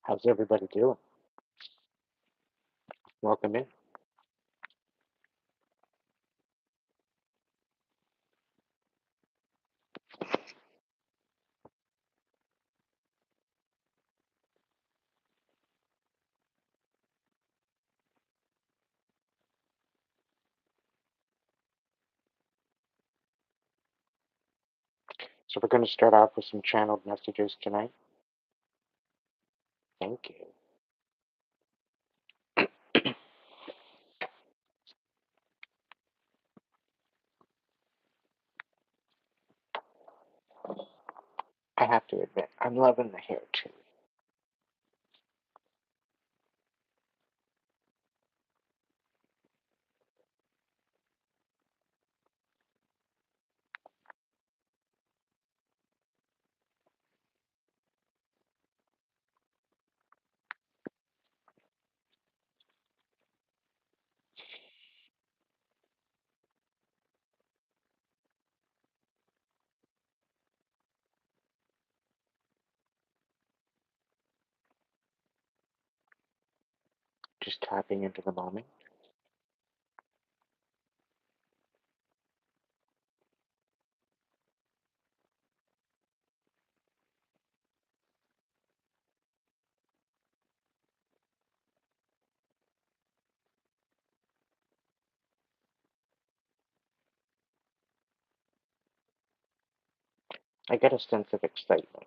How's everybody doing? Welcome in. So we're going to start off with some channeled messages tonight. Thank you. I have to admit, I'm loving the hair too. Just tapping into the moment. I get a sense of excitement.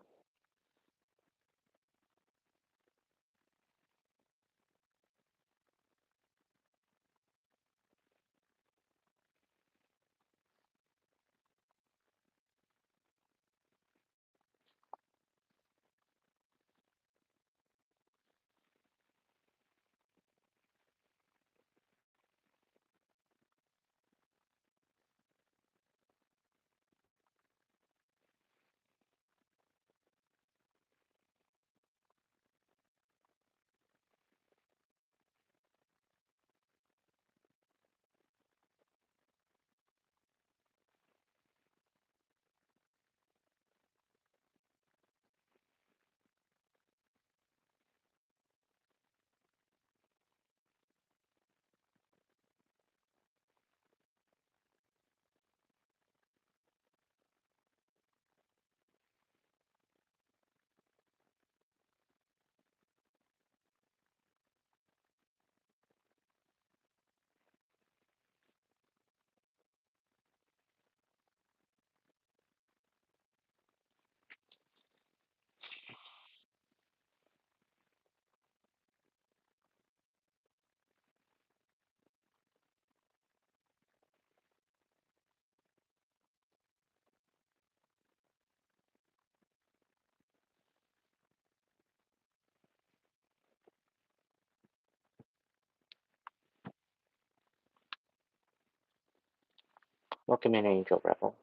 Welcome in, Angel Rebel.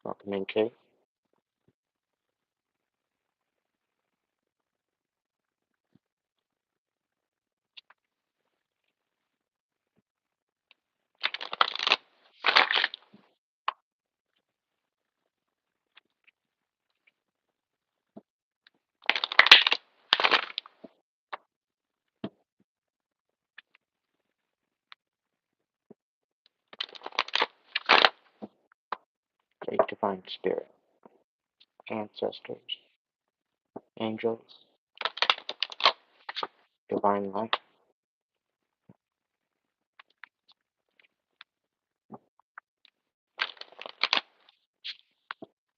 Welcome in, Kate. Great Divine Spirit. Ancestors. Angels. Divine Light.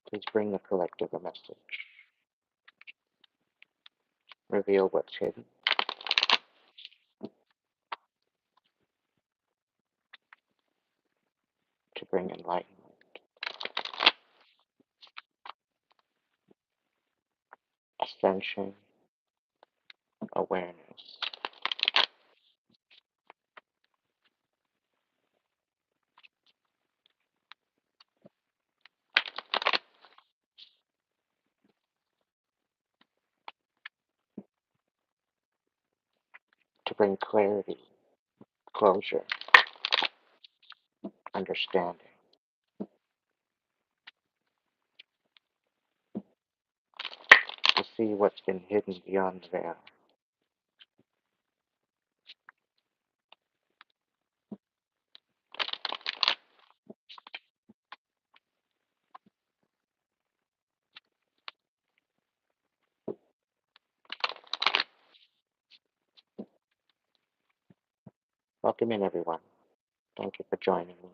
Please bring the collective a message. Reveal what's hidden. To bring enlightenment. Ascension. Awareness. To bring clarity, closure, understanding. To see what's been hidden beyond the veil. Welcome in, everyone. Thank you for joining me.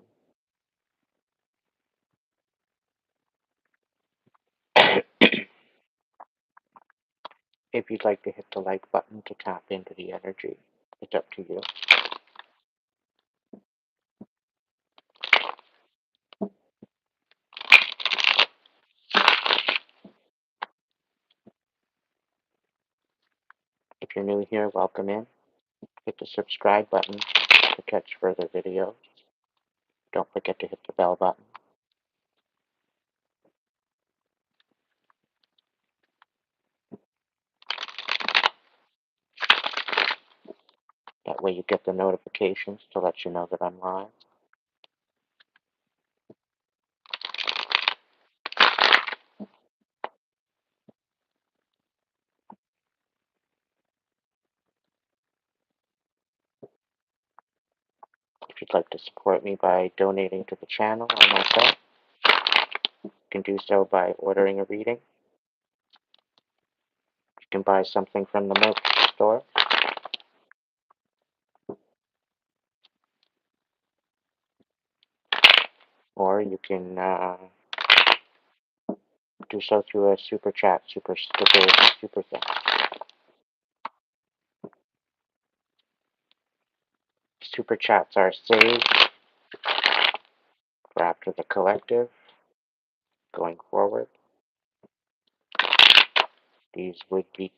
If you'd like to hit the like button to tap into the energy, it's up to you. If you're new here, welcome in. Hit the subscribe button to catch further videos. Don't forget to hit the bell button. That way you get the notifications to let you know that I'm live. If you'd like to support me by donating to the channel or myself, you can do so by ordering a reading. You can buy something from the merch store, or you can do so through a super chat, super sticker, super thing. Super chats are saved for after the collective going forward. These would be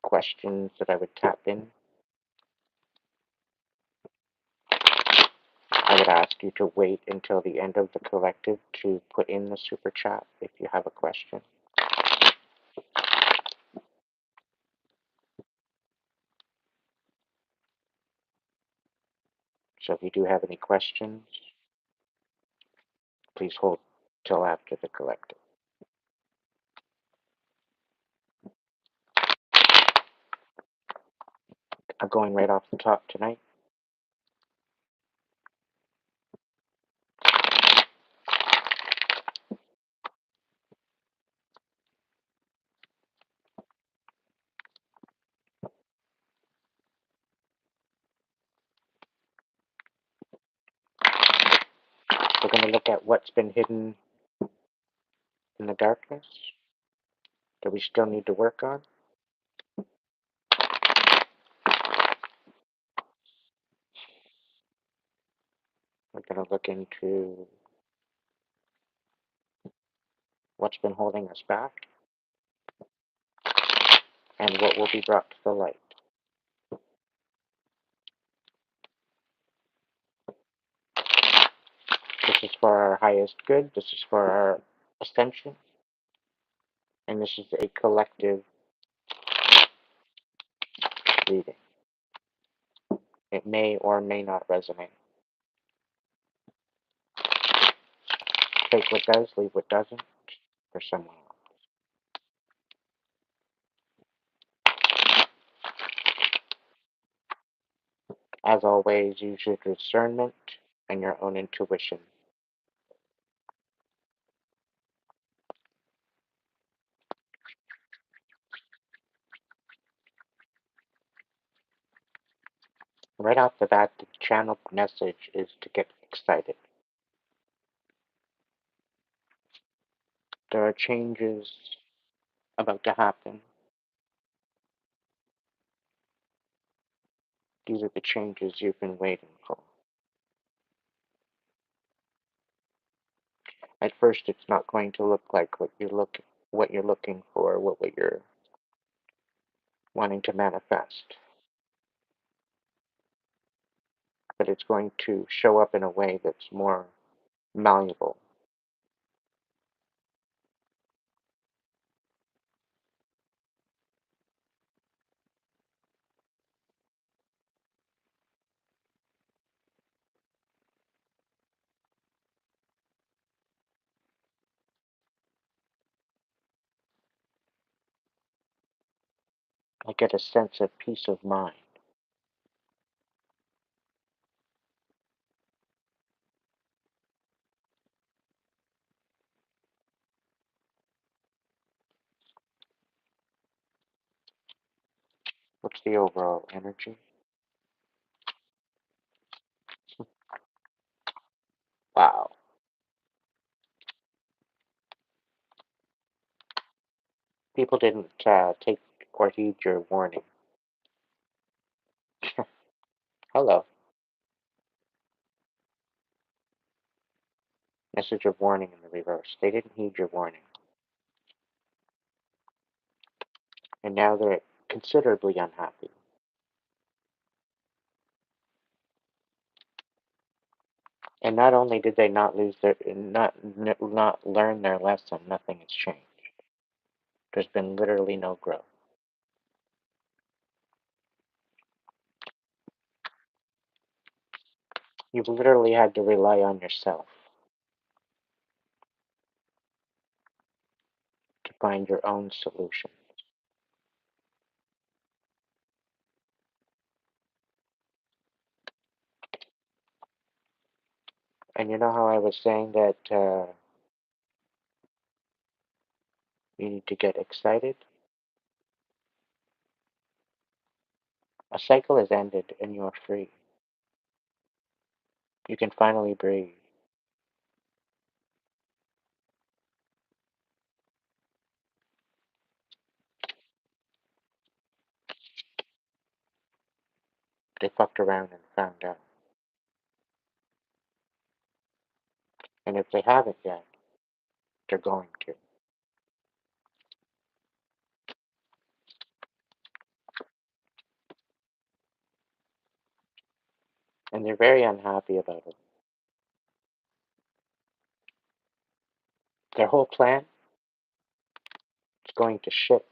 questions that I would tap in. I would ask you to wait until the end of the collective to put in the super chat if you have a question. So if you do have any questions, please hold till after the collective. I'm going right off the top tonight. We're going to look at what's been hidden in the darkness that we still need to work on. We're going to look into what's been holding us back and what will be brought to the light. This is for our highest good. This is for our ascension. And this is a collective reading. It may or may not resonate. Take what does, leave what doesn't for someone else. As always, use your discernment and your own intuition. Right off the bat, the channeled message is to get excited. There are changes about to happen. These are the changes you've been waiting for. At first, it's not going to look like what you're looking for, what you're wanting to manifest. But it's going to show up in a way that's more malleable. I get a sense of peace of mind. What's the overall energy? Wow. People didn't take or heed your warning. Hello. Message of warning in the reverse. They didn't heed your warning. And now they're considerably unhappy. And not only did they not lose their, not learn their lesson, nothing has changed. There's been literally no growth. You've literally had to rely on yourself to find your own solution. And you know how I was saying that you need to get excited? A cycle has ended and you are free. You can finally breathe. They fucked around and found out. And if they haven't yet, they're going to. And they're very unhappy about it. Their whole plan is going to shit.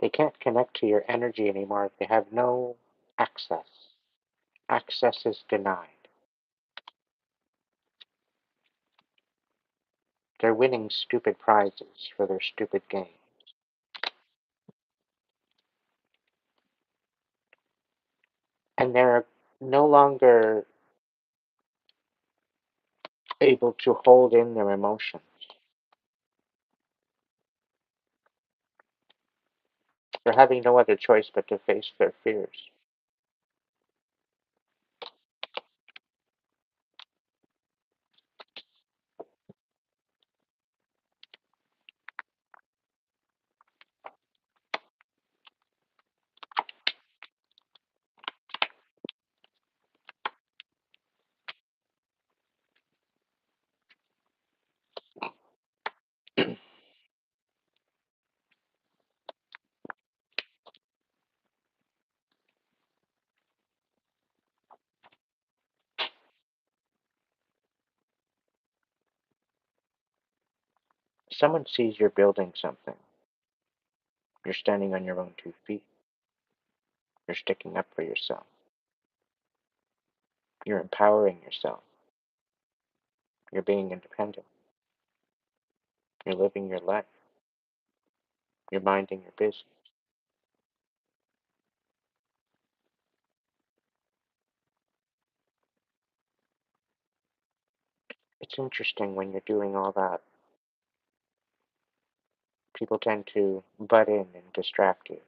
They can't connect to your energy anymore. They have no access. Access is denied. They're winning stupid prizes for their stupid game. And they're no longer able to hold in their emotions. They're having no other choice but to face their fears. Someone sees you're building something. You're standing on your own 2 feet. You're sticking up for yourself. You're empowering yourself. You're being independent. You're living your life. You're minding your business. It's interesting when you're doing all that, people tend to butt in and distract you.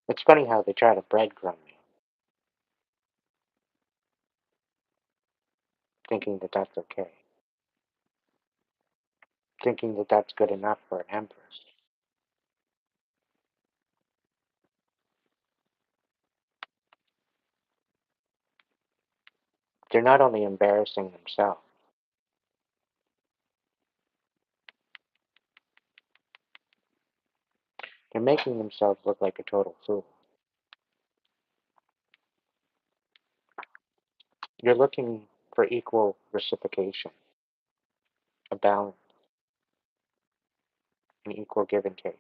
It's funny how they try to breadcrumb you, thinking that that's okay, thinking that that's good enough for an empress. They're not only embarrassing themselves, they're making themselves look like a total fool. You're looking for equal reciprocation. a balance, an equal give and take.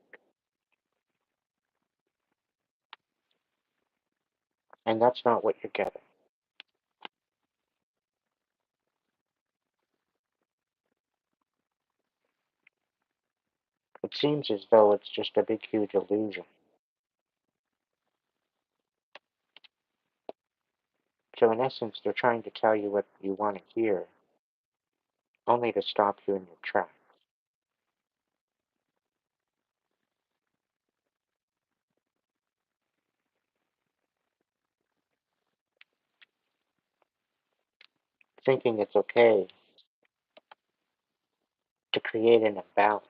And that's not what you're getting. It seems as though it's just a big, huge illusion. So in essence, they're trying to tell you what you want to hear, only to stop you in your tracks. Thinking it's okay to create an imbalance,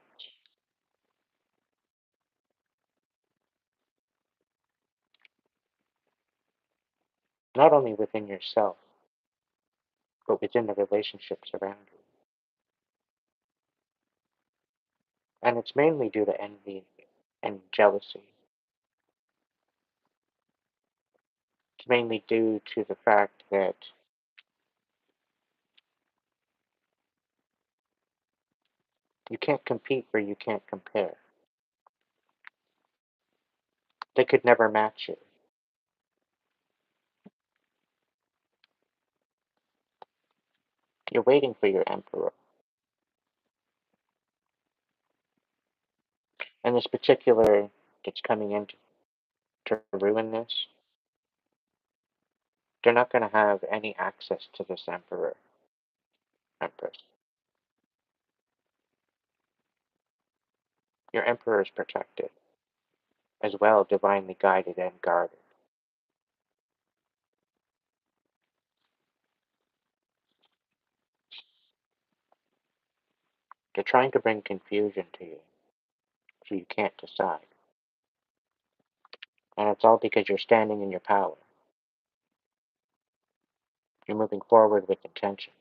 not only within yourself, but within the relationships around you. And it's mainly due to envy and jealousy. It's mainly due to the fact that you can't compete where you can't compare. They could never match you. You're waiting for your emperor. And this particular that's coming in to ruin this, they're not going to have any access to this emperor, empress. Your emperor is protected, as well divinely guided and guarded. They're trying to bring confusion to you, so you can't decide. And it's all because you're standing in your power. You're moving forward with intention.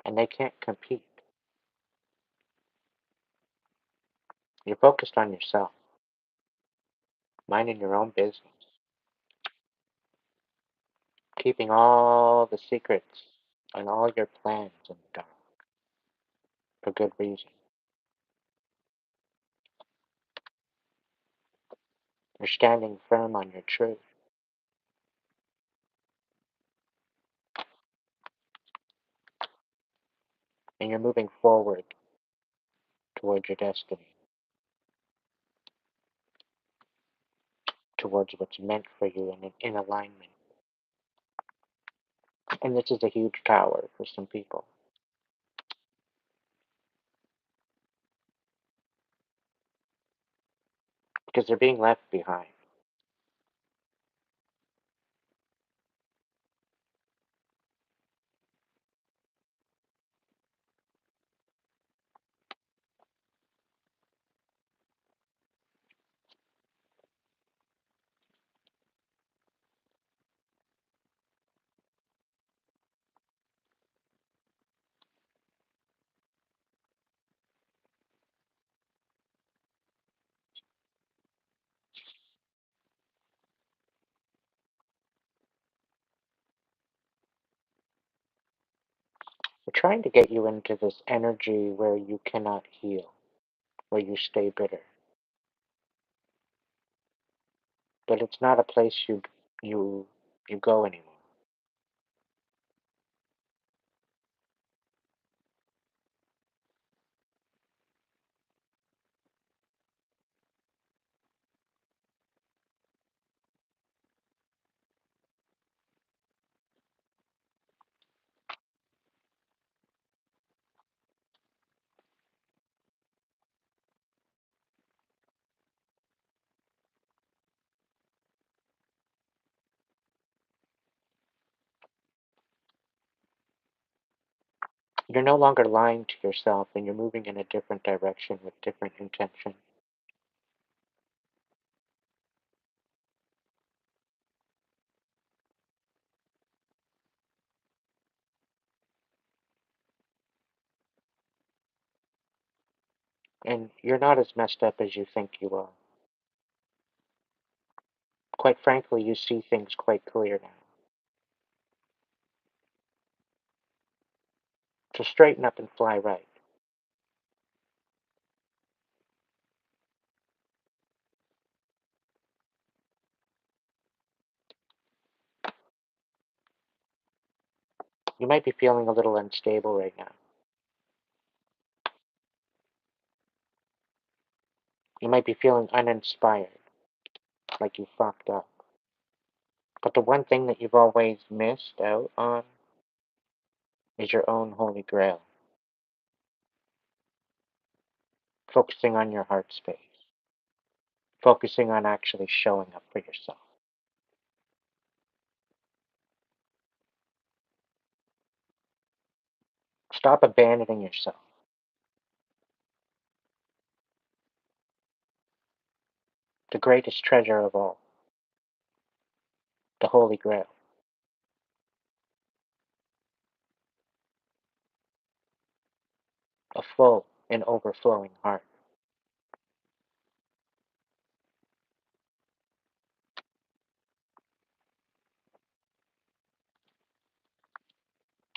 And they can't compete. You're focused on yourself, minding your own business, keeping all the secrets and all your plans in the dark for good reason. You're standing firm on your truth. And you're moving forward towards your destiny, towards what's meant for you and in alignment. And this is a huge tower for some people. Because they're being left behind. They're trying to get you into this energy where you cannot heal, where you stay bitter. But it's not a place you you go anymore. You're no longer lying to yourself and you're moving in a different direction with different intention. And you're not as messed up as you think you are. Quite frankly, you see things quite clear now. So straighten up and fly right. You might be feeling a little unstable right now. You might be feeling uninspired, like you fucked up. But the one thing that you've always missed out on is your own holy grail. Focusing on your heart space. Focusing on actually showing up for yourself. Stop abandoning yourself. The greatest treasure of all. The holy grail. A full and overflowing heart.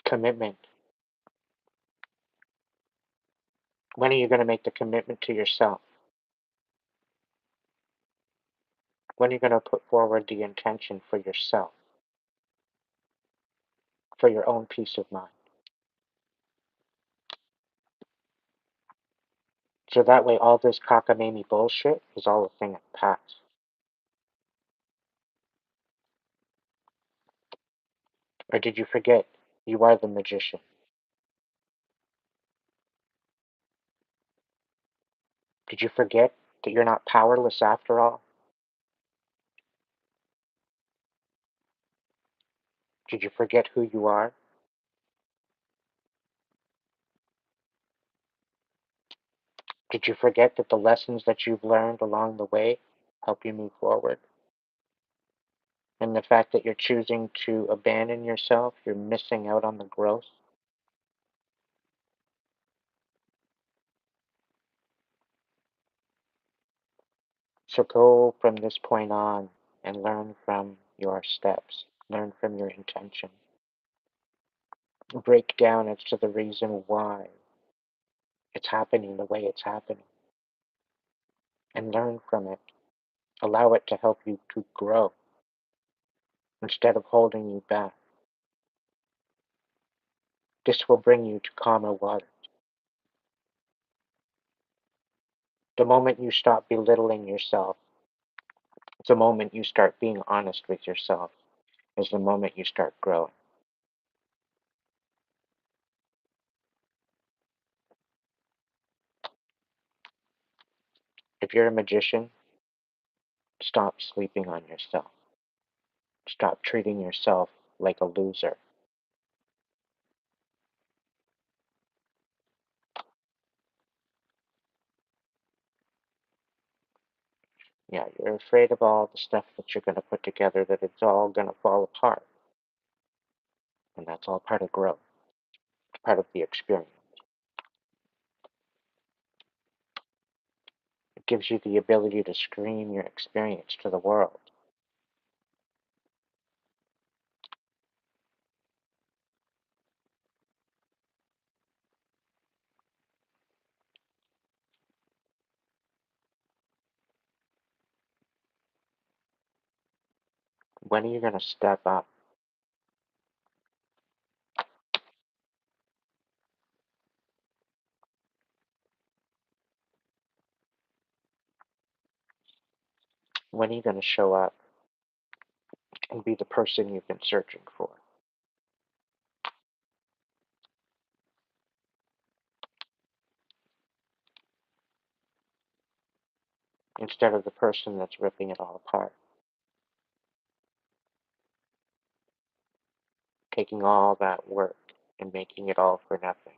Commitment. When are you going to make the commitment to yourself? When are you going to put forward the intention for yourself? For your own peace of mind. So that way all this cockamamie bullshit is all a thing of the past. Or did you forget you are the magician? Did you forget that you're not powerless after all? Did you forget who you are? Did you forget that the lessons that you've learned along the way help you move forward? And the fact that you're choosing to abandon yourself, you're missing out on the growth? So go from this point on and learn from your steps. Learn from your intention. Break down as to the reason why it's happening the way it's happening. And learn from it. Allow it to help you to grow instead of holding you back. This will bring you to calmer waters. The moment you stop belittling yourself, the moment you start being honest with yourself, is the moment you start growing. If you're a magician, stop sleeping on yourself. Stop treating yourself like a loser. Yeah, you're afraid of all the stuff that you're going to put together, that it's all going to fall apart. And that's all part of growth, part of the experience. It gives you the ability to scream your experience to the world. When are you going to step up? When are you going to show up and be the person you've been searching for? Instead of the person that's ripping it all apart. Taking all that work and making it all for nothing.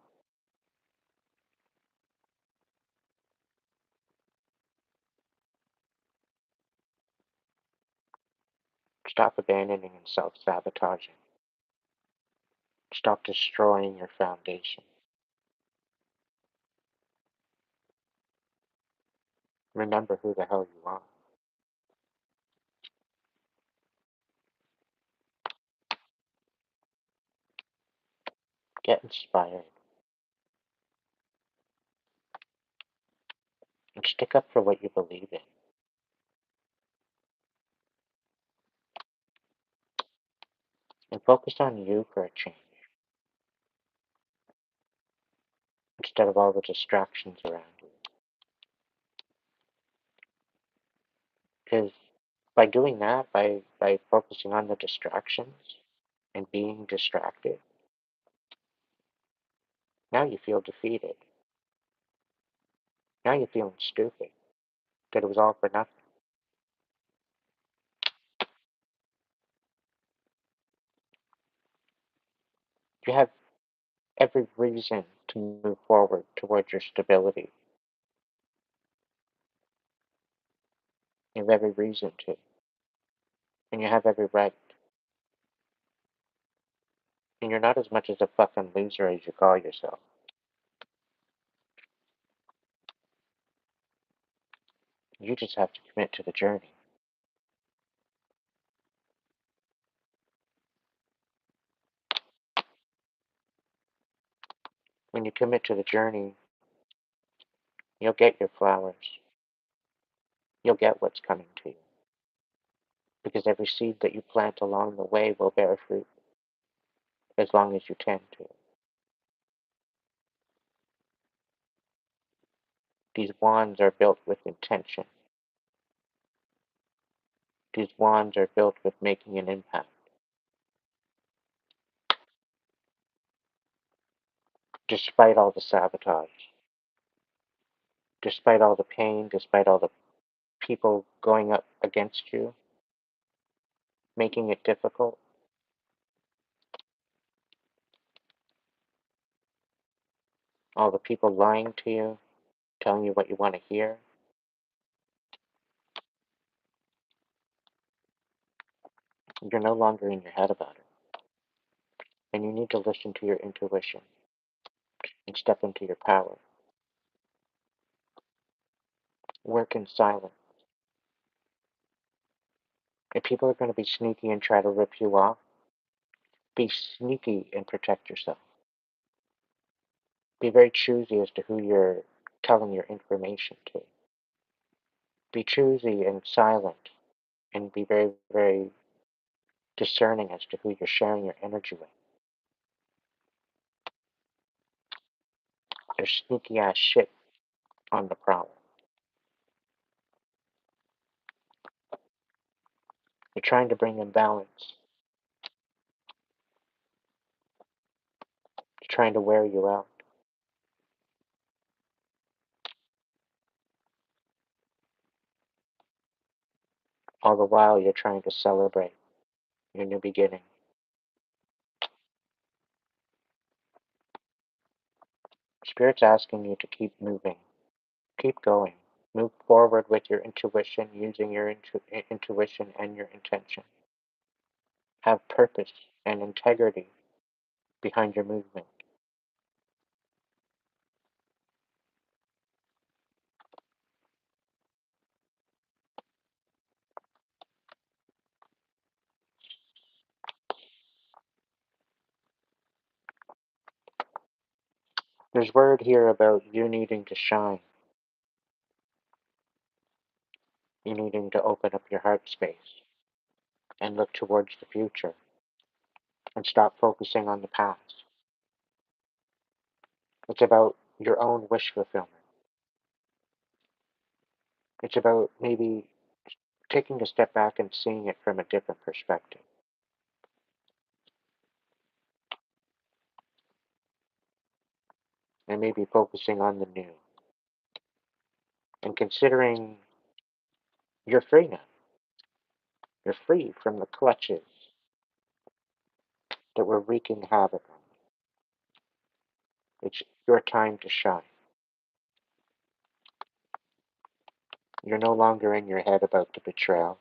Stop abandoning and self-sabotaging. Stop destroying your foundation. Remember who the hell you are. Get inspired. And stick up for what you believe in. And focus on you for a change, instead of all the distractions around you. Because by doing that, by focusing on the distractions and being distracted, now you feel defeated. Now you're feeling stupid, that it was all for nothing. You have every reason to move forward towards your stability. You have every reason to. And you have every right. And you're not as much as a fucking loser as you call yourself. You just have to commit to the journey. When you commit to the journey, you'll get your flowers. You'll get what's coming to you. Because every seed that you plant along the way will bear fruit, as long as you tend to it. These wands are built with intention. These wands are built with making an impact. Despite all the sabotage, despite all the pain, despite all the people going up against you, making it difficult, all the people lying to you, telling you what you want to hear, you're no longer in your head about it. And you need to listen to your intuition and step into your power. Work in silence. If people are going to be sneaky and try to rip you off, be sneaky and protect yourself. Be very choosy as to who you're telling your information to. Be choosy and silent, and be very, very discerning as to who you're sharing your energy with. There's sneaky ass shit on the prowl. They're trying to bring imbalance. They're trying to wear you out. All the while you're trying to celebrate your new beginning. Spirit's asking you to keep moving. Keep going. Move forward with your intuition, using your intuition and your intention. Have purpose and integrity behind your movement. There's word here about you needing to shine. You needing to open up your heart space and look towards the future and stop focusing on the past. It's about your own wish fulfillment. It's about maybe taking a step back and seeing it from a different perspective. And maybe focusing on the new. And considering you're free now. You're free from the clutches that were wreaking havoc on you. It's your time to shine. You're no longer in your head about the betrayal.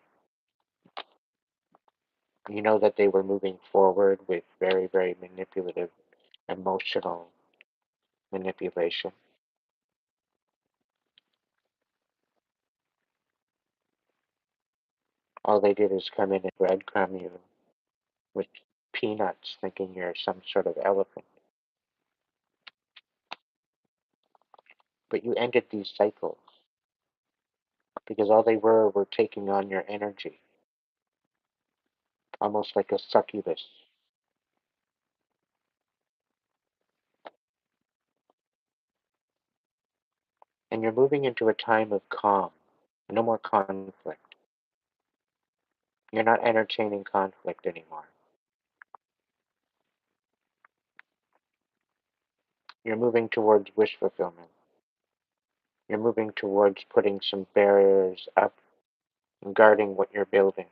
You know that they were moving forward with very, very manipulative, emotional manipulation. All they did is come in and breadcrumb you with peanuts, thinking you're some sort of elephant. But you ended these cycles. because all they were taking on your energy, almost like a succubus. And you're moving into a time of calm, no more conflict. You're not entertaining conflict anymore. You're moving towards wish fulfillment. You're moving towards putting some barriers up and guarding what you're building.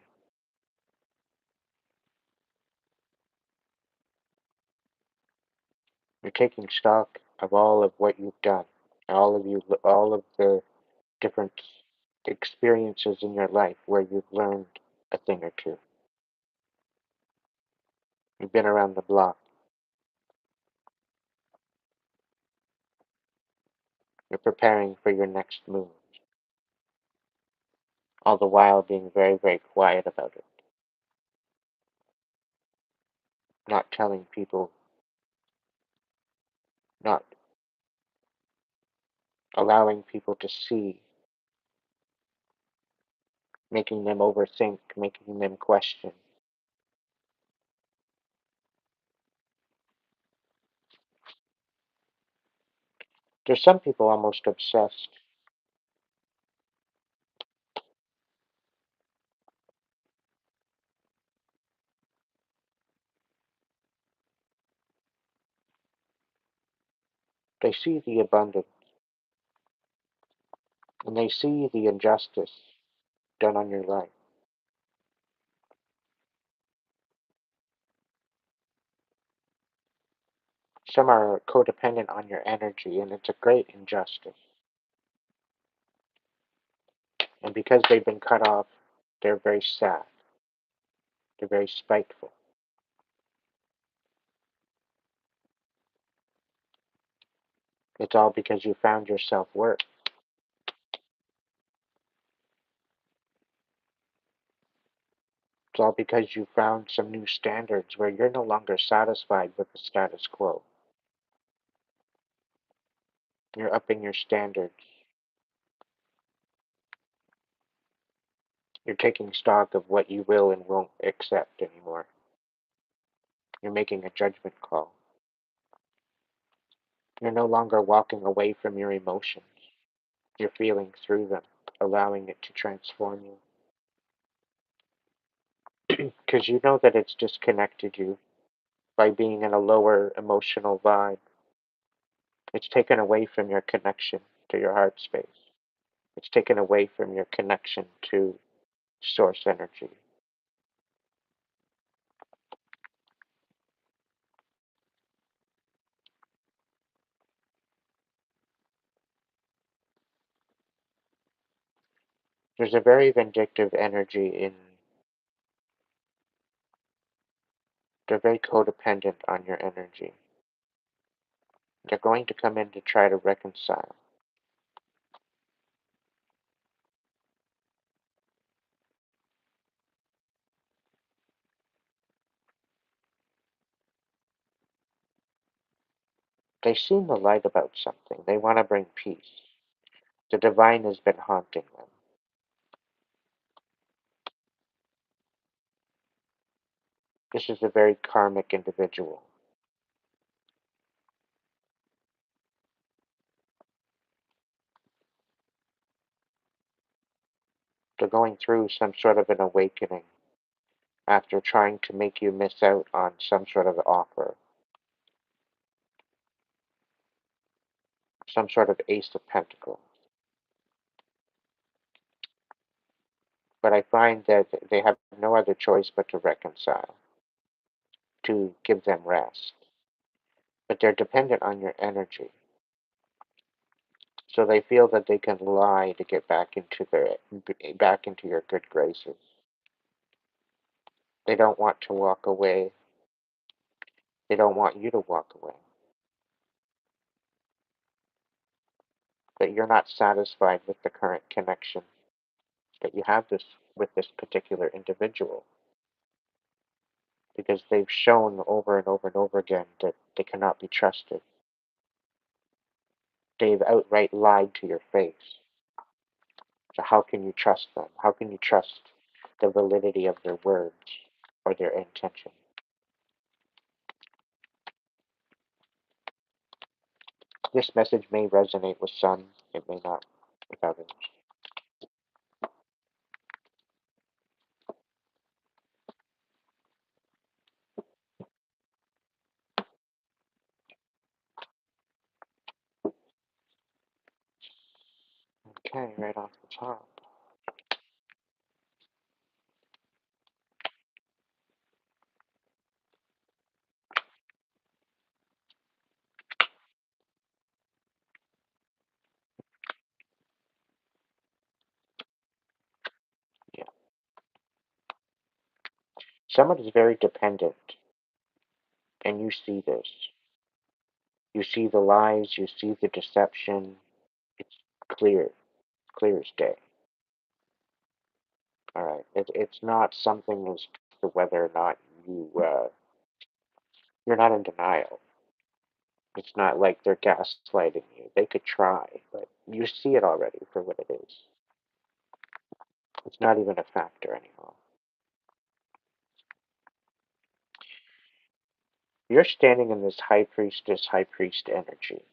You're taking stock of all of what you've done, all of the different experiences in your life where you've learned a thing or two. You've been around the block. You're preparing for your next move, all the while being very, very quiet about it, not telling people, not allowing people to see, making them overthink, making them question. There's some people almost obsessed. They see the abundance and they see the injustice done on your life. Some are codependent on your energy, and it's a great injustice. And because they've been cut off, they're very sad. They're very spiteful. It's all because you found your self-worth. It's all because you found some new standards where you're no longer satisfied with the status quo. You're upping your standards. You're taking stock of what you will and won't accept anymore. You're making a judgment call. You're no longer walking away from your emotions. You're feeling through them, allowing it to transform you. Because you know that it's disconnected you by being in a lower emotional vibe. It's taken away from your connection to your heart space. It's taken away from your connection to source energy. There's a very vindictive energy in, they're very codependent on your energy. They're going to come in to try to reconcile. They've seen the light about something. They want to bring peace. The divine has been haunting them. This is a very karmic individual. They're going through some sort of an awakening after trying to make you miss out on some sort of offer, some sort of Ace of Pentacles. But I find that they have no other choice but to reconcile, to give them rest. But they're dependent on your energy. So they feel that they can lie to get back into your good graces. They don't want to walk away. They don't want you to walk away. But you're not satisfied with the current connection that you have with this particular individual because they've shown over and over and over again that they cannot be trusted. They've outright lied to your face. So how can you trust them? How can you trust the validity of their words or their intention? This message may resonate with some, it may not with others. Okay, right off the top. Yeah. Someone is very dependent, and you see this. You see the lies, you see the deception. It's clear, clear as day. All right. It's not something as to whether or not you're not in denial. It's not like they're gaslighting you. They could try, but you see it already for what it is. It's not even a factor anymore. You're standing in this high priestess, high priest energy.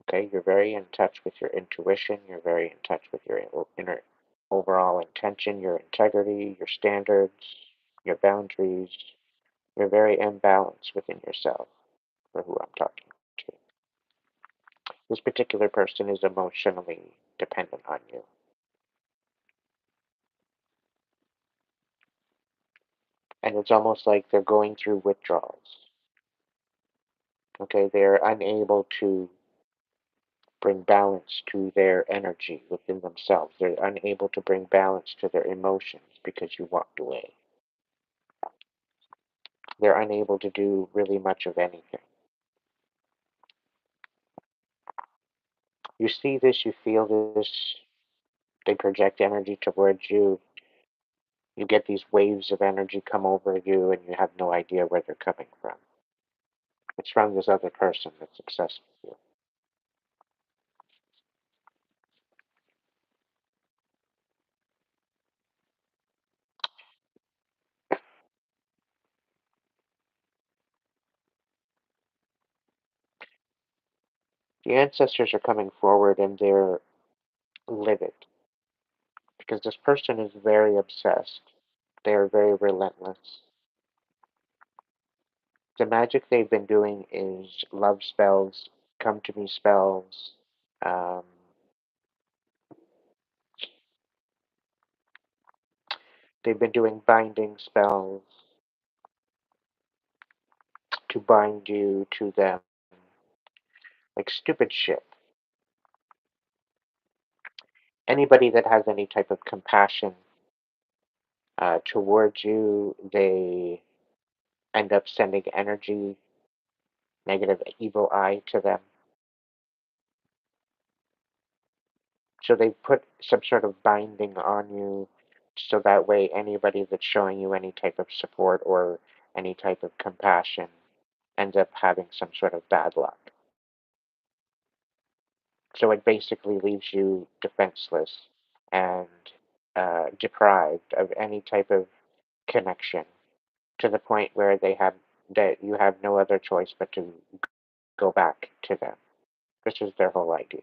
Okay, you're very in touch with your intuition. You're very in touch with your inner overall intention, your integrity, your standards, your boundaries. You're very imbalanced within yourself for who I'm talking to. This particular person is emotionally dependent on you. And it's almost like they're going through withdrawals. Okay, they're unable to bring balance to their energy within themselves. They're unable to bring balance to their emotions because you walked away. They're unable to do really much of anything. You see this, you feel this, they project energy towards you. You get these waves of energy come over you, and you have no idea where they're coming from. It's from this other person that's obsessed with you. The ancestors are coming forward and they're livid because this person is very obsessed. They are very relentless. The magic they've been doing is love spells, come to me spells. Um, they've been doing binding spells to bind you to them, like stupid shit. Anybody that has any type of compassion towards you, they end up sending energy, negative, evil eye to them. So they put some sort of binding on you so that way anybody that's showing you any type of support or any type of compassion ends up having some sort of bad luck. So it basically leaves you defenseless and deprived of any type of connection to the point where that you have no other choice but to go back to them. This is their whole idea.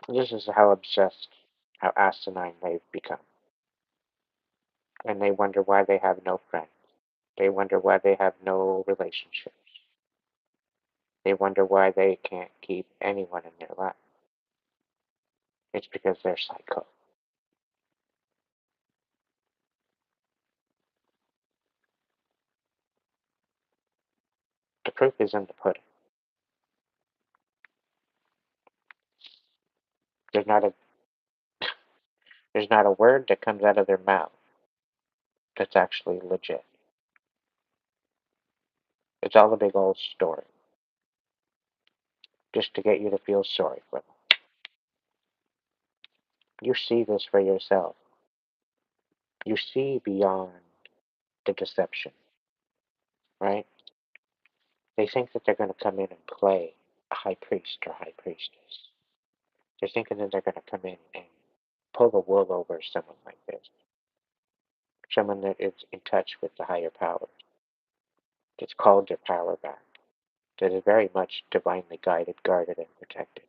This is how obsessed, how asinine they've become. And they wonder why they have no friends. They wonder why they have no relationships. They wonder why they can't keep anyone in their life. It's because they're psycho. The proof is in the pudding. There's not a there's not a word that comes out of their mouth that's actually legit. It's all a big old story, just to get you to feel sorry for them. You see this for yourself. You see beyond the deception, right? They think that they're going to come in and play a high priest or high priestess. They're thinking that they're going to come in and pull the wool over someone like this, someone that is in touch with the higher power, that's called their power back, that is very much divinely guided, guarded, and protected.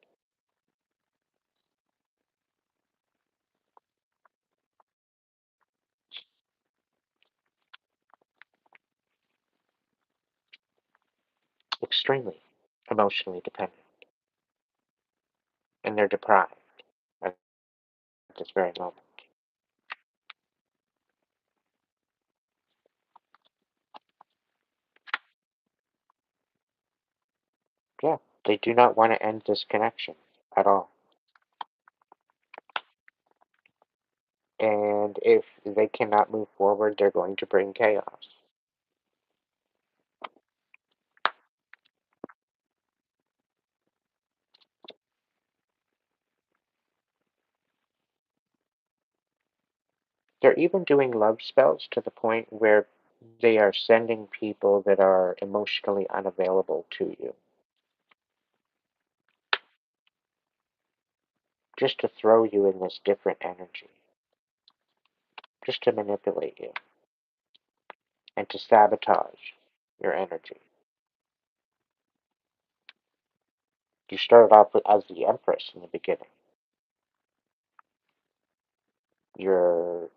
Extremely emotionally dependent, and they're deprived at this very moment. Yeah, they do not want to end this connection at all. And if they cannot move forward, they're going to bring chaos. They're even doing love spells to the point where they are sending people that are emotionally unavailable to you, just to throw you in this different energy, just to manipulate you and to sabotage your energy. You started off as the Empress in the beginning. You're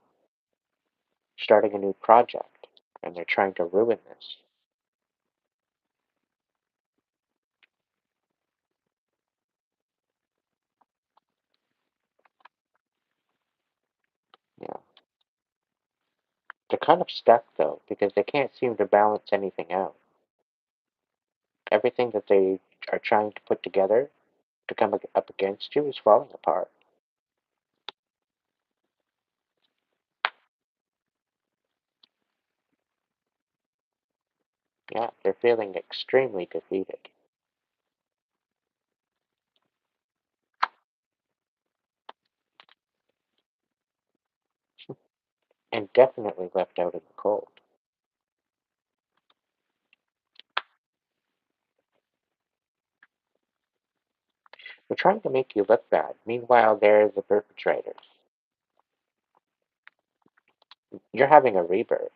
starting a new project, and they're trying to ruin this. Yeah. They're kind of stuck, though, because they can't seem to balance anything out. Everything that they are trying to put together to come up against you is falling apart. Yeah, they're feeling extremely defeated and definitely left out in the cold. They're trying to make you look bad. Meanwhile, they're the perpetrators. You're having a rebirth.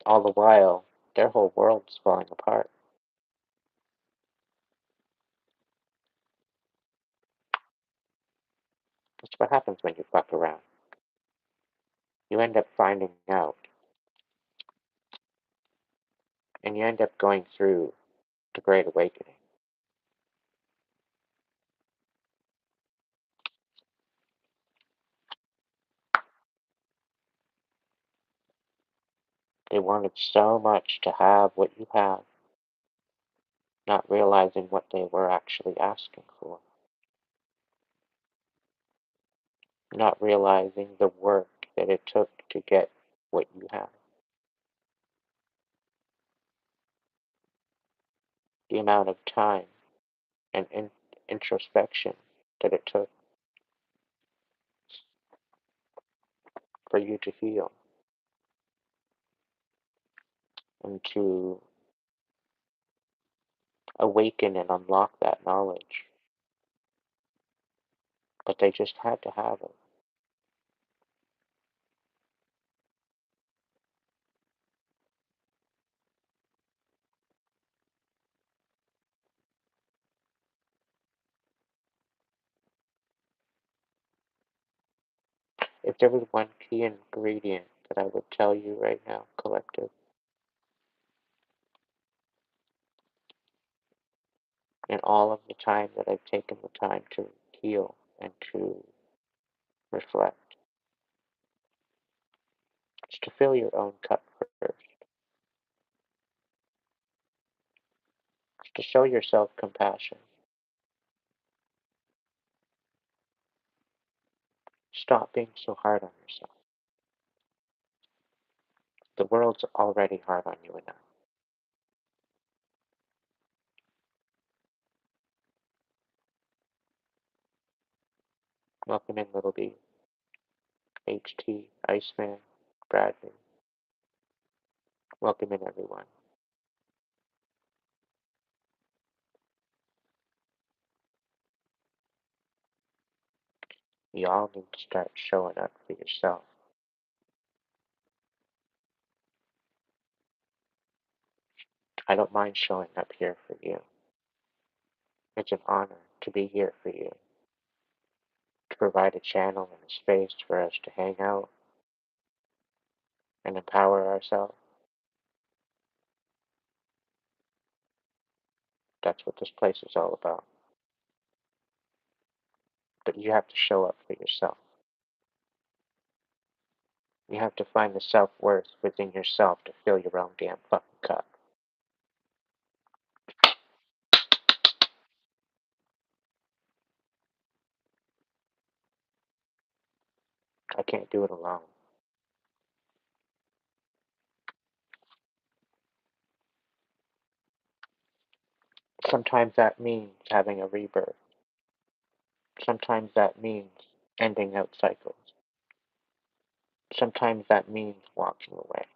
All the while, their whole world's falling apart. That's what happens when you fuck around. You end up finding out, and you end up going through the Great Awakening. They wanted so much to have what you have, not realizing what they were actually asking for, not realizing the work that it took to get what you have, the amount of time and introspection that it took for you to heal and to awaken and unlock that knowledge. But they just had to have it. If there was one key ingredient that I would tell you right now, collective, in all of the time that I've taken the time to heal and to reflect, is to fill your own cup first, is to show yourself compassion. Stop being so hard on yourself. The world's already hard on you enough. Welcome in, Little B, HT, Iceman, Bradley. Welcome in, everyone. You all need to start showing up for yourself. I don't mind showing up here for you. It's an honor to be here for you, to provide a channel and a space for us to hang out and empower ourselves. That's what this place is all about. But you have to show up for yourself. You have to find the self-worth within yourself to fill your own damn fucking cup. I can't do it alone. Sometimes that means having a rebirth. Sometimes that means ending out cycles. Sometimes that means walking away.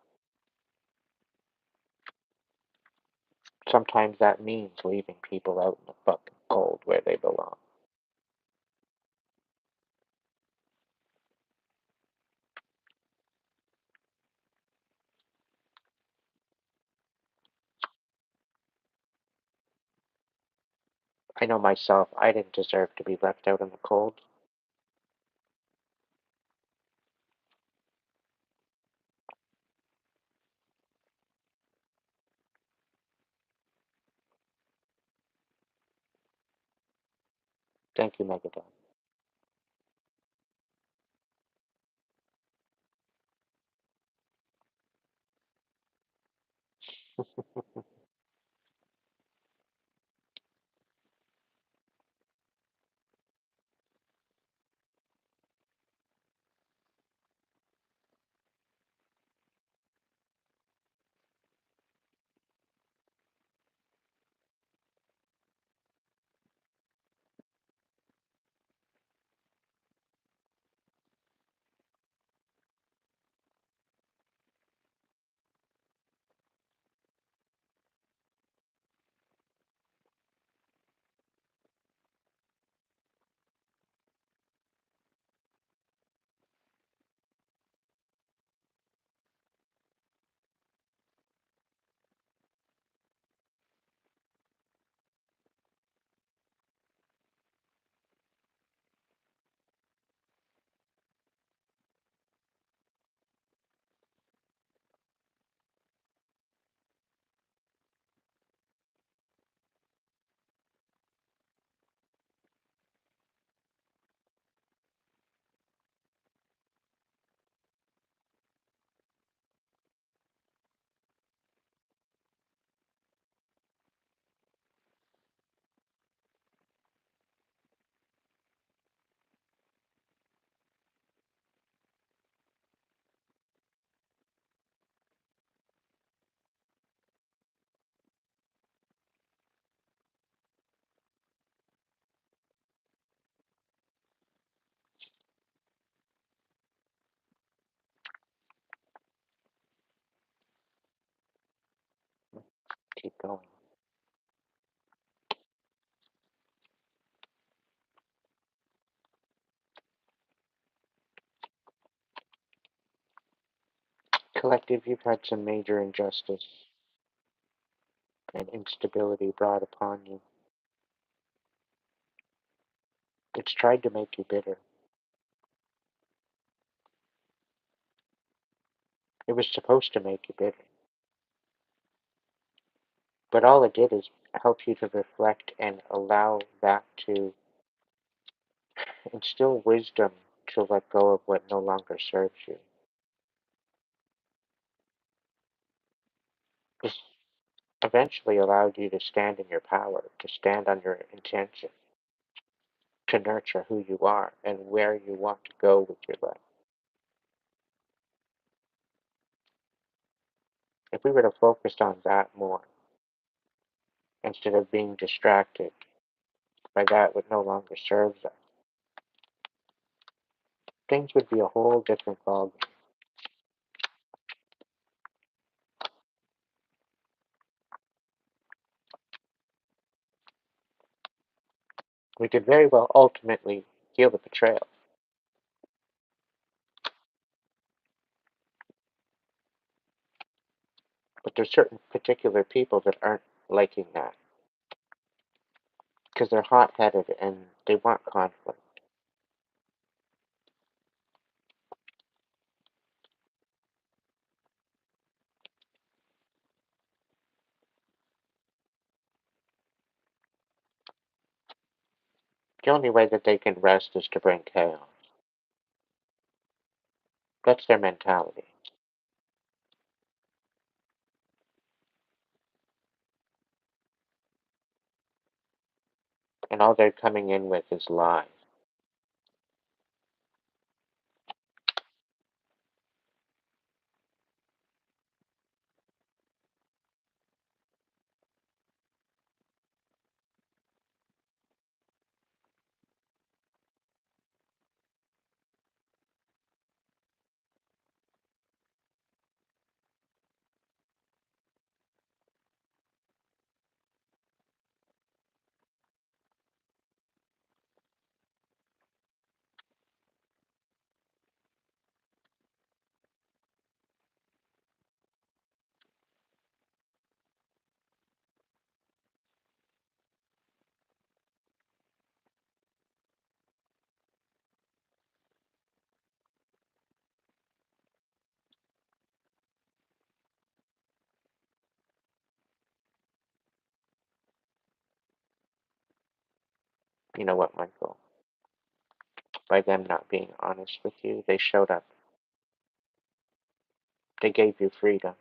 Sometimes that means leaving people out in the fucking cold where they belong. I know myself, I didn't deserve to be left out in the cold. Thank you, Megadon. Keep going. Collective, you've had some major injustice and instability brought upon you. It's tried to make you bitter. It was supposed to make you bitter. But all it did is help you to reflect and allow that to instill wisdom to let go of what no longer serves you. This eventually allowed you to stand in your power, to stand on your intention, to nurture who you are and where you want to go with your life. If we were to focus on that more, instead of being distracted by that what no longer serves us, things would be a whole different ballgame. We could very well ultimately heal the betrayal. But there's certain particular people that aren't liking that because they're hot-headed and they want conflict. The only way that they can rest is to bring chaos. That's their mentality. And all they're coming in with is lies. You know what, Michael? By them not being honest with you, they showed up. They gave you freedom.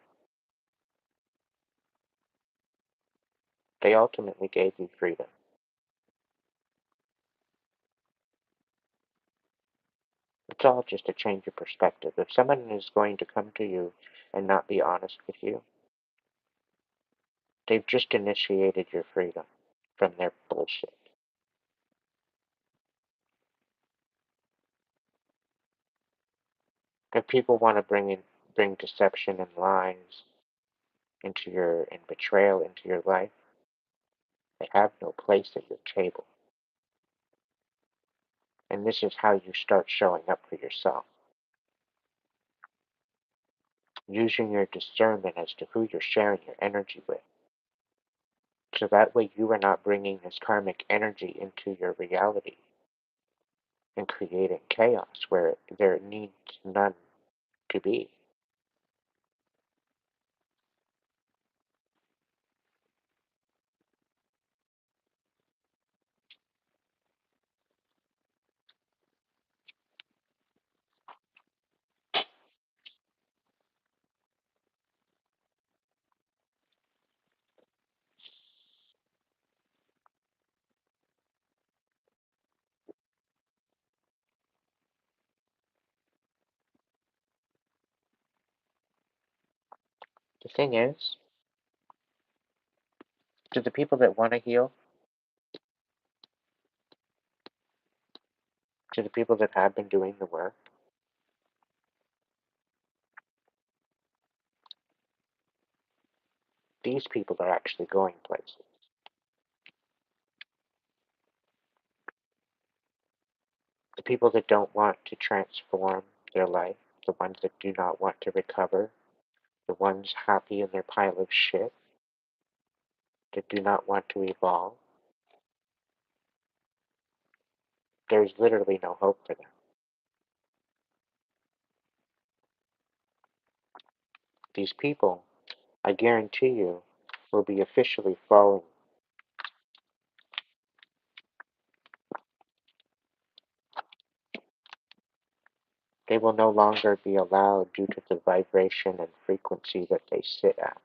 They ultimately gave you freedom. It's all just a change of perspective. If someone is going to come to you and not be honest with you, they've just initiated your freedom from their bullshit. If people want to bring deception and lies and betrayal into your life, they have no place at your table. And this is how you start showing up for yourself. Using your discernment as to who you're sharing your energy with. So that way you are not bringing this karmic energy into your reality and creating chaos where there needs none to be. The thing is, to the people that want to heal, to the people that have been doing the work, these people are actually going places. The people that don't want to transform their life, the ones that do not want to recover, the ones happy in their pile of shit, that do not want to evolve, there's literally no hope for them. These people, I guarantee you, will be officially falling. They will no longer be allowed due to the vibration and frequency that they sit at.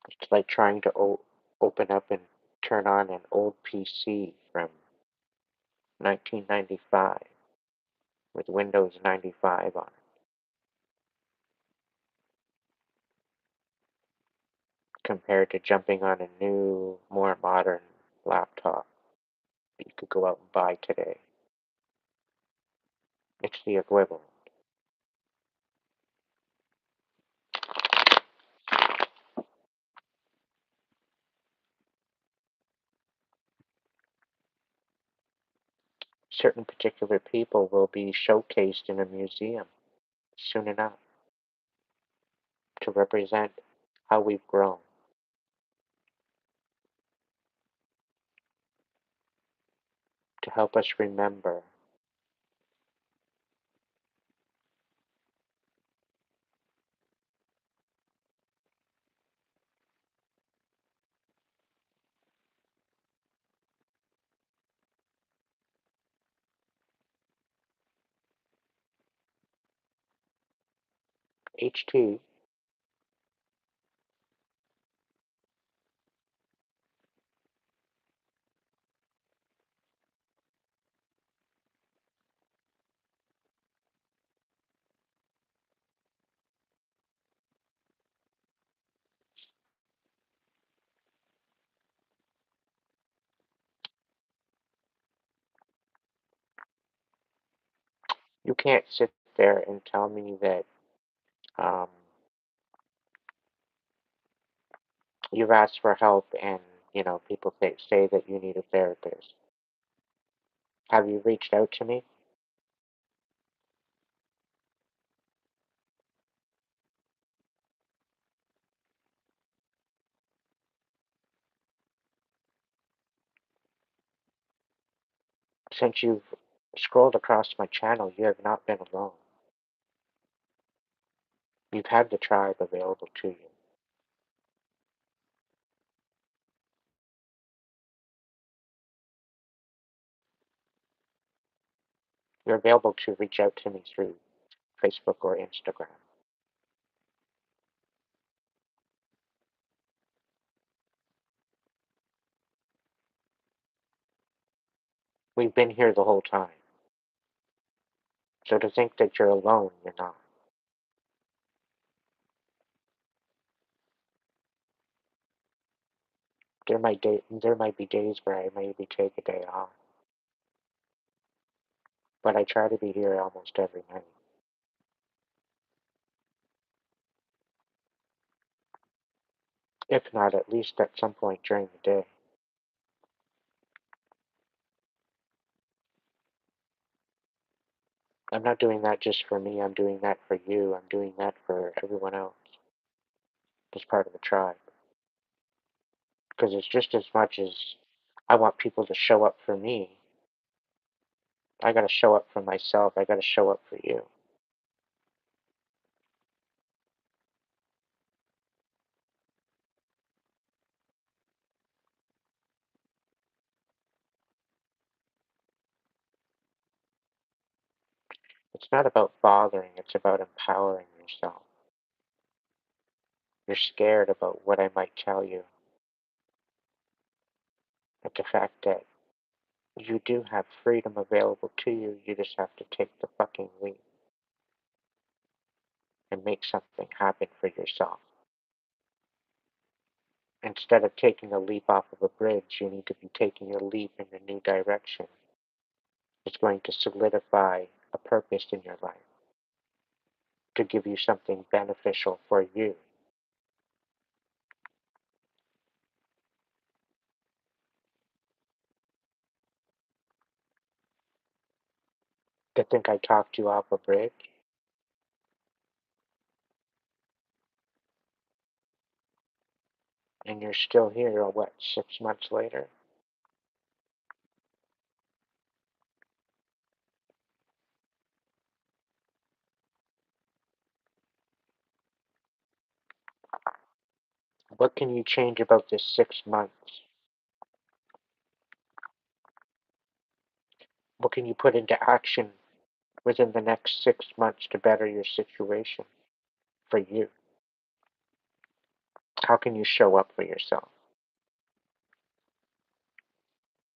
It's like trying to open up and turn on an old PC from 1995 with Windows 95 on it, compared to jumping on a new, more modern laptop that you could go out and buy today. It's the equivalent. certain particular people will be showcased in a museum soon enough to represent how we've grown, to help us remember. HT, you can't sit there and tell me that um, you've asked for help and, people say that you need a therapist. Have you reached out to me? Since you've scrolled across my channel, you have not been alone. You've had the tribe available to you. You're available to reach out to me through Facebook or Instagram. We've been here the whole time. So to think that you're alone, you're not. There might be days where I maybe take a day off, but I try to be here almost every night. If not, at least at some point during the day. I'm not doing that just for me, I'm doing that for you, I'm doing that for everyone else as part of the tribe. Because it's just as much as I want people to show up for me, I gotta show up for myself, I gotta show up for you. It's not about bothering, it's about empowering yourself. You're scared about what I might tell you, but the fact that you do have freedom available to you, you just have to take the fucking leap and make something happen for yourself. Instead of taking a leap off of a bridge, you need to be taking a leap in a new direction. It's going to solidify a purpose in your life, to give you something beneficial for you. To think I talked you off a bridge, and you're still here, what, 6 months later? What can you change about this 6 months? What can you put into action within the next 6 months to better your situation for you? How can you show up for yourself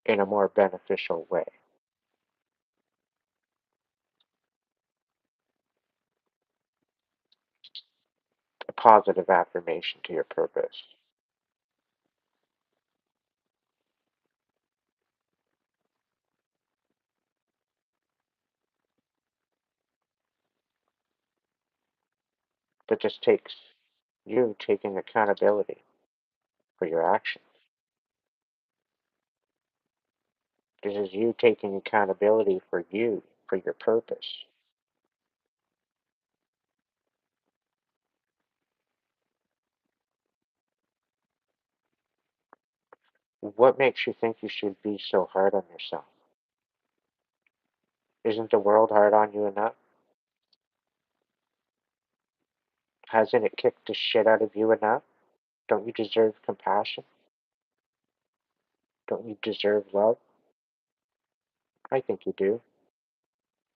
in a more beneficial way? A positive affirmation to your purpose that just takes you taking accountability for your actions. This is you taking accountability for you, for your purpose. What makes you think you should be so hard on yourself? Isn't the world hard on you enough? Hasn't it kicked the shit out of you enough? Don't you deserve compassion? Don't you deserve love? I think you do.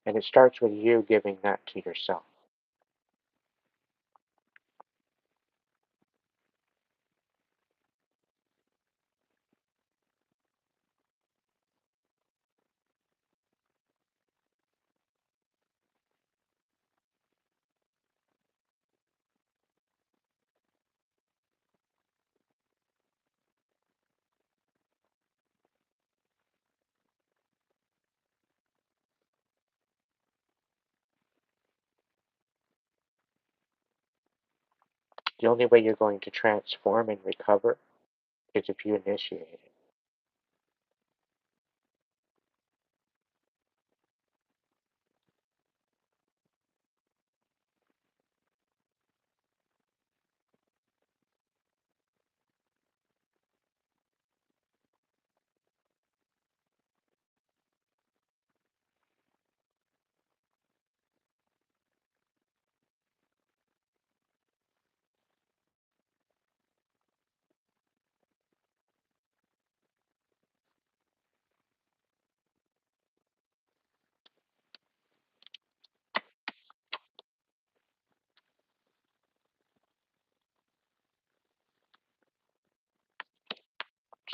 And it starts with you giving that to yourself. The only way you're going to transform and recover is if you initiate it.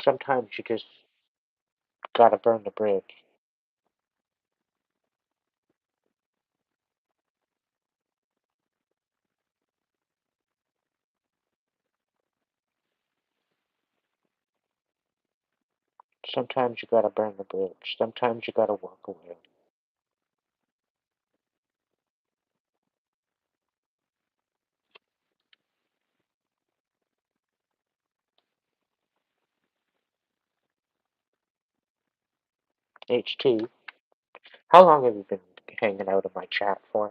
Sometimes you just gotta burn the bridge. Sometimes you gotta burn the bridge. Sometimes you gotta walk away. HT, how long have you been hanging out in my chat for?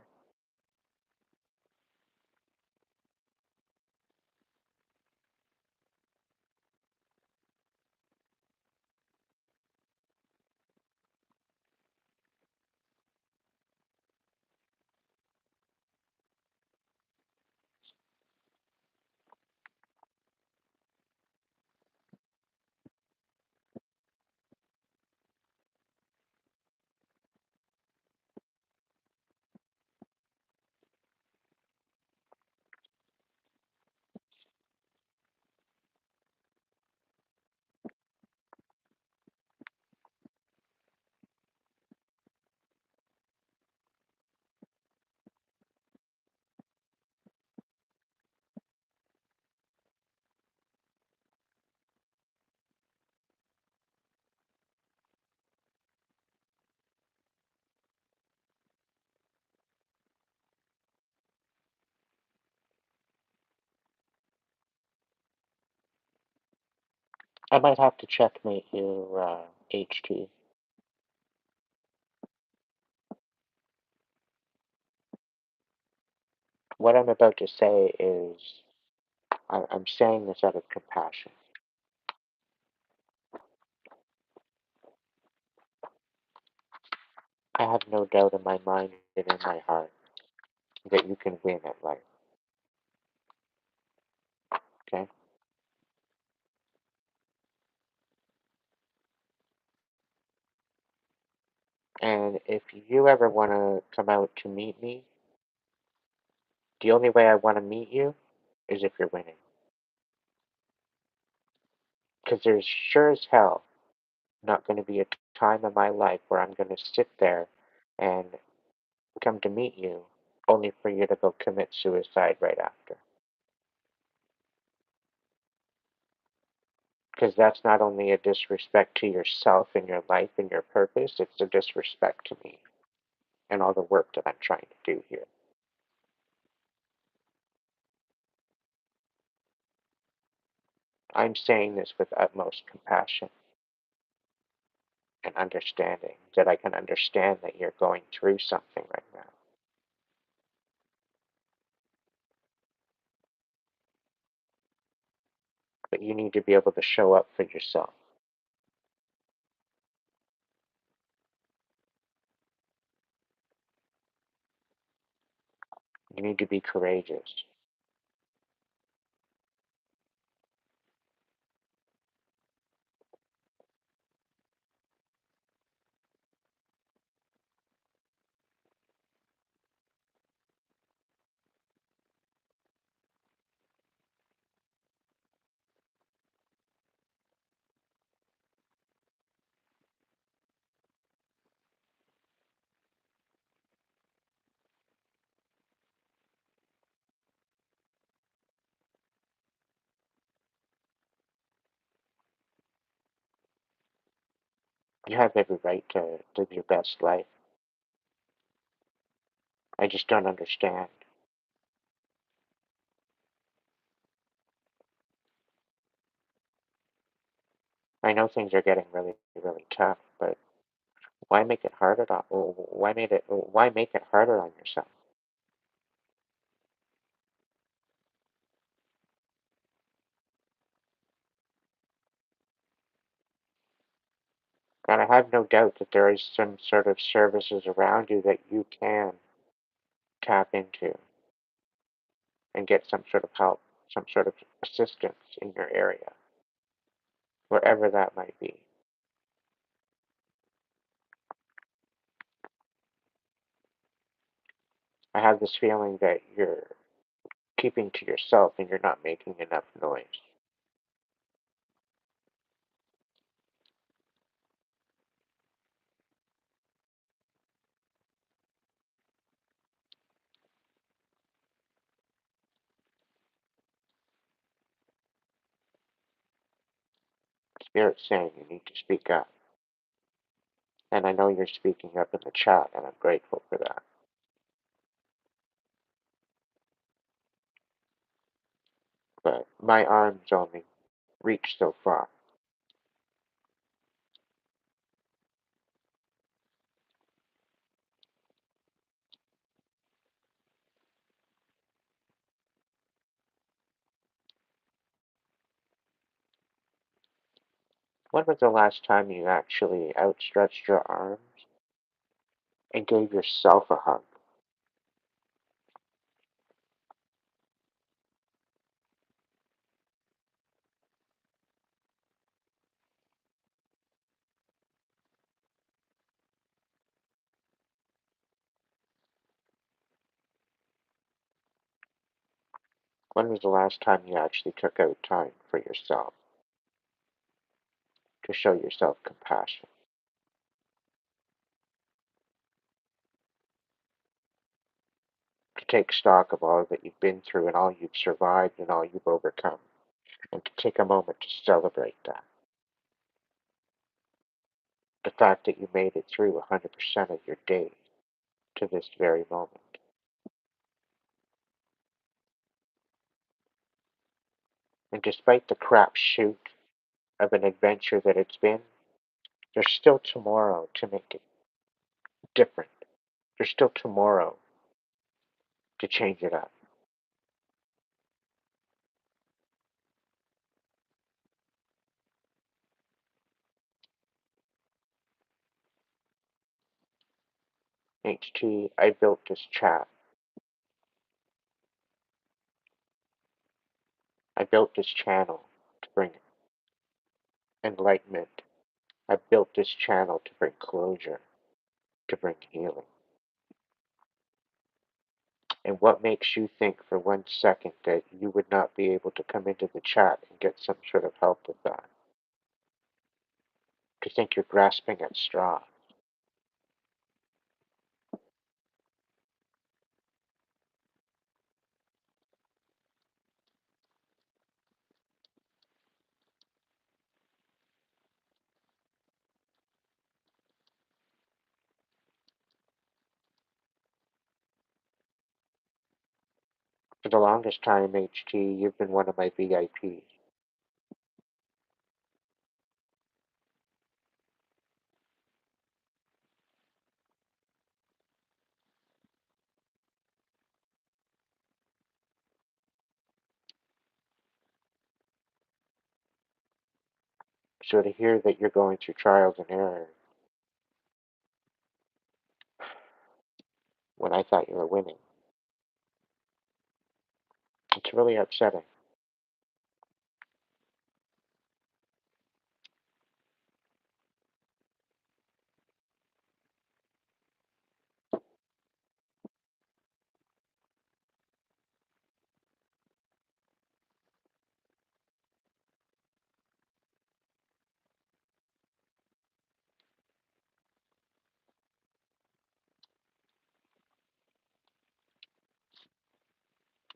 I might have to checkmate you, HT. What I'm about to say is, I'm saying this out of compassion. I have no doubt in my mind and in my heart that you can win at life, okay? And if you ever want to come out to meet me, the only way I want to meet you is if you're winning. Because there's sure as hell not going to be a time in my life where I'm going to sit there and come to meet you only for you to go commit suicide right after. Because that's not only a disrespect to yourself and your life and your purpose, it's a disrespect to me and all the work that I'm trying to do here. I'm saying this with utmost compassion. and understanding, that I can understand that you're going through something right now. But you need to be able to show up for yourself. You need to be courageous. You have every right to live your best life. I just don't understand. I know things are getting really, really tough, but why make it harder on, why make it harder on yourself? And I have no doubt that there is some sort of services around you that you can tap into and get some sort of help, some sort of assistance in your area, wherever that might be. I have this feeling that you're keeping to yourself and you're not making enough noise. Spirit's saying you need to speak up. And I know you're speaking up in the chat, and I'm grateful for that. But my arms only reach so far. When was the last time you actually outstretched your arms and gave yourself a hug? When was the last time you actually took out time for yourself to show yourself compassion, to take stock of all that you've been through and all you've survived and all you've overcome, and to take a moment to celebrate that? The fact that you made it through 100% of your day to this very moment. And despite the crapshoot of an adventure that it's been, there's still tomorrow to make it different. There's still tomorrow to change it up. HT, I built this chat. I built this channel to bring enlightenment. I built this channel to bring closure, to bring healing. And what makes you think for 1 second that you would not be able to come into the chat and get some sort of help with that? To think you're grasping at straws? For the longest time, HT, you've been one of my VIPs. So to hear that you're going through trials and errors when I thought you were winning, it's really upsetting.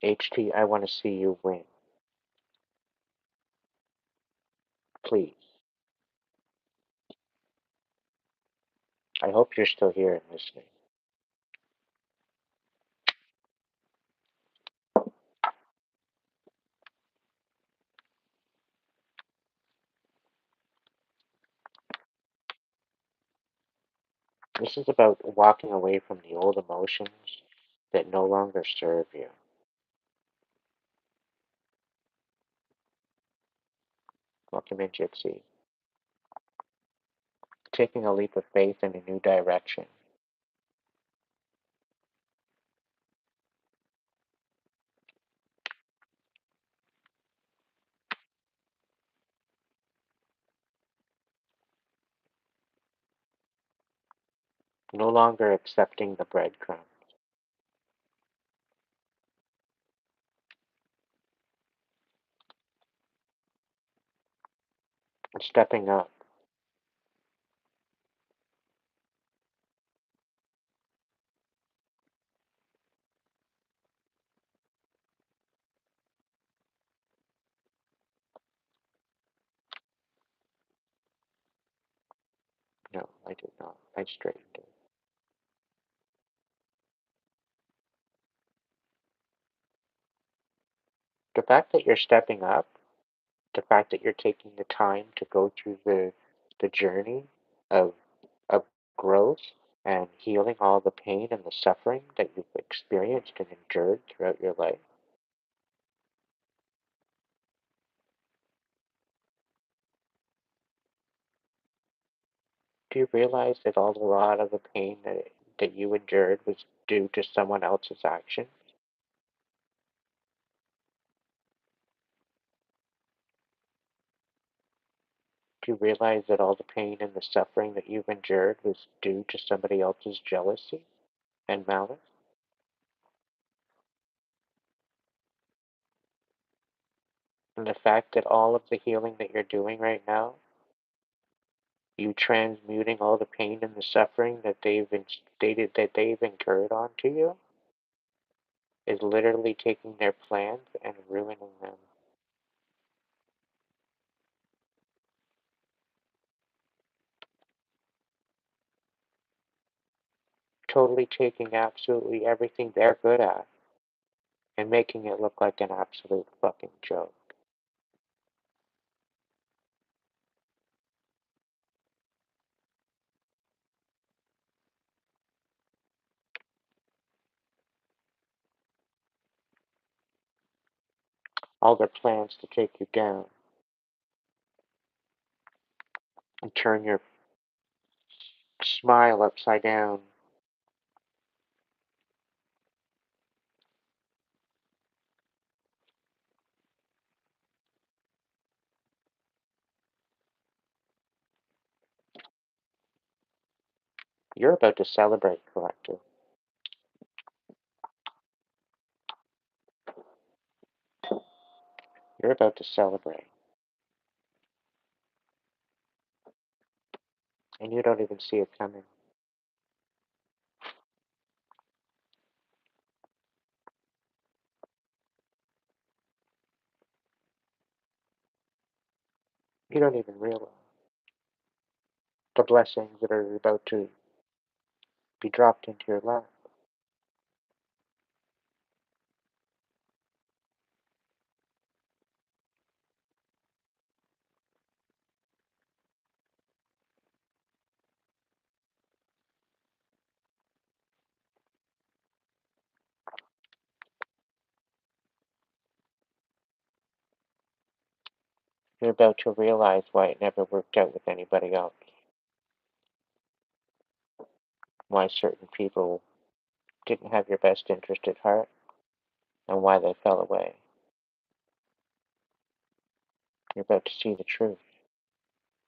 HT, I want to see you win. Please. I hope you're still here and listening. This is about walking away from the old emotions that no longer serve you. Welcome in, Gypsy. Taking a leap of faith in a new direction. No longer accepting the breadcrumbs. And stepping up. No, I did not. I straightened it. The fact that you're stepping up, the fact that you're taking the time to go through the journey of of growth and healing all the pain and the suffering that you've experienced and endured throughout your life. Do you realize that a lot of the pain that you endured was due to someone else's actions? Do you realize that all the pain and the suffering that you've endured was due to somebody else's jealousy and malice? And the fact that all of the healing that you're doing right now, you transmuting all the pain and the suffering that they've incurred onto you, is literally taking their plans and ruining them. Totally taking absolutely everything they're good at and making it look like an absolute fucking joke. All their plans to take you down and turn your smile upside down. You're about to celebrate, Collective. You're about to celebrate. And you don't even see it coming. You don't even realize the blessings that are about to be dropped into your lap. You're about to realize why it never worked out with anybody else. Why certain people didn't have your best interest at heart, and why they fell away. You're about to see the truth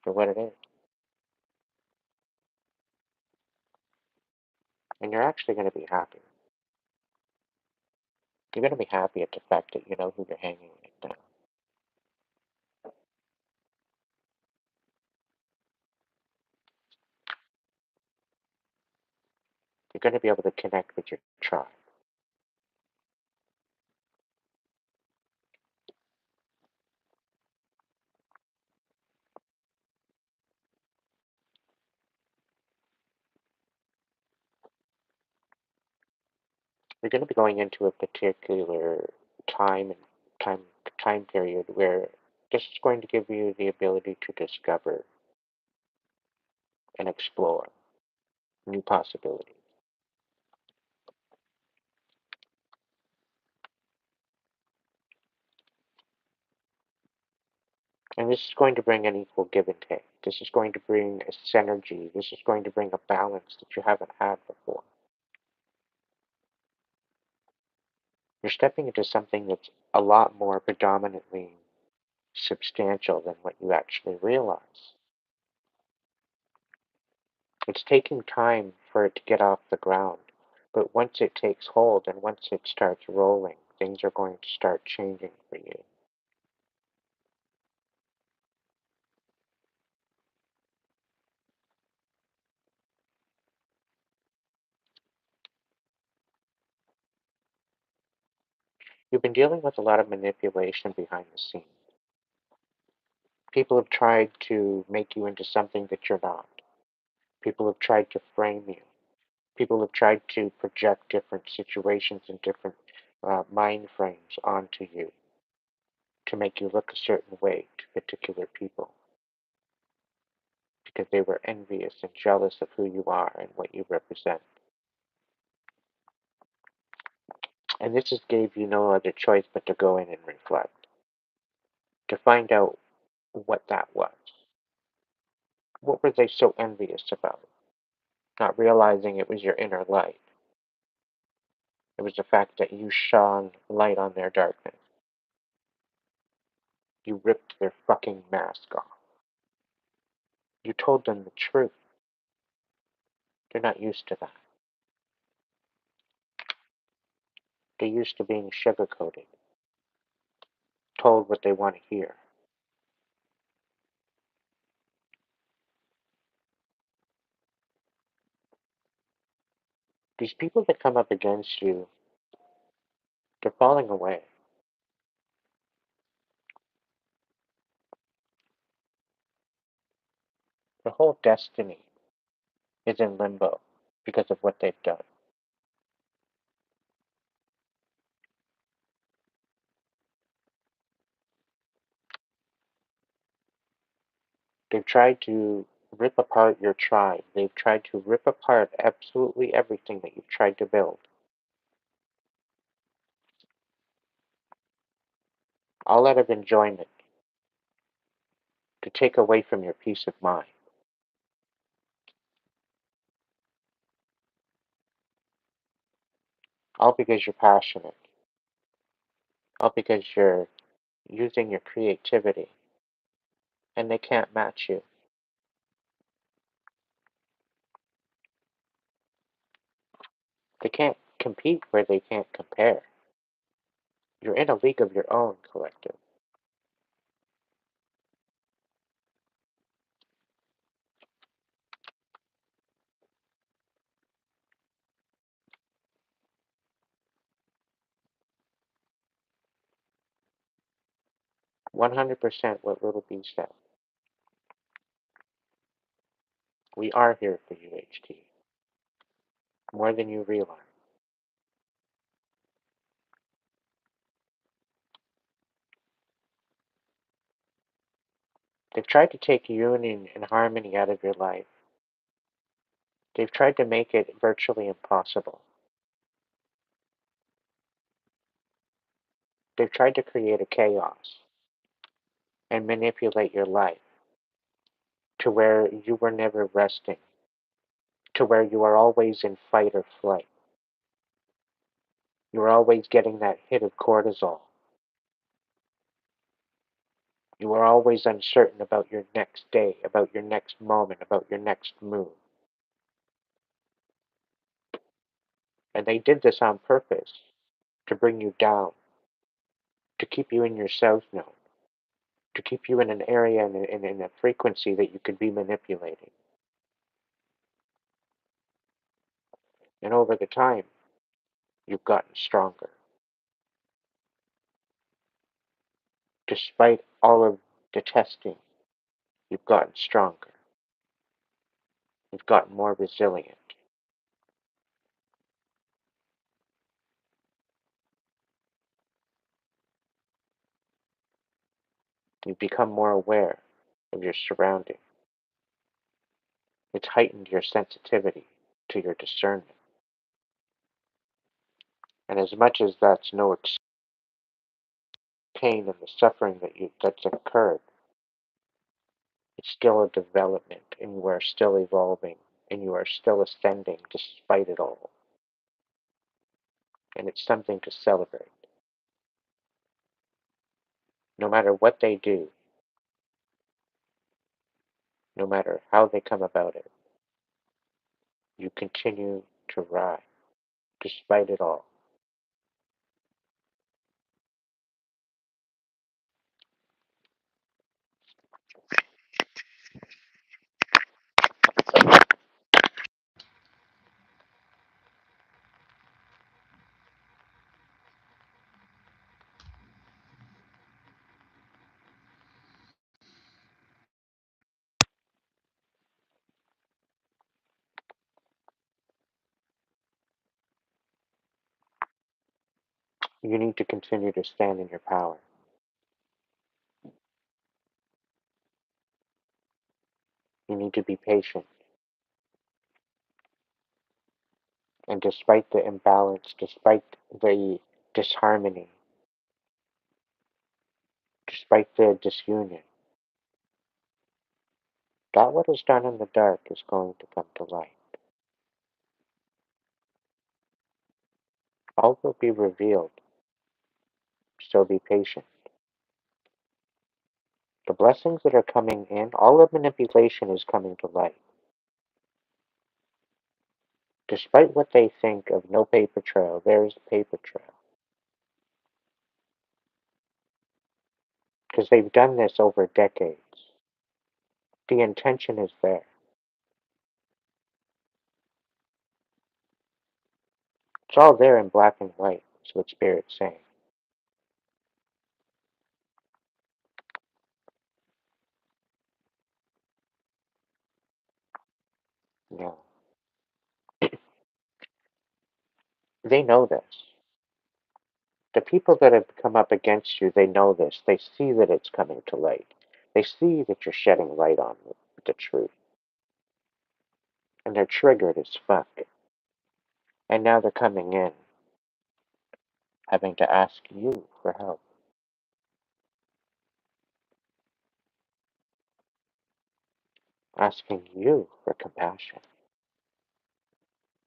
for what it is. And you're actually going to be happy. You're going to be happy at the fact that you know who you're hanging with now. You're going to be able to connect with your tribe. You're going to be going into a particular time and time time period where this is going to give you the ability to discover and explore new possibilities. And this is going to bring an equal give and take. This is going to bring a synergy. This is going to bring a balance that you haven't had before. You're stepping into something that's a lot more predominantly substantial than what you actually realize. It's taking time for it to get off the ground, but once it takes hold and once it starts rolling, things are going to start changing for you. You've been dealing with a lot of manipulation behind the scenes. People have tried to make you into something that you're not. People have tried to frame you. People have tried to project different situations and different mind frames onto you to make you look a certain way to particular people because they were envious and jealous of who you are and what you represent. And this just gave you no other choice but to go in and reflect, to find out what that was. What were they so envious about? Not realizing it was your inner light. It was the fact that you shone light on their darkness. You ripped their fucking mask off. You told them the truth. They're not used to that. They're used to being sugar-coated, told what they want to hear. These people that come up against you, they're falling away. Their whole destiny is in limbo because of what they've done. They've tried to rip apart your tribe. They've tried to rip apart absolutely everything that you've tried to build. All out of enjoyment to take away from your peace of mind. All because you're passionate. All because you're using your creativity and they can't match you. They can't compete where they can't compare. You're in a league of your own, collective. 100% what Little B said. We are here for you, HT. More than you realize. They've tried to take union and harmony out of your life. They've tried to make it virtually impossible. They've tried to create a chaos. and manipulate your life to where you were never resting, to where you are always in fight or flight. You are always getting that hit of cortisol. You are always uncertain about your next day, about your next moment, about your next move. And they did this on purpose to bring you down, to keep you in your south node, to keep you in an area and in a frequency that you could be manipulating. And over the time, you've gotten stronger. Despite all of the testing, you've gotten stronger. You've gotten more resilient. You've become more aware of your surroundings. It's heightened your sensitivity to your discernment. And as much as that's no pain and the suffering that's occurred, it's still a development, and you are still evolving, and you are still ascending despite it all. And it's something to celebrate. No matter what they do, no matter how they come about it, you continue to rise despite it all. You need to continue to stand in your power. You need to be patient. And despite the imbalance, despite the disharmony, despite the disunion, that what is done in the dark is going to come to light. All will be revealed, so be patient. The blessings that are coming in, all of manipulation is coming to light. Despite what they think of no paper trail, there is a paper trail. Because they've done this over decades. The intention is there. It's all there in black and white, is what Spirit's saying. No. They know this. The people that have come up against you, they know this. They see that it's coming to light. They see that you're shedding light on the truth. And they're triggered as fuck. And now they're coming in, having to ask you for help. Asking you for compassion.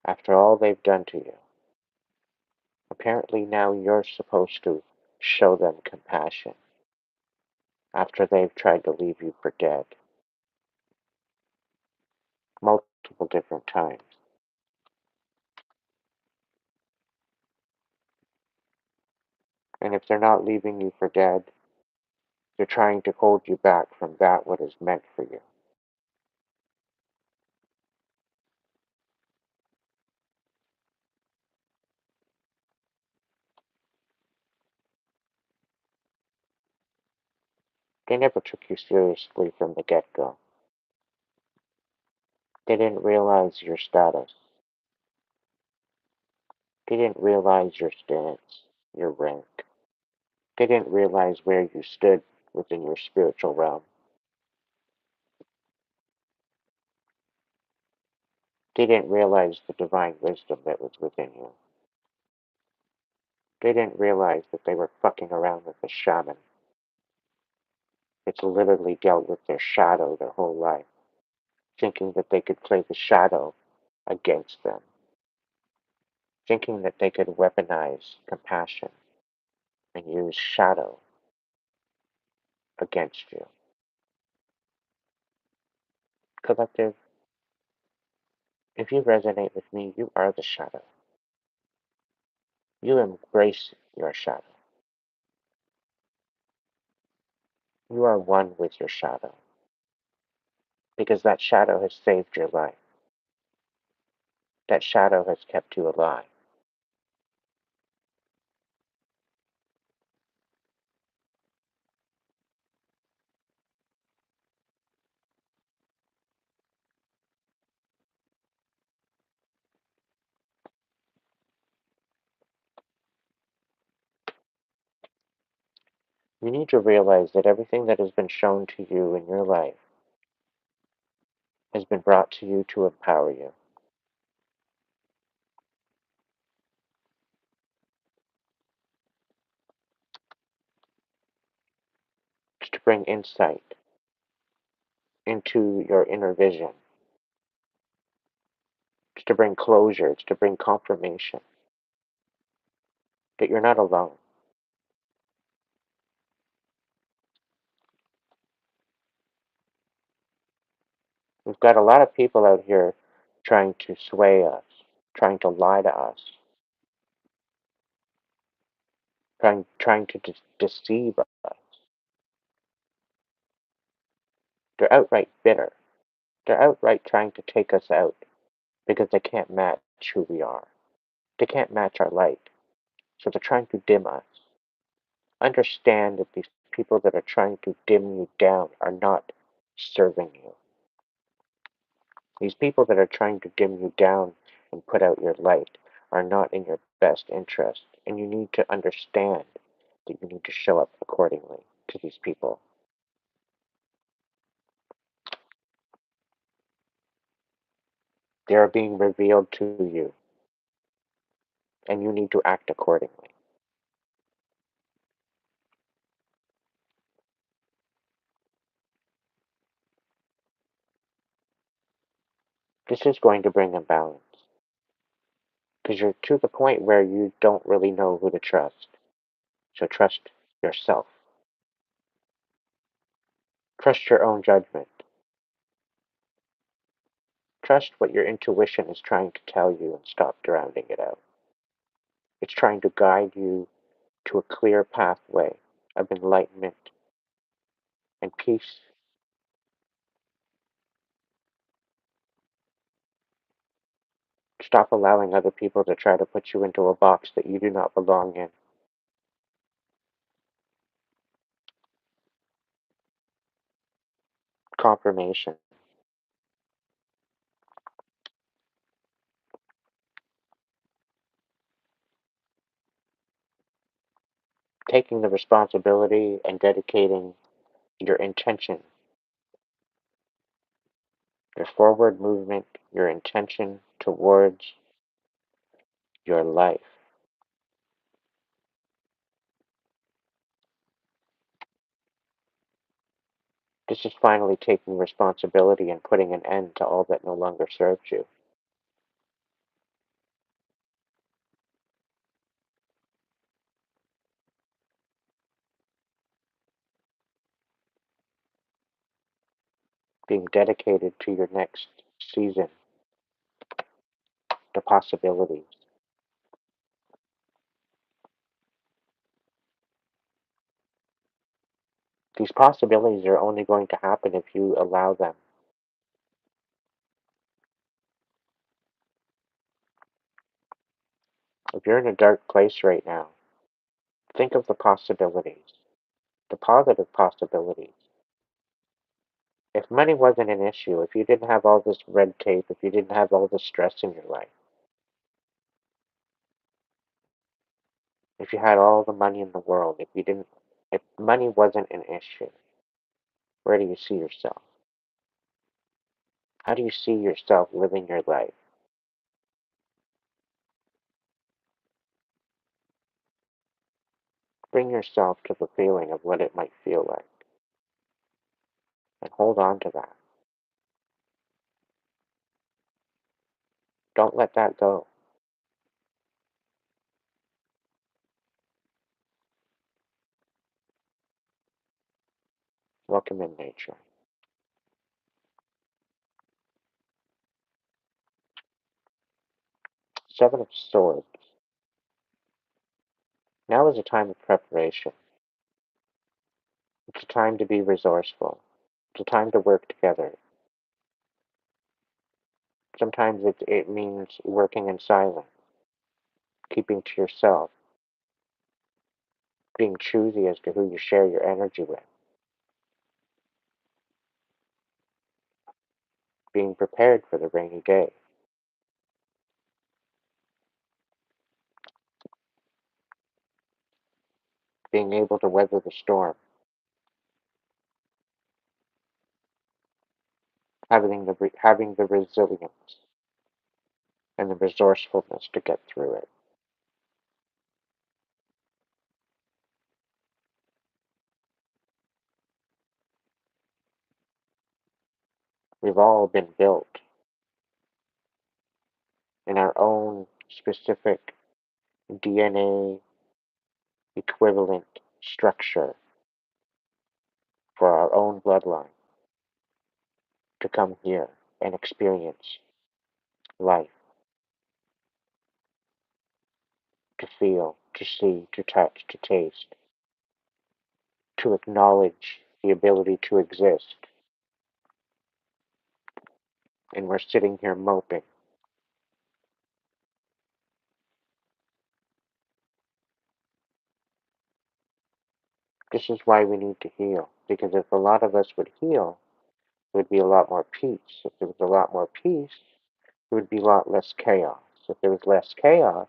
After all they've done to you. Apparently now you're supposed to show them compassion. After they've tried to leave you for dead. Multiple different times. And if they're not leaving you for dead, they're trying to hold you back from that what is meant for you. They never took you seriously from the get-go. They didn't realize your status. They didn't realize your stance, your rank. They didn't realize where you stood within your spiritual realm. They didn't realize the divine wisdom that was within you. They didn't realize that they were fucking around with a shaman. It's literally dealt with their shadow their whole life, thinking that they could play the shadow against them, thinking that they could weaponize compassion and use shadow against you. Collective, if you resonate with me, you are the shadow. You embrace your shadow. You are one with your shadow because that shadow has saved your life. That shadow has kept you alive. You need to realize that everything that has been shown to you in your life has been brought to you to empower you, to bring insight into your inner vision, to bring closure, to bring confirmation that you're not alone. We've got a lot of people out here trying to sway us, trying to lie to us, trying to deceive us. They're outright bitter. They're outright trying to take us out because they can't match who we are. They can't match our light. So they're trying to dim us. Understand that these people that are trying to dim you down are not serving you. These people that are trying to dim you down and put out your light are not in your best interest. And you need to understand that you need to show up accordingly to these people. They are being revealed to you, and you need to act accordingly. This is going to bring a balance because you're to the point where you don't really know who to trust. So trust yourself. Trust your own judgment. Trust what your intuition is trying to tell you and stop drowning it out. It's trying to guide you to a clear pathway of enlightenment and peace. Stop allowing other people to try to put you into a box that you do not belong in. Confirmation. Taking the responsibility and dedicating your intention, your forward movement, your intention towards your life. This is finally taking responsibility and putting an end to all that no longer serves you. Being dedicated to your next season, the possibilities. These possibilities are only going to happen if you allow them. If you're in a dark place right now, think of the possibilities, the positive possibilities. If money wasn't an issue, if you didn't have all this red tape, if you didn't have all this stress in your life, if you had all the money in the world, if money wasn't an issue, where do you see yourself? How do you see yourself living your life? Bring yourself to the feeling of what it might feel like. and hold on to that. Don't let that go. Welcome in, nature. Seven of Swords. Now is a time of preparation. It's a time to be resourceful. It's a time to work together. Sometimes it means working in silence, keeping to yourself, being choosy as to who you share your energy with, being prepared for the rainy day, being able to weather the storm, having the resilience and the resourcefulness to get through it. We've all been built in our own specific DNA equivalent structure for our own bloodline to come here and experience life, to feel, to see, to touch, to taste, to acknowledge the ability to exist. And we're sitting here moping. This is why we need to heal. Because if a lot of us would heal, there would be a lot more peace. If there was a lot more peace, there would be a lot less chaos. If there was less chaos,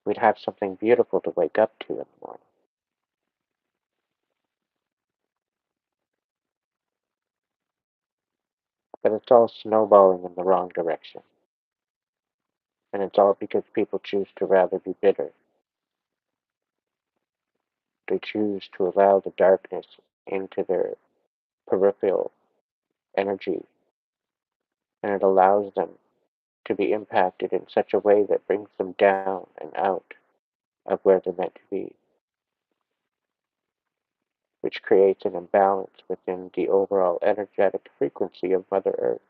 we'd have something beautiful to wake up to in the morning. But it's all snowballing in the wrong direction. And it's all because people choose to rather be bitter. They choose to allow the darkness into their peripheral energy, and it allows them to be impacted in such a way that brings them down and out of where they're meant to be, which creates an imbalance within the overall energetic frequency of Mother Earth.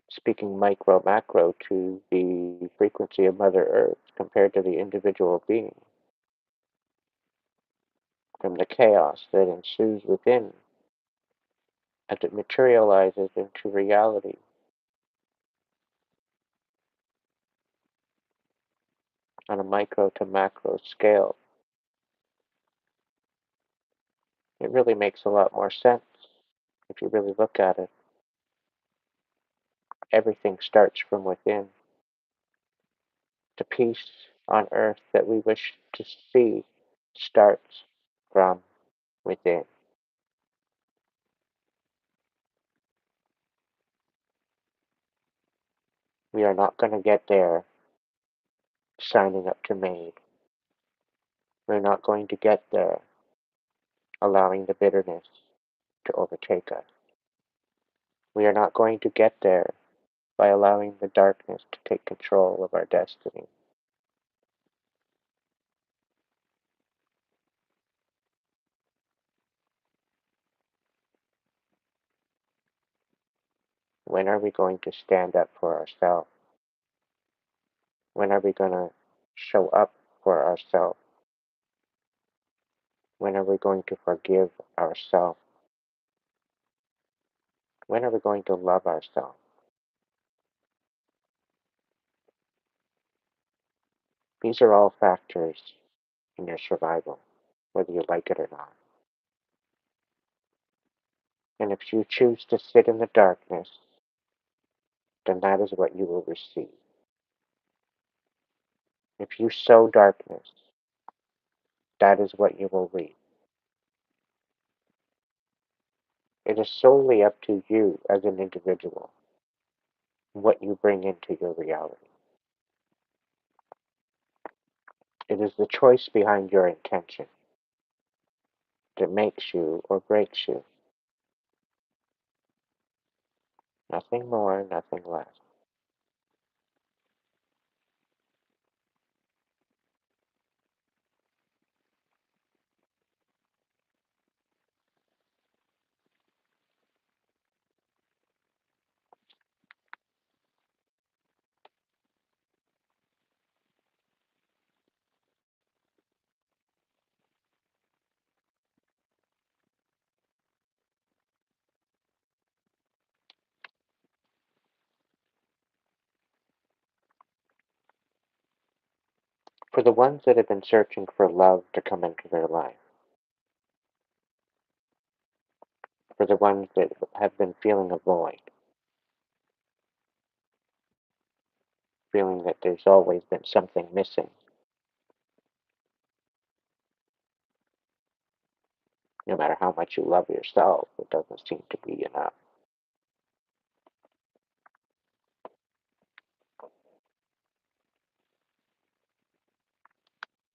Speaking micro macro to the frequency of Mother Earth compared to the individual being, from the chaos that ensues within as it materializes into reality on a micro to macro scale. It really makes a lot more sense if you really look at it. Everything starts from within. The peace on earth that we wish to see starts from within. We are not going to get there signing up to maid. We're not going to get there allowing the bitterness to overtake us. We are not going to get there by allowing the darkness to take control of our destiny. When are we going to stand up for ourselves? When are we going to show up for ourselves? When are we going to forgive ourselves? When are we going to love ourselves? These are all factors in your survival, whether you like it or not. And if you choose to sit in the darkness, then that is what you will receive. If you sow darkness, that is what you will reap. It is solely up to you as an individual what you bring into your reality. It is the choice behind your intention that makes you or breaks you. Nothing more, nothing less. For the ones that have been searching for love to come into their life, for the ones that have been feeling a void, feeling that there's always been something missing, no matter how much you love yourself, it doesn't seem to be enough.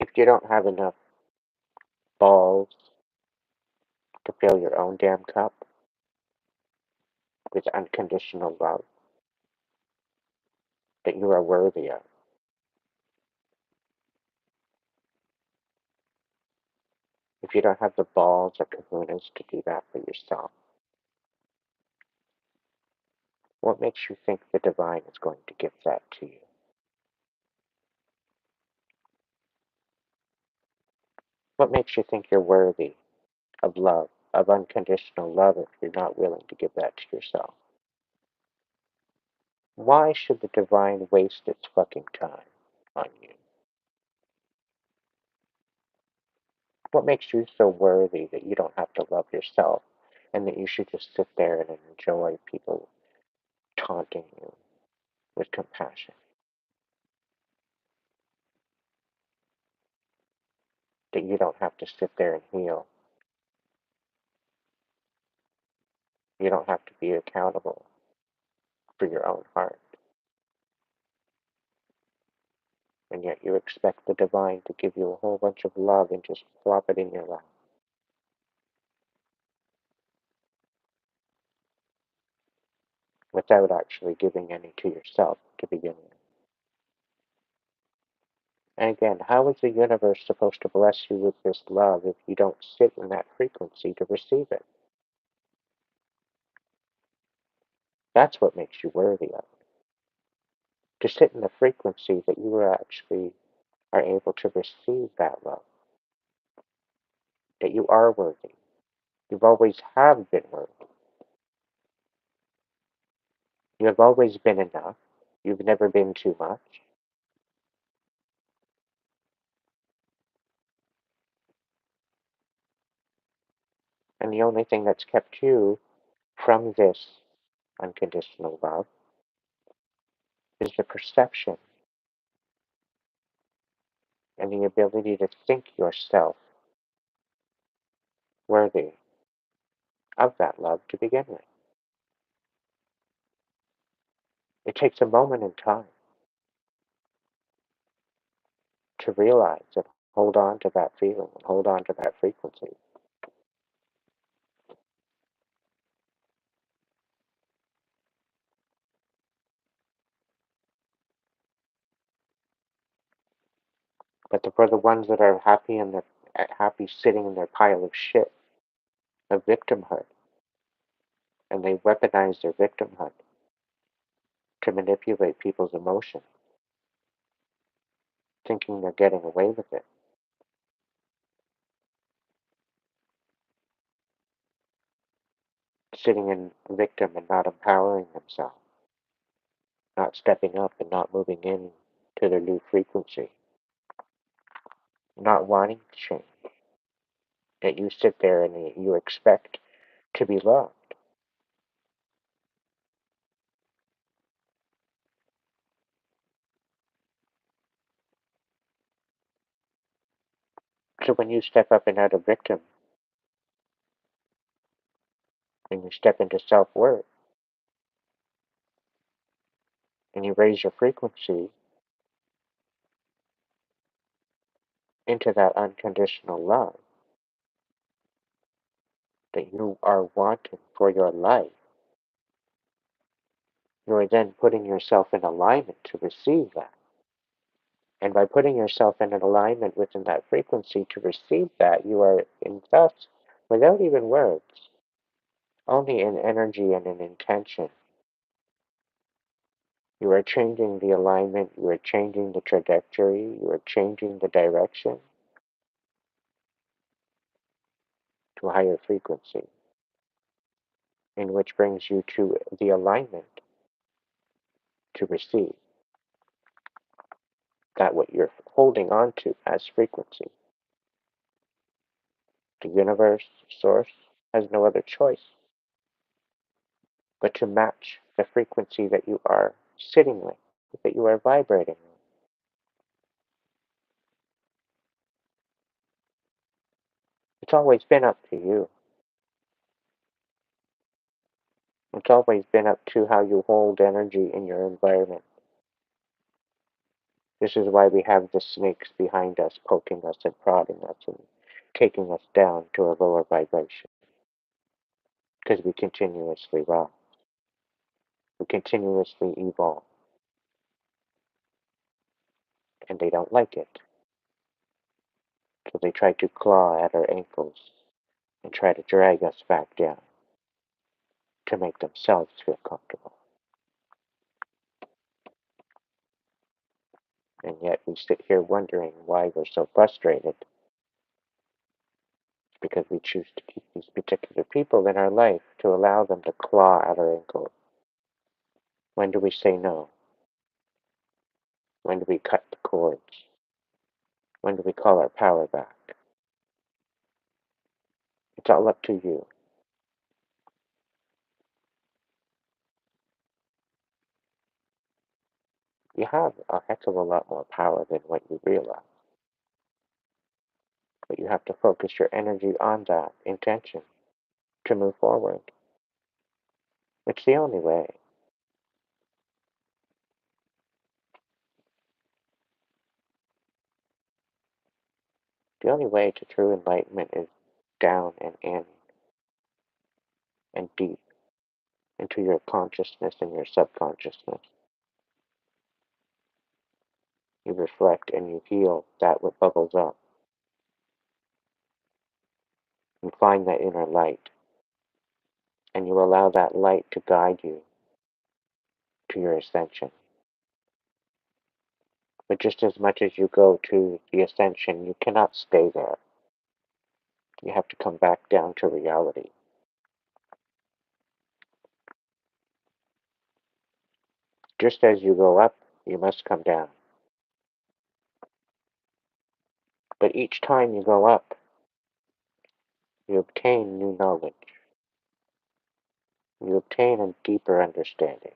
If you don't have enough balls to fill your own damn cup with unconditional love that you are worthy of, if you don't have the balls or kahunas to do that for yourself, what makes you think the divine is going to give that to you? What makes you think you're worthy of love, of unconditional love, if you're not willing to give that to yourself? Why should the divine waste its fucking time on you? What makes you so worthy that you don't have to love yourself and that you should just sit there and enjoy people taunting you with compassion? That you don't have to sit there and heal. You don't have to be accountable for your own heart. And yet you expect the divine to give you a whole bunch of love and just plop it in your lap without actually giving any to yourself to begin with. And again, how is the universe supposed to bless you with this love if you don't sit in that frequency to receive it? That's what makes you worthy of it. To sit in the frequency that you are actually are able to receive that love, that you are worthy. You've always have been worthy. You have always been enough. You've never been too much. And the only thing that's kept you from this unconditional love is the perception and the ability to think yourself worthy of that love to begin with. It takes a moment in time to realize and hold on to that feeling and hold on to that frequency. But for the ones that are happy and they're happy sitting in their pile of shit of victimhood, and they weaponize their victimhood to manipulate people's emotions, thinking they're getting away with it, sitting in victim and not empowering themselves, not stepping up and not moving in to their new frequency, not wanting to change. That you sit there and you expect to be loved. So when you step up and out of victim and you step into self-worth and you raise your frequency, into that unconditional love that you are wanting for your life, you are then putting yourself in alignment to receive that. And by putting yourself in an alignment within that frequency to receive that, you are, in thus, without even words, only in energy and in intention, you are changing the alignment, you are changing the trajectory, you are changing the direction to a higher frequency, in which brings you to the alignment to receive that what you're holding on to as frequency. The universe, source, has no other choice but to match the frequency that you are sitting with, that you are vibrating with. It's always been up to you. It's always been up to how you hold energy in your environment. This is why we have the snakes behind us, poking us and prodding us and taking us down to a lower vibration. Because we continuously rise. We continuously evolve. And they don't like it. So they try to claw at our ankles and try to drag us back down to make themselves feel comfortable. And yet we sit here wondering why we're so frustrated. It's because we choose to keep these particular people in our life to allow them to claw at our ankles. When do we say no? When do we cut the cords? When do we call our power back? It's all up to you. You have a heck of a lot more power than what you realize. But you have to focus your energy on that intention to move forward. It's the only way. The only way to true enlightenment is down and in and deep into your consciousness and your subconsciousness. You reflect and you heal that what bubbles up. You find that inner light and you allow that light to guide you to your ascension. But just as much as you go to the ascension, you cannot stay there. You have to come back down to reality. Just as you go up, you must come down. But each time you go up, you obtain new knowledge. You obtain a deeper understanding.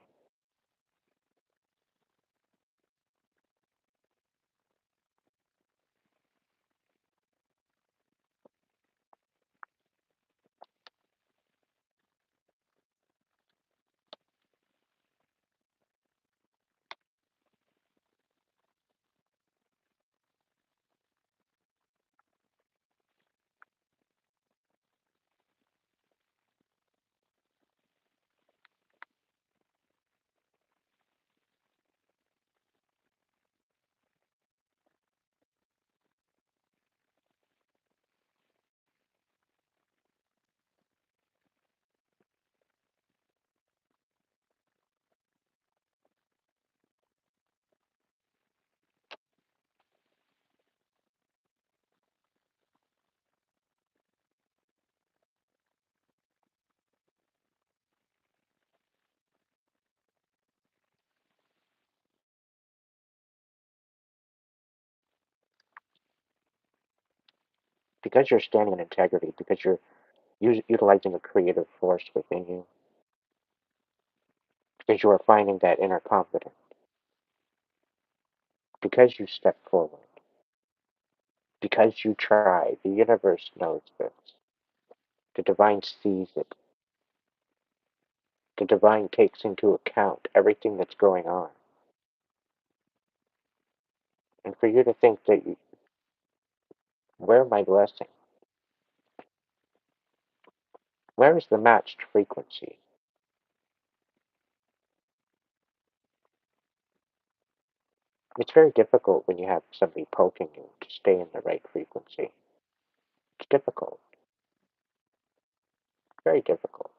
Because you're standing in integrity, because you're utilizing the creative force within you, because you are finding that inner confidence, because you step forward, because you try. The universe knows this. The divine sees it. The divine takes into account everything that's going on. And for you to think that Where my blessing? Where is the matched frequency? It's very difficult when you have somebody poking you to stay in the right frequency. It's difficult, very difficult.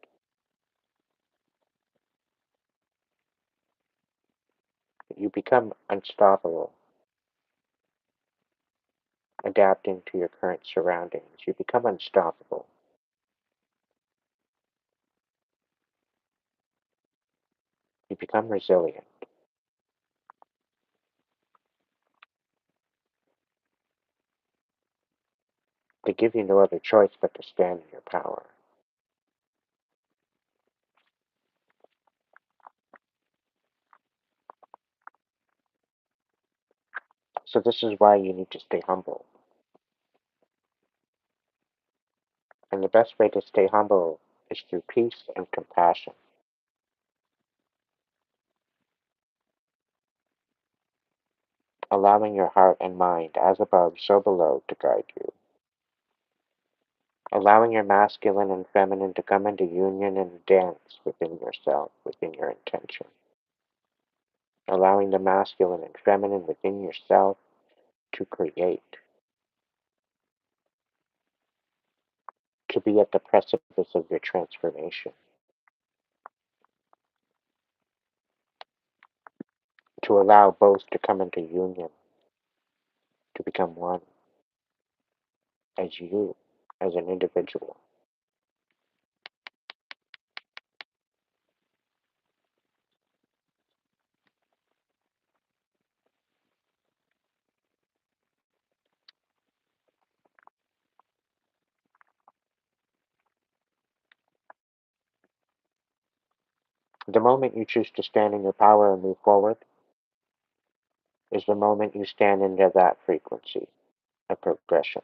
You become unstoppable, adapting to your current surroundings. You become unstoppable. You become resilient. They give you no other choice but to stand in your power. So this is why you need to stay humble. And the best way to stay humble is through peace and compassion, allowing your heart and mind, as above, so below, to guide you. Allowing your masculine and feminine to come into union and dance within yourself, within your intention. Allowing the masculine and feminine within yourself to create, to be at the precipice of your transformation, to allow both to come into union, to become one, as you, as an individual. The moment you choose to stand in your power and move forward is the moment you stand into that frequency of progression.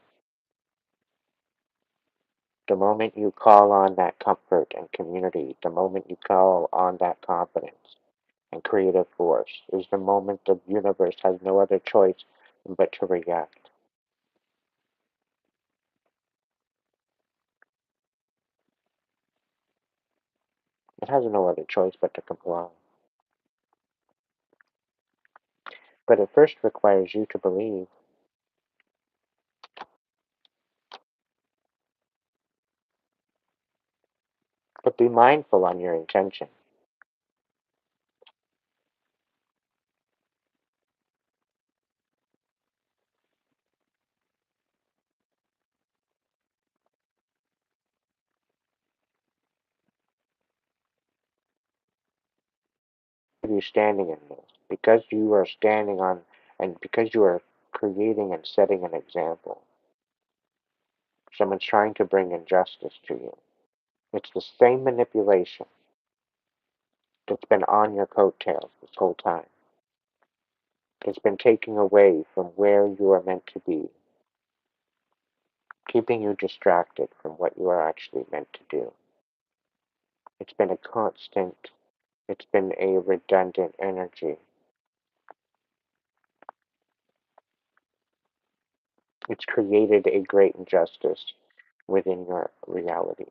The moment you call on that comfort and community, the moment you call on that confidence and creative force, is the moment the universe has no other choice but to react. It has no other choice but to comply. But it first requires you to believe. But be mindful on your intention. You standing in this, because you are standing on, and because you are creating and setting an example. Someone's trying to bring injustice to you. It's the same manipulation that's been on your coattails this whole time. It's been taking away from where you are meant to be, keeping you distracted from what you are actually meant to do. It's been a constant, it's been a redundant energy. It's created a great injustice within your reality.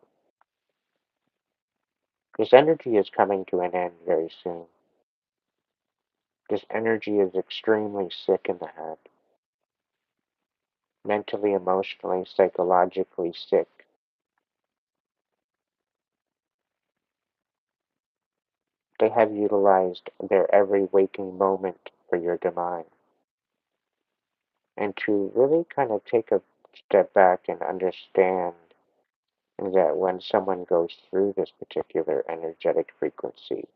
This energy is coming to an end very soon. This energy is extremely sick in the head, mentally, emotionally, psychologically sick. They have utilized their every waking moment for your demise. And to really kind of take a step back and understand that when someone goes through this particular energetic frequency,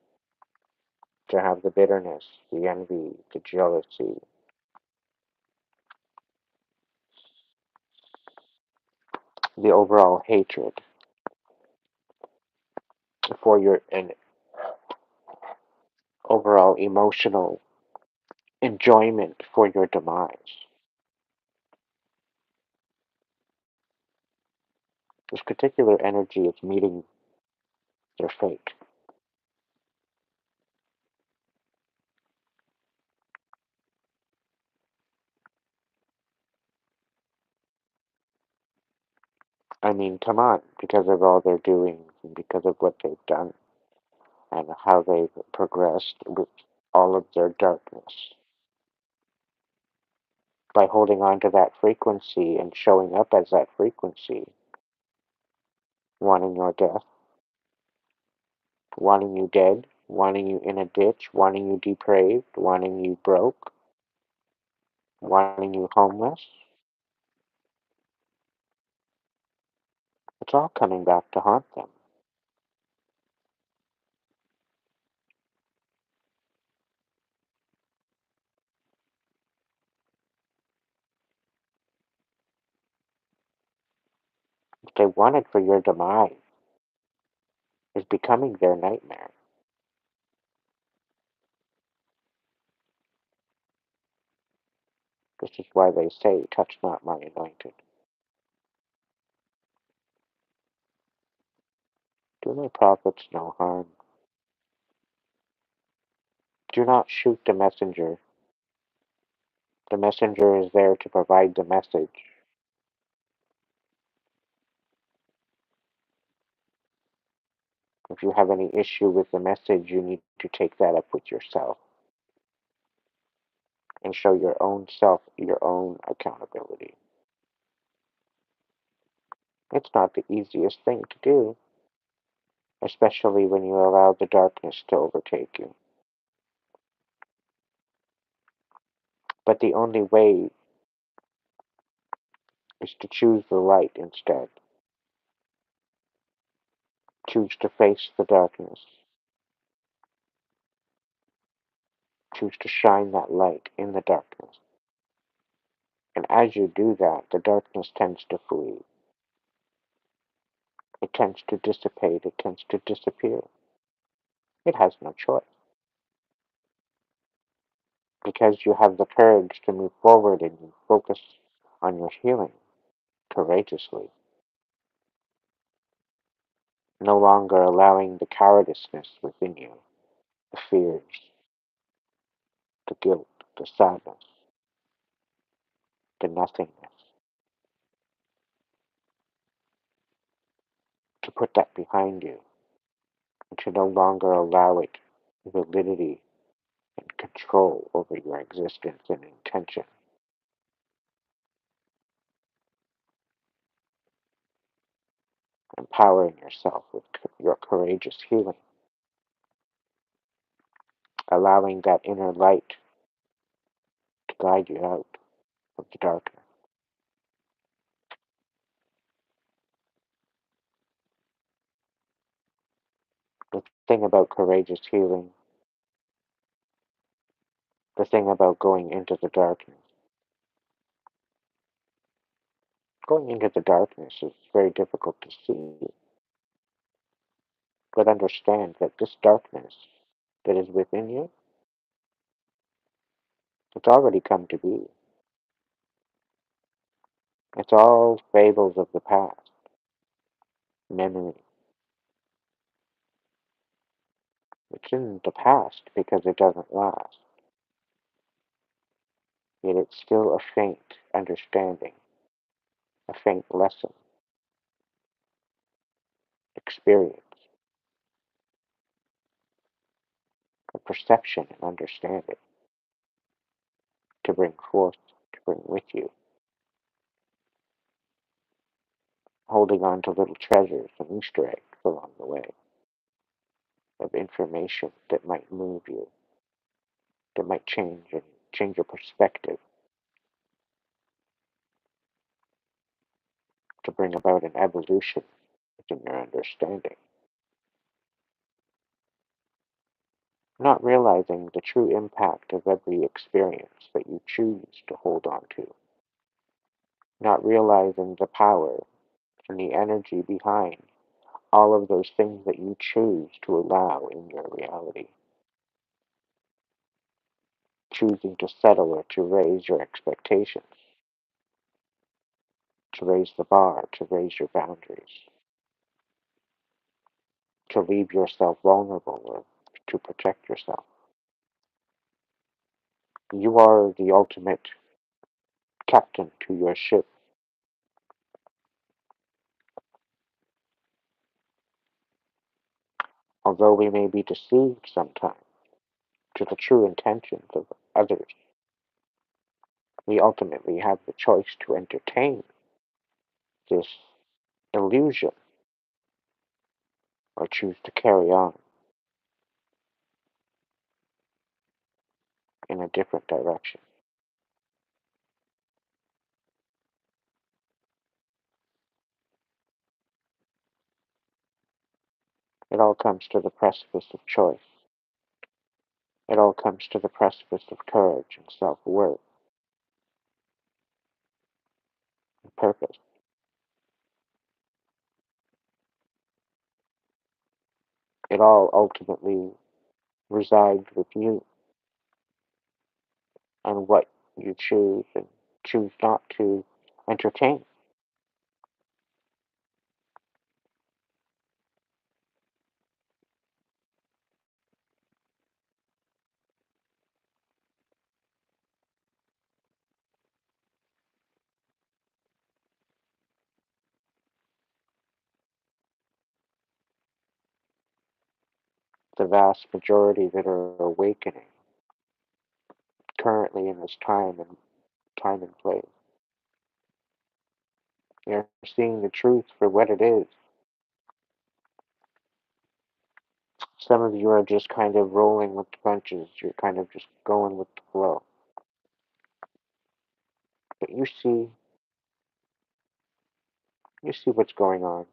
to have the bitterness, the envy, the jealousy, the overall hatred for your and overall emotional enjoyment for your demise. This particular energy is meeting their fate. I mean, come on, because of all their doings and because of what they've done and how they've progressed with all of their darkness. By holding on to that frequency and showing up as that frequency, wanting your death, wanting you dead, wanting you in a ditch, wanting you depraved, wanting you broke, wanting you homeless, it's all coming back to haunt them. What they wanted for your demise is becoming their nightmare. This is why they say, touch not my anointed. Do my prophets no harm. Do not shoot the messenger. The messenger is there to provide the message. If you have any issue with the message, you need to take that up with yourself and show your own self your own accountability. It's not the easiest thing to do, especially when you allow the darkness to overtake you. But the only way is to choose the light instead. Choose to face the darkness. Choose to shine that light in the darkness. And as you do that, the darkness tends to flee. It tends to dissipate. It tends to disappear. It has no choice. Because you have the courage to move forward and you focus on your healing courageously, no longer allowing the cowardiceness within you, the fears, the guilt, the sadness, the nothingness, to put that behind you and to no longer allow it validity and control over your existence and intention. Empowering yourself with your courageous healing, allowing that inner light to guide you out of the darkness. The thing about courageous healing, the thing about going into the darkness is very difficult to see. But understand that this darkness that is within you, it's already come to be. It's all fables of the past, memory. It's in the past because it doesn't last. Yet it's still a faint understanding, a faint lesson, experience, a perception and understanding to bring forth, to bring with you, holding on to little treasures and Easter eggs along the way of information that might move you, that might change your perspective, to bring about an evolution within your understanding. Not realizing the true impact of every experience that you choose to hold on to. Not realizing the power and the energy behind all of those things that you choose to allow in your reality. Choosing to settle or to raise your expectations, to raise the bar, to raise your boundaries, to leave yourself vulnerable or to protect yourself. You are the ultimate captain to your ship. Although we may be deceived sometimes to the true intentions of others, we ultimately have the choice to entertain this illusion or choose to carry on in a different direction. It all comes to the precipice of choice. It all comes to the precipice of courage and self-worth and purpose. It all ultimately resides with you and what you choose and choose not to entertain. The vast majority that are awakening currently in this time and place. You're seeing the truth for what it is. Some of you are just kind of rolling with the punches. You're kind of just going with the flow. But you see what's going on.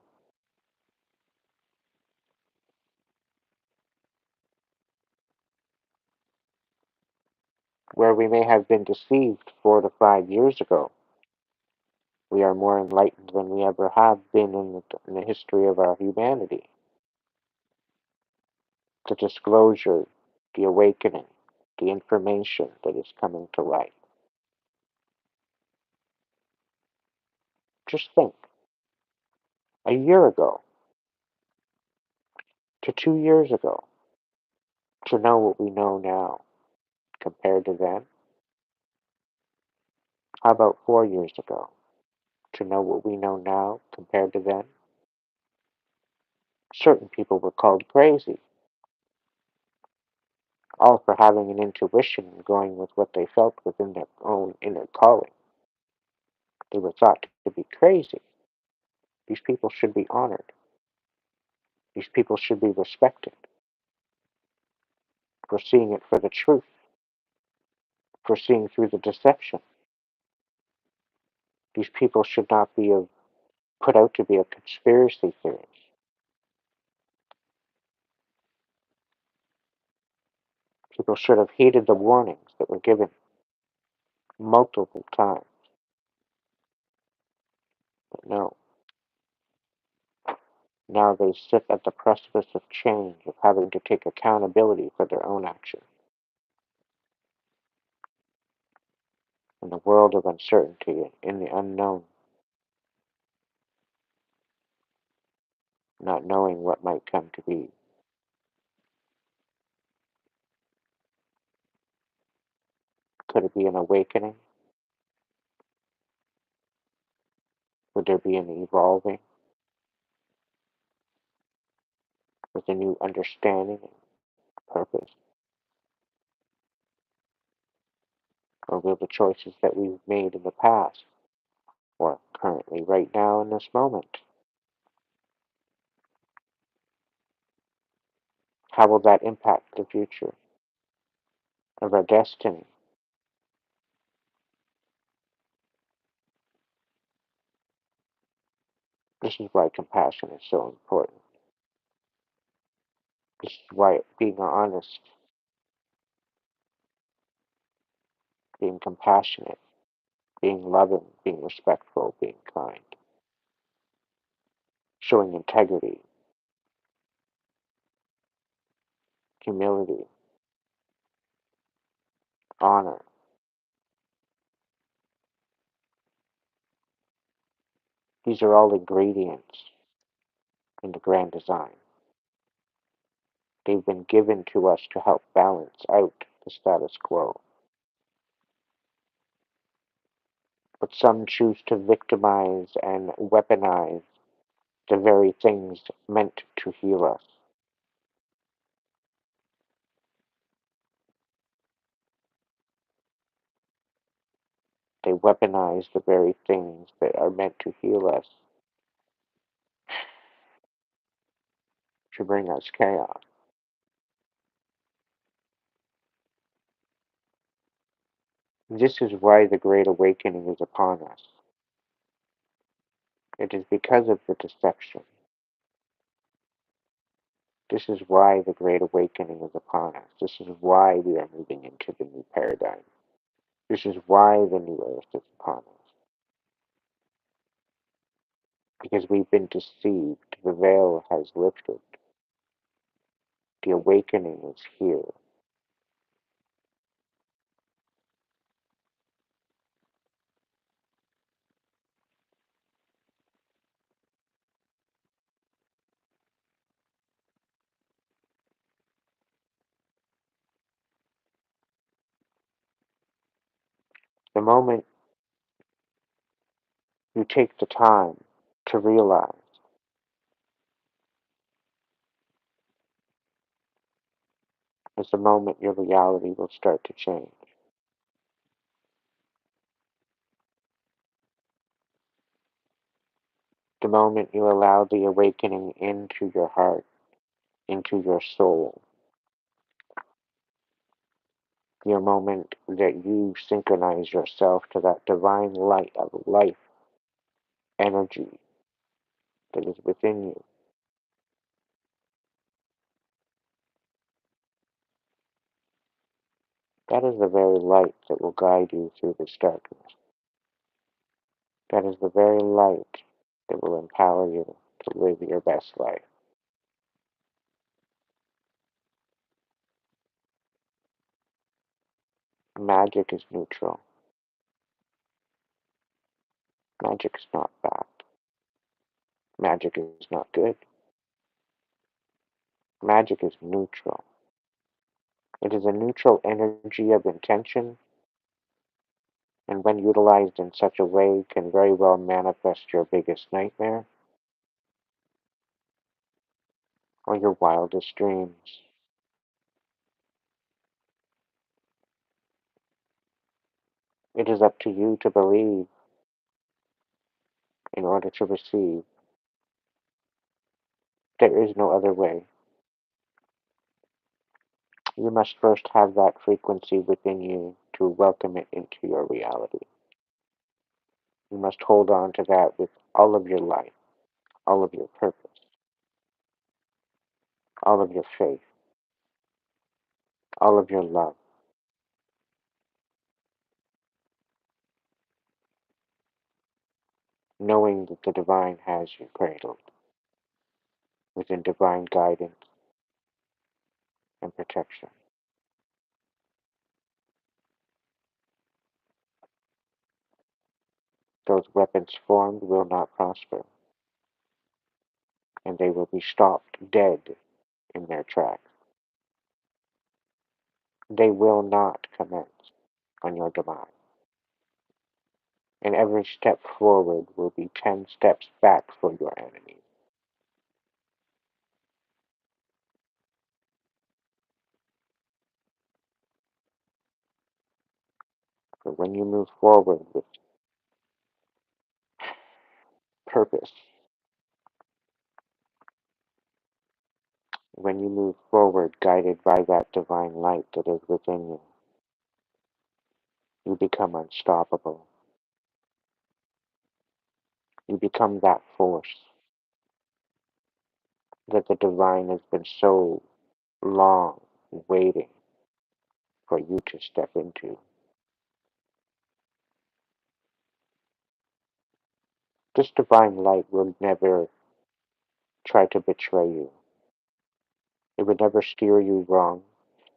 Where we may have been deceived 4 to 5 years ago, we are more enlightened than we ever have been in the history of our humanity. The disclosure, the awakening, the information that is coming to light. Just think, a year ago to 2 years ago, to know what we know now compared to then. How about 4 years ago, to know what we know now compared to then? Certain people were called crazy, all for having an intuition and going with what they felt within their own inner calling. They were thought to be crazy. These people should be honored. These people should be respected for seeing it for the truth, for seeing through the deception. These people should not be put out to be a conspiracy theorist. People should have heeded the warnings that were given multiple times. But no, now they sit at the precipice of change, of having to take accountability for their own actions. In the world of uncertainty, in the unknown, not knowing what might come to be. Could it be an awakening? Would there be an evolving with a new understanding and purpose? Or will the choices that we've made in the past, or currently right now in this moment, how will that impact the future of our destiny? This is why compassion is so important. This is why being honest, being compassionate, being loving, being respectful, being kind, showing integrity, humility, honor. These are all ingredients in the grand design. They've been given to us to help balance out the status quo. But some choose to victimize and weaponize the very things meant to heal us. They weaponize the very things that are meant to heal us, to bring us chaos. This is why the Great Awakening is upon us. It is because of the deception. This is why the Great Awakening is upon us. This is why we are moving into the new paradigm. This is why the new earth is upon us. Because we've been deceived. The veil has lifted. The awakening is here. The moment you take the time to realize is the moment your reality will start to change. The moment you allow the awakening into your heart, into your soul, the moment that you synchronize yourself to that divine light of life, energy that is within you, that is the very light that will guide you through this darkness. That is the very light that will empower you to live your best life. Magic is neutral. Magic is not bad. Magic is not good. Magic is neutral. It is a neutral energy of intention, and when utilized in such a way, can very well manifest your biggest nightmare or your wildest dreams. It is up to you to believe in order to receive. There is no other way. You must first have that frequency within you to welcome it into your reality. You must hold on to that with all of your life, all of your purpose, all of your faith, all of your love, knowing that the divine has you cradled within divine guidance and protection. Those weapons formed will not prosper, and they will be stopped dead in their tracks. They will not commence on your demise, and every step forward will be 10 steps back for your enemies. But when you move forward with purpose, when you move forward guided by that divine light that is within you, you become unstoppable. You become that force that the divine has been so long waiting for you to step into. This divine light will never try to betray you. It would never steer you wrong.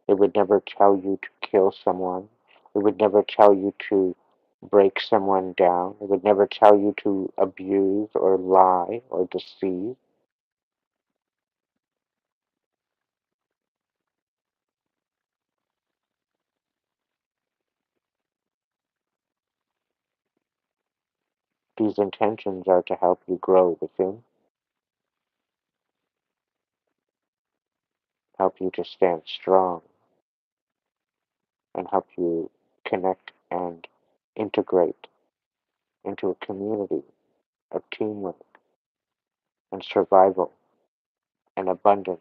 It would never tell you to kill someone. It would never tell you to break someone down. It would never tell you to abuse or lie or deceive. These intentions are to help you grow within, help you to stand strong, and help you connect and integrate into a community of teamwork and survival and abundance.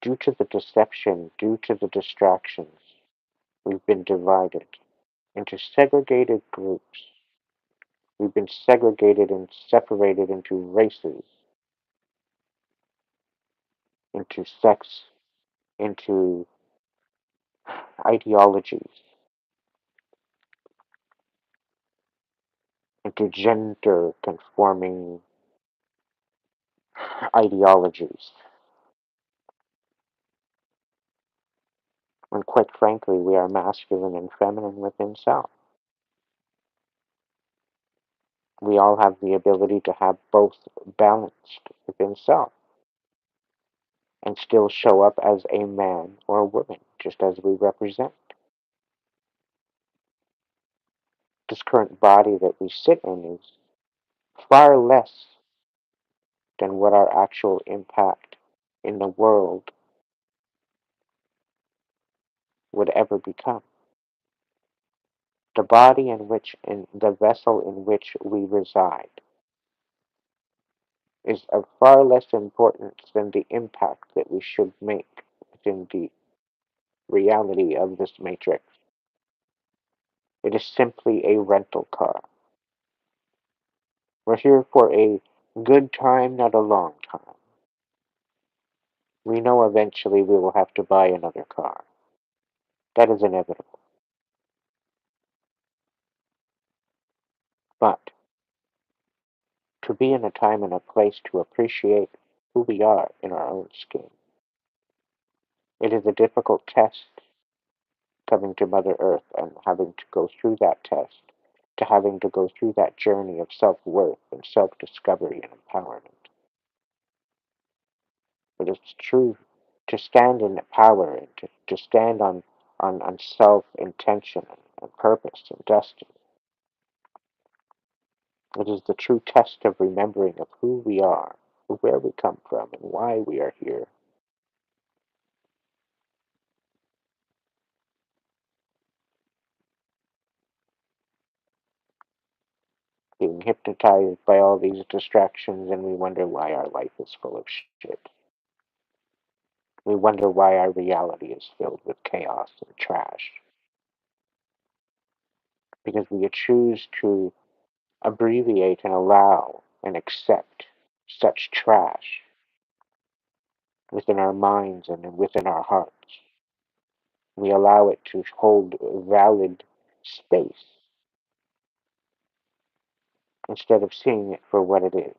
Due to the deception, due to the distractions, we've been divided into segregated groups. We've been segregated and separated into races, into sex, into ideologies, into gender conforming ideologies. When quite frankly, we are masculine and feminine within self. We all have the ability to have both balanced within self and still show up as a man or a woman, just as we represent. This current body that we sit in is far less than what our actual impact in the world would ever become. The body in which, in the vessel in which we reside, is of far less importance than the impact that we should make within the reality of this matrix. It is simply a rental car. We're here for a good time, not a long time. We know eventually we will have to buy another car. That is inevitable. But to be in a time and a place to appreciate who we are in our own skin, it is a difficult test coming to Mother Earth and having to go through that test, to having to go through that journey of self-worth and self-discovery and empowerment. But it's true to stand in power and to stand on self-intention and purpose and destiny. It is the true test of remembering of who we are, where we come from, and why we are here. Being hypnotized by all these distractions, and we wonder why our life is full of shit. We wonder why our reality is filled with chaos and trash. Because we choose to abbreviate and allow and accept such trash within our minds and within our hearts. We allow it to hold valid space instead of seeing it for what it is,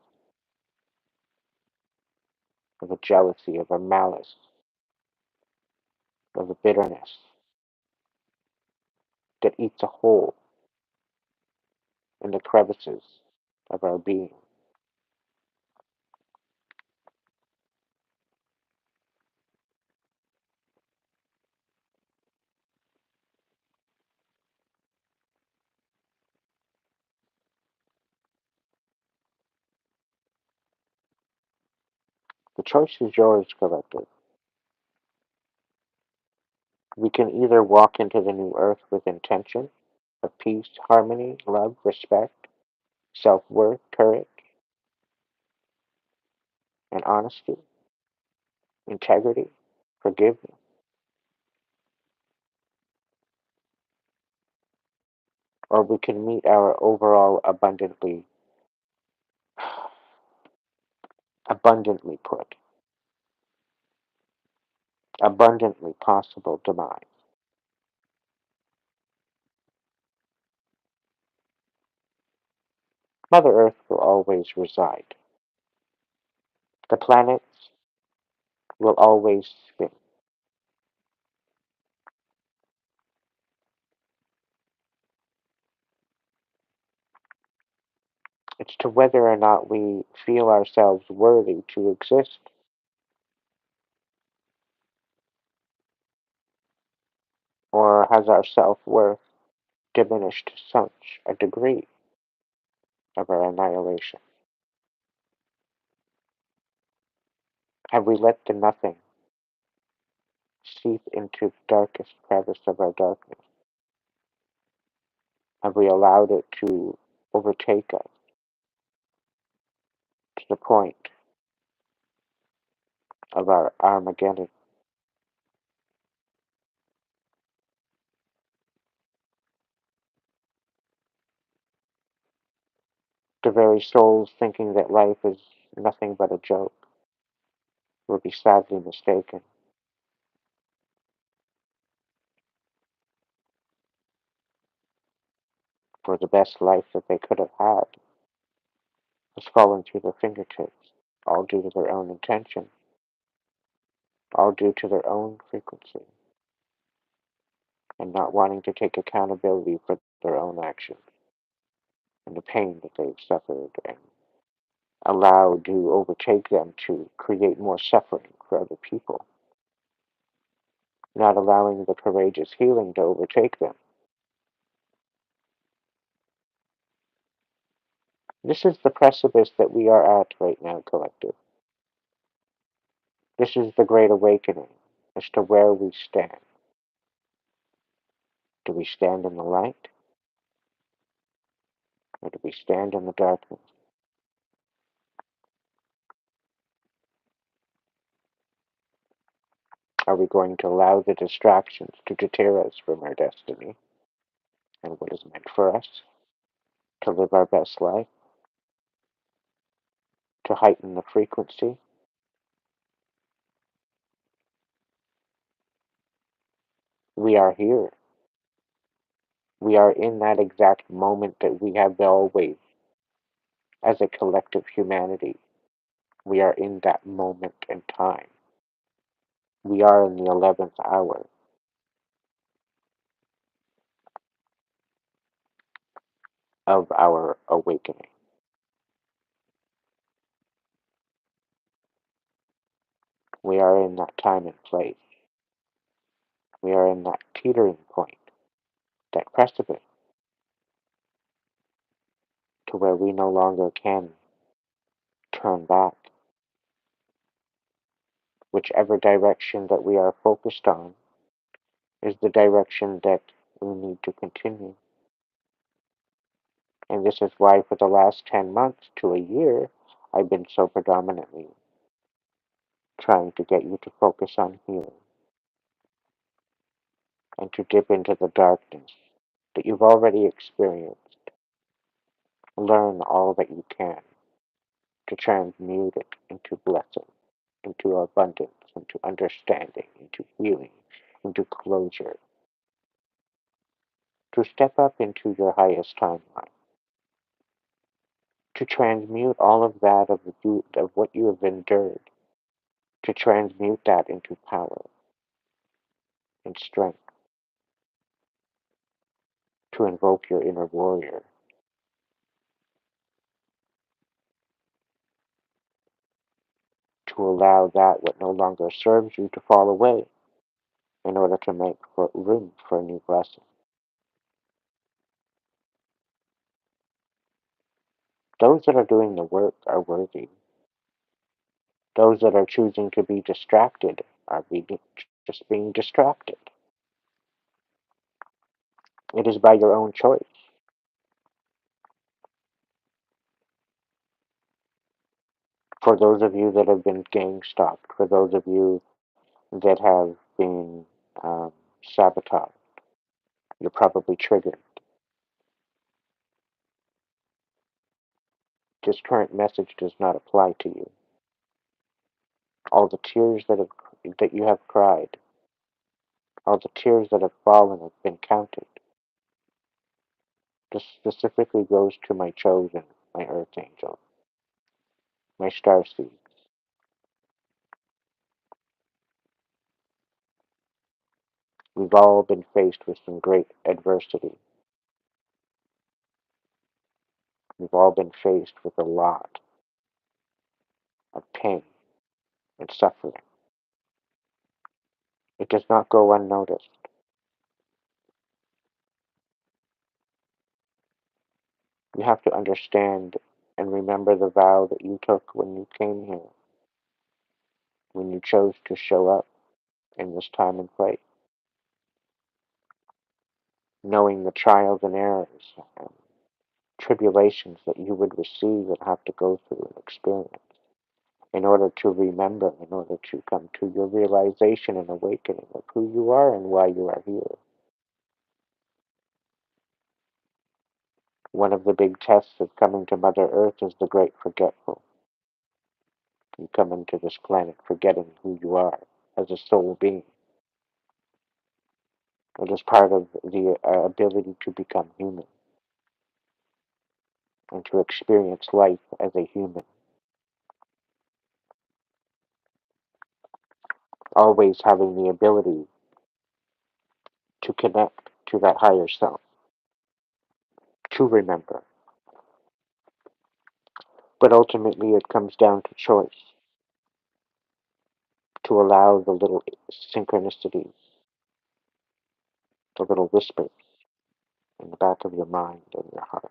of a jealousy, of a malice, of a bitterness that eats a hole in the crevices of our being. The choice is yours, collective. We can either walk into the new earth with intention of peace, harmony, love, respect, self-worth, courage, and honesty, integrity, forgiveness, or we can meet our overall abundantly put, abundantly possible demise. Mother Earth will always reside. The planets will always spin. It's to whether or not we feel ourselves worthy to exist, or has our self-worth diminished to such a degree of our annihilation? Have we let the nothing seep into the darkest crevice of our darkness? Have we allowed it to overtake us to the point of our Armageddon? The very souls thinking that life is nothing but a joke will be sadly mistaken, for the best life that they could have had has fallen through their fingertips, all due to their own intention, all due to their own frequency, and not wanting to take accountability for their own actions and the pain that they've suffered and allowed to overtake them to create more suffering for other people, not allowing the courageous healing to overtake them. This is the precipice that we are at right now, collective. This is the great awakening as to where we stand. Do we stand in the light, or do we stand in the darkness? Are we going to allow the distractions to deter us from our destiny and what is meant for us, to live our best life, to heighten the frequency? We are here. We are in that exact moment that we have always, as a collective humanity, we are in that moment in time. We are in the 11th hour of our awakening. We are in that time and place. We are in that teetering point, that precipice, to where we no longer can turn back. Whichever direction that we are focused on is the direction that we need to continue. And this is why for the last 10 months to a year, I've been so predominantly trying to get you to focus on healing and to dip into the darkness that you've already experienced. Learn all that you can to transmute it into blessing, into abundance, into understanding, into healing, into closure, to step up into your highest timeline, to transmute all of that of what you have endured, to transmute that into power and strength, to invoke your inner warrior, to allow that what no longer serves you to fall away in order to make room for a new blessing. Those that are doing the work are worthy. Those that are choosing to be distracted are just being distracted. It is by your own choice. For those of you that have been gang stalked, for those of you that have been sabotaged, you're probably triggered. This current message does not apply to you. All the tears that you have cried, all the tears that have fallen have been counted. This specifically goes to my chosen, my earth angel, my star seeds. We've all been faced with some great adversity. We've all been faced with a lot of pain and suffering. It does not go unnoticed. You have to understand and remember the vow that you took when you came here, when you chose to show up, in this time and place, knowing the trials and errors and tribulations that you would receive and have to go through and experience in order to remember, in order to come to your realization and awakening of who you are and why you are here. One of the big tests of coming to Mother Earth is the great forgetful. You come into this planet forgetting who you are as a soul being. It is part of the ability to become human and to experience life as a human. Always having the ability to connect to that higher self, to remember. But ultimately, it comes down to choice, to allow the little synchronicities, the little whispers in the back of your mind and your heart,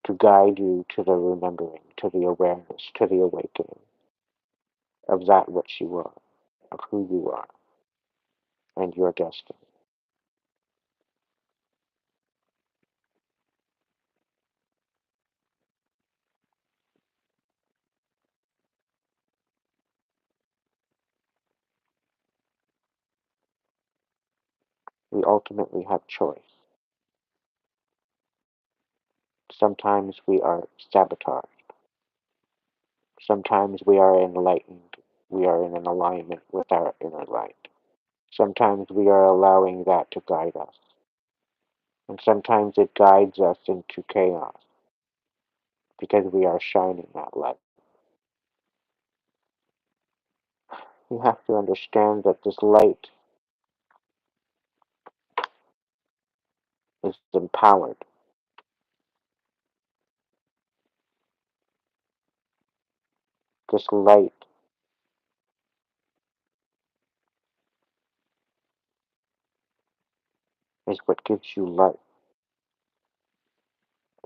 to guide you to the remembering, to the awareness, to the awakening of that which you are, of who you are, and your destiny. We ultimately have choice. Sometimes we are sabotaged. Sometimes we are enlightened. We are in an alignment with our inner light. Sometimes we are allowing that to guide us. And sometimes it guides us into chaos because we are shining that light. You have to understand that this light is empowered. This light is what gives you life.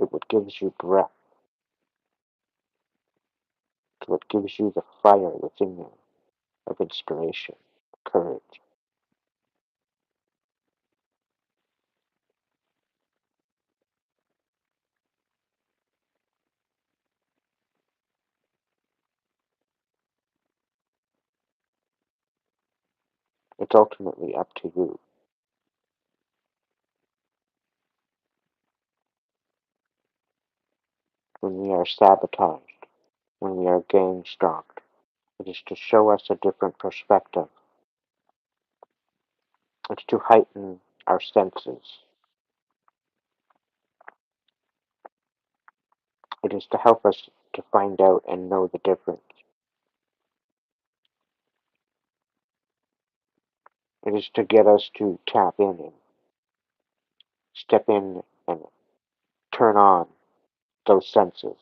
It what gives you breath. It's what gives you the fire within you of inspiration, courage. It's ultimately up to you. When we are sabotaged, when we are gang stalked, it is to show us a different perspective. It's to heighten our senses. It is to help us to find out and know the difference. It is to get us to tap in and step in and turn on those senses.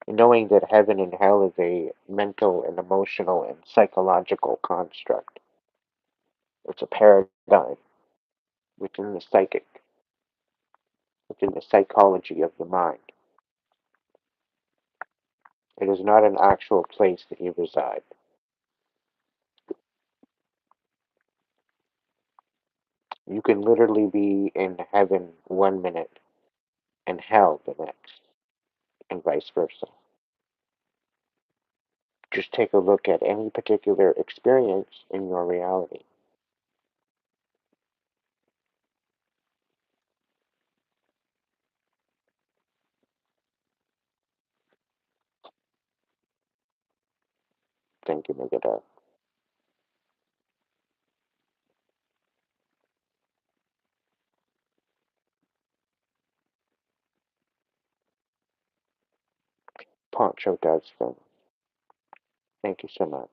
Knowing that heaven and hell is a mental and emotional and psychological construct. It's a paradigm within the psychic, within the psychology of the mind. It is not an actual place that you reside. You can literally be in heaven 1 minute and hell the next, and vice versa. Just take a look at any particular experience in your reality. Thinking of it up. Poncho does things. Thank you so much.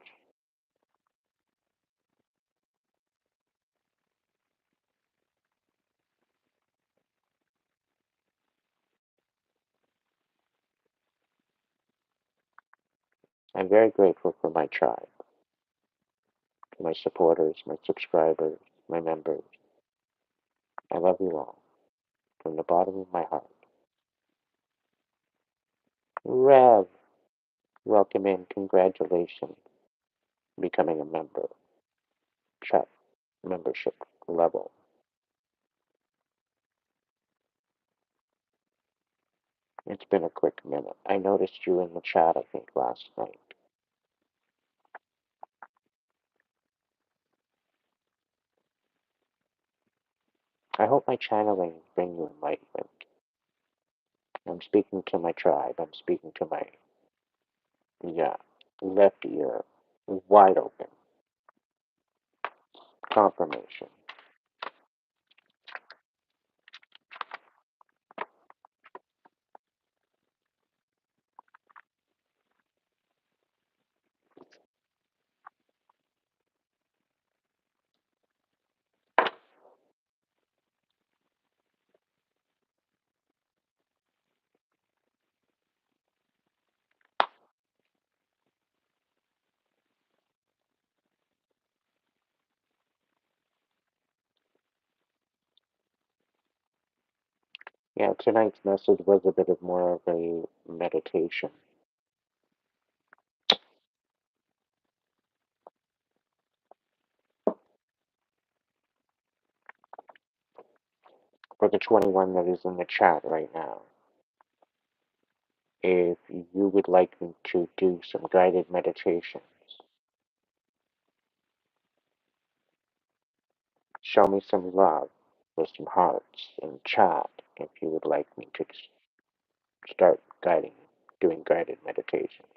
I'm very grateful for my tribe, my supporters, my subscribers, my members. I love you all from the bottom of my heart. Rev, welcome in. Congratulations. Becoming a member. Chat membership level. It's been a quick minute. I noticed you in the chat, I think, last night. I hope my channeling bring you enlightenment. I'm speaking to my tribe. I'm speaking to my, left ear, wide open. Confirmation. Yeah, tonight's message was a bit of more of a meditation. For the 21 that is in the chat right now, if you would like me to do some guided meditations, show me some love with some hearts in chat if you would like me to start doing guided meditations.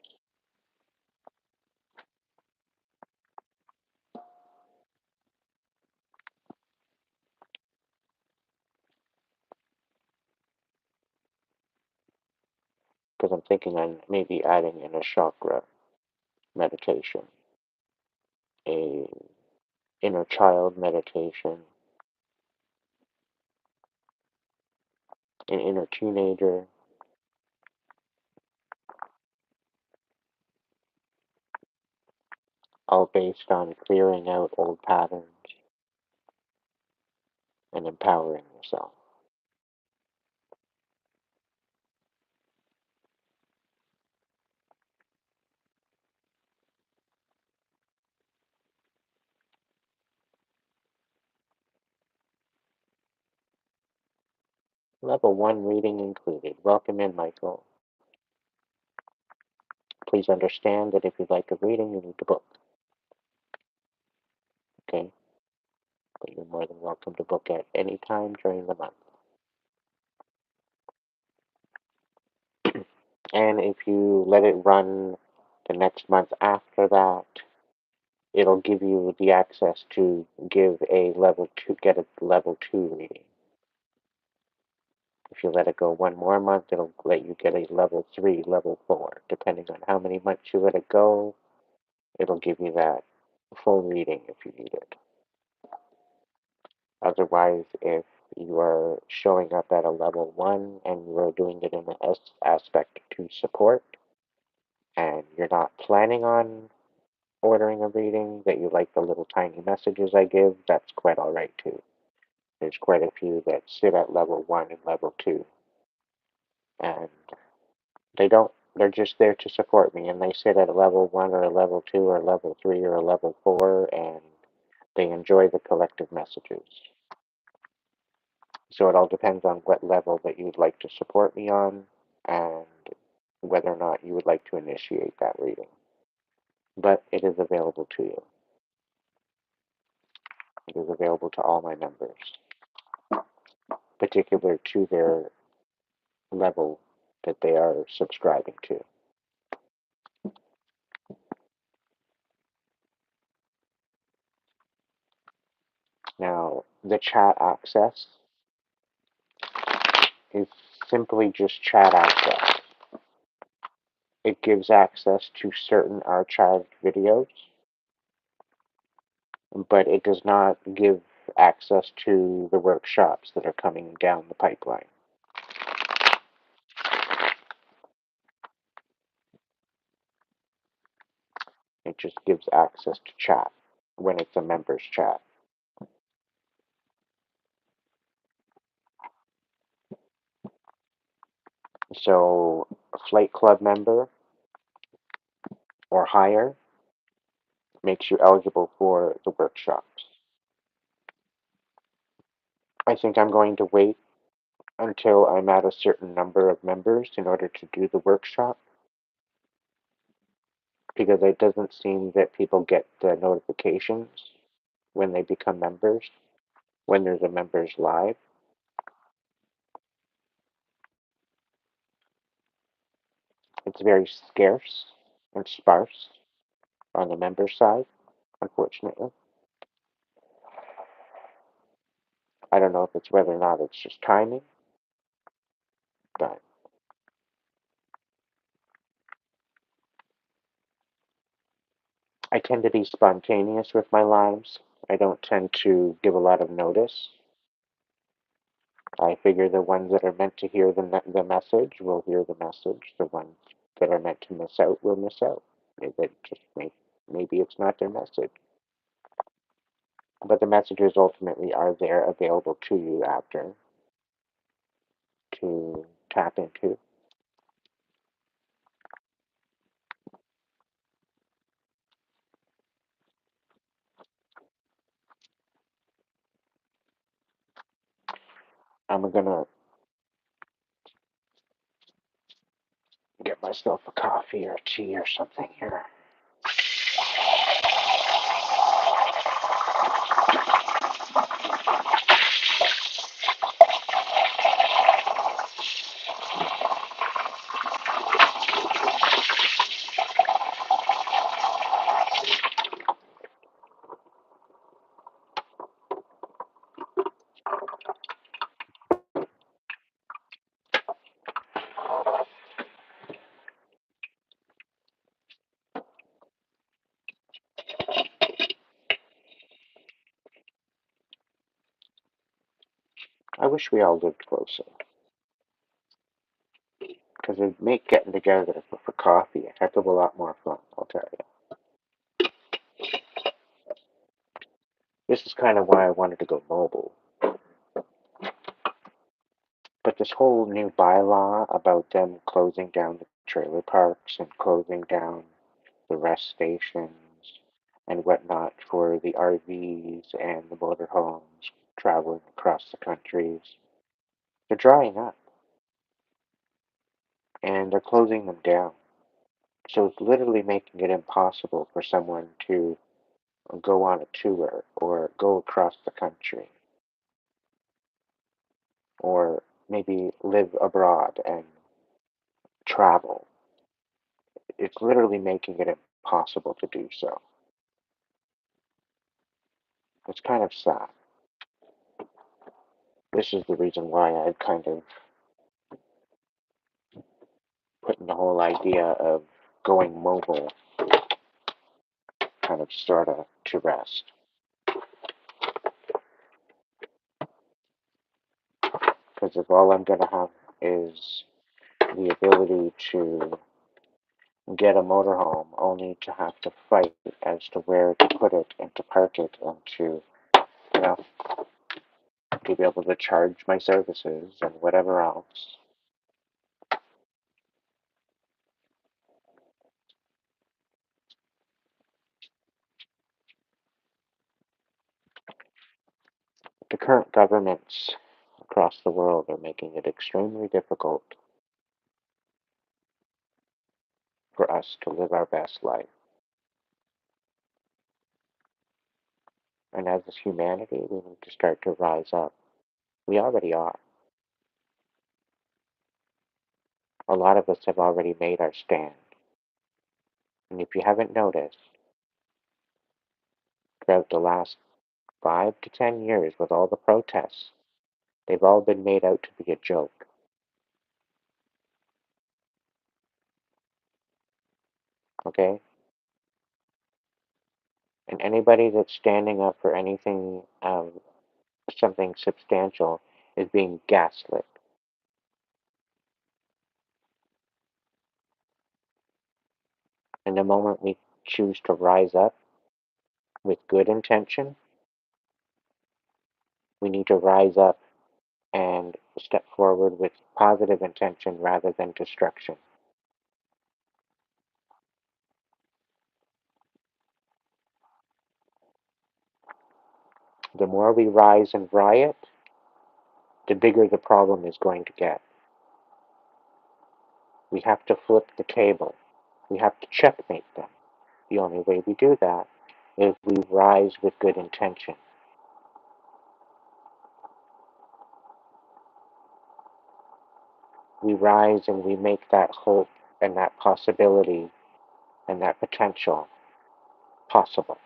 Because I'm thinking on maybe adding in a chakra meditation, a inner child meditation, an inner teenager, all based on clearing out old patterns and empowering yourself. Level 1 reading included. Welcome in, Michael. Please understand that if you'd like a reading, you need to book. Okay? But you're more than welcome to book at any time during the month. And if you let it run the next month after that, it'll give you the access to get a level 2 reading. If you let it go one more month, it'll let you get a level 3, level 4. Depending on how many months you let it go, it'll give you that full reading if you need it. Otherwise, if you are showing up at a level 1 and you are doing it in the aspect to support, and you're not planning on ordering a reading, that you like the little tiny messages I give, that's quite alright too. There's quite a few that sit at level 1 and level 2, and they're just there to support me, and they sit at a level 1 or a level 2 or a level 3 or a level 4, and they enjoy the collective messages. So it all depends on what level that you'd like to support me on, and whether or not you would like to initiate that reading. But it is available to you. It is available to all my members, particular to their level that they are subscribing to. Now, the chat access is simply just chat access. It gives access to certain archived videos, but it does not give access to the workshops that are coming down the pipeline. It just gives access to chat when it's a member's chat. So, a Flight Club member or higher makes you eligible for the workshops. I think I'm going to wait until I'm at a certain number of members in order to do the workshop, because it doesn't seem that people get the notifications when they become members, when there's a members live. It's very scarce and sparse on the member side, unfortunately. I don't know if it's whether or not it's just timing, but I tend to be spontaneous with my lives. I don't tend to give a lot of notice. I figure the ones that are meant to hear the message will hear the message. The ones that are meant to miss out will miss out. Maybe it's not their message. But the messages ultimately are there available to you after to tap into. I'm gonna get myself a coffee or tea or something here. I wish we all lived closer, because it'd make getting together for coffee a heck of a lot more fun, I'll tell you. This is kind of why I wanted to go mobile. But this whole new bylaw about them closing down the trailer parks and closing down the rest stations and whatnot for the RVs and the motorhomes traveling across the countries, they're drying up and they're closing them down. So it's literally making it impossible for someone to go on a tour or go across the country or maybe live abroad and travel. It's literally making it impossible to do so. It's kind of sad. This is the reason why I've kind of put in the whole idea of going mobile kind of sort of to rest. Because if all I'm going to have is the ability to get a motorhome only to have to fight as to where to put it and to park it and to, you know, to be able to charge my services and whatever else. The current governments across the world are making it extremely difficult for us to live our best life. And as a humanity, we need to start to rise up. We already are. A lot of us have already made our stand. And if you haven't noticed, throughout the last 5 to 10 years with all the protests, they've all been made out to be a joke. Okay? And anybody that's standing up for anything, something substantial, is being gaslit. And the moment we choose to rise up with good intention, we need to rise up and step forward with positive intention rather than destruction. The more we rise and riot, the bigger the problem is going to get. We have to flip the table. We have to checkmate them. The only way we do that is we rise with good intention. We rise and we make that hope and that possibility and that potential possible.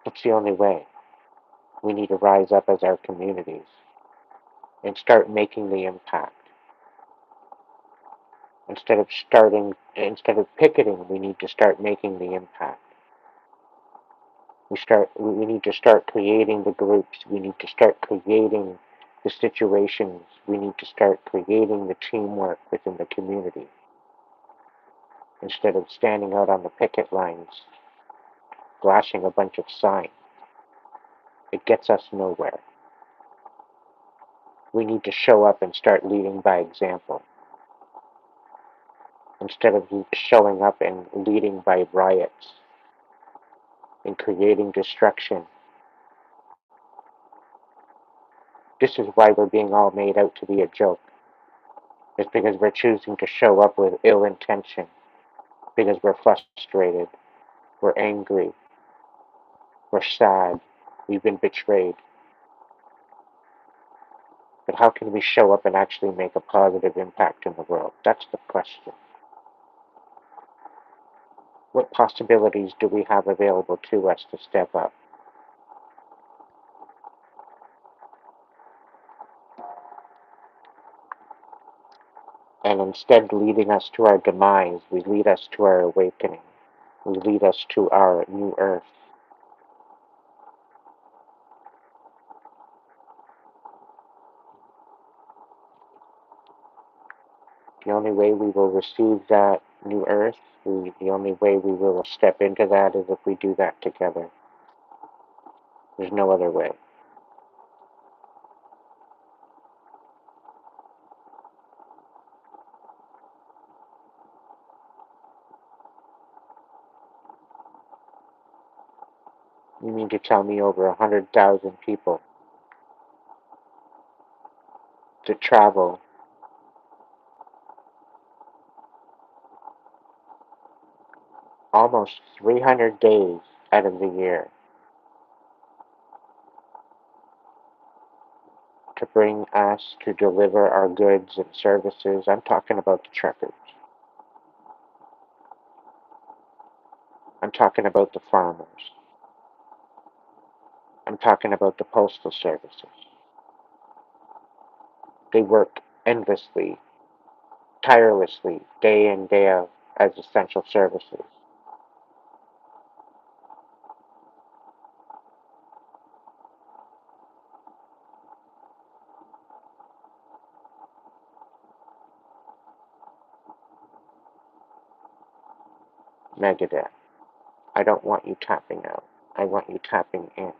It's the only way. We need to rise up as our communities and start making the impact. Instead of picketing, we need to start making the impact. We need to start creating the groups. We need to start creating the situations. We need to start creating the teamwork within the community. Instead of standing out on the picket lines, flashing a bunch of signs, it gets us nowhere. We need to show up and start leading by example. Instead of showing up and leading by riots and creating destruction. This is why we're being all made out to be a joke. It's because we're choosing to show up with ill intention, because we're frustrated, we're angry, we're sad, we've been betrayed. But how can we show up and actually make a positive impact in the world? That's the question. What possibilities do we have available to us to step up? And instead leading us to our demise, we lead us to our awakening. We lead us to our new earth. The only way we will receive that new earth, the only way we will step into that is if we do that together. There's no other way. You mean to tell me over 100,000 people to travel almost 300 days out of the year to bring us to deliver our goods and services? I'm talking about the truckers. I'm talking about the farmers. I'm talking about the postal services. They work endlessly, tirelessly, day in, day out as essential services. Megadeth. I don't want you tapping out. I want you tapping in.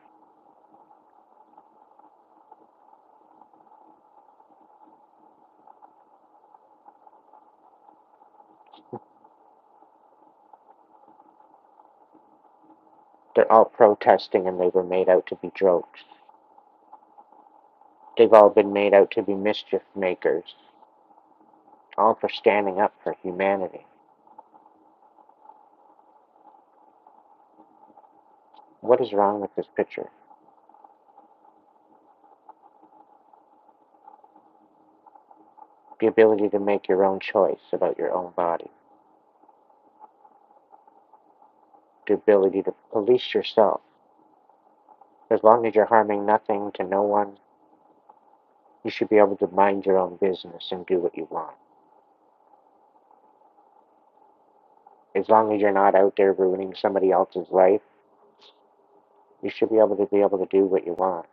They're all protesting and they were made out to be jokes. They've all been made out to be mischief makers, all for standing up for humanity. What is wrong with this picture? The ability to make your own choice about your own body. The ability to police yourself. As long as you're harming nothing to no one, you should be able to mind your own business and do what you want. As long as you're not out there ruining somebody else's life, you should be able to do what you want.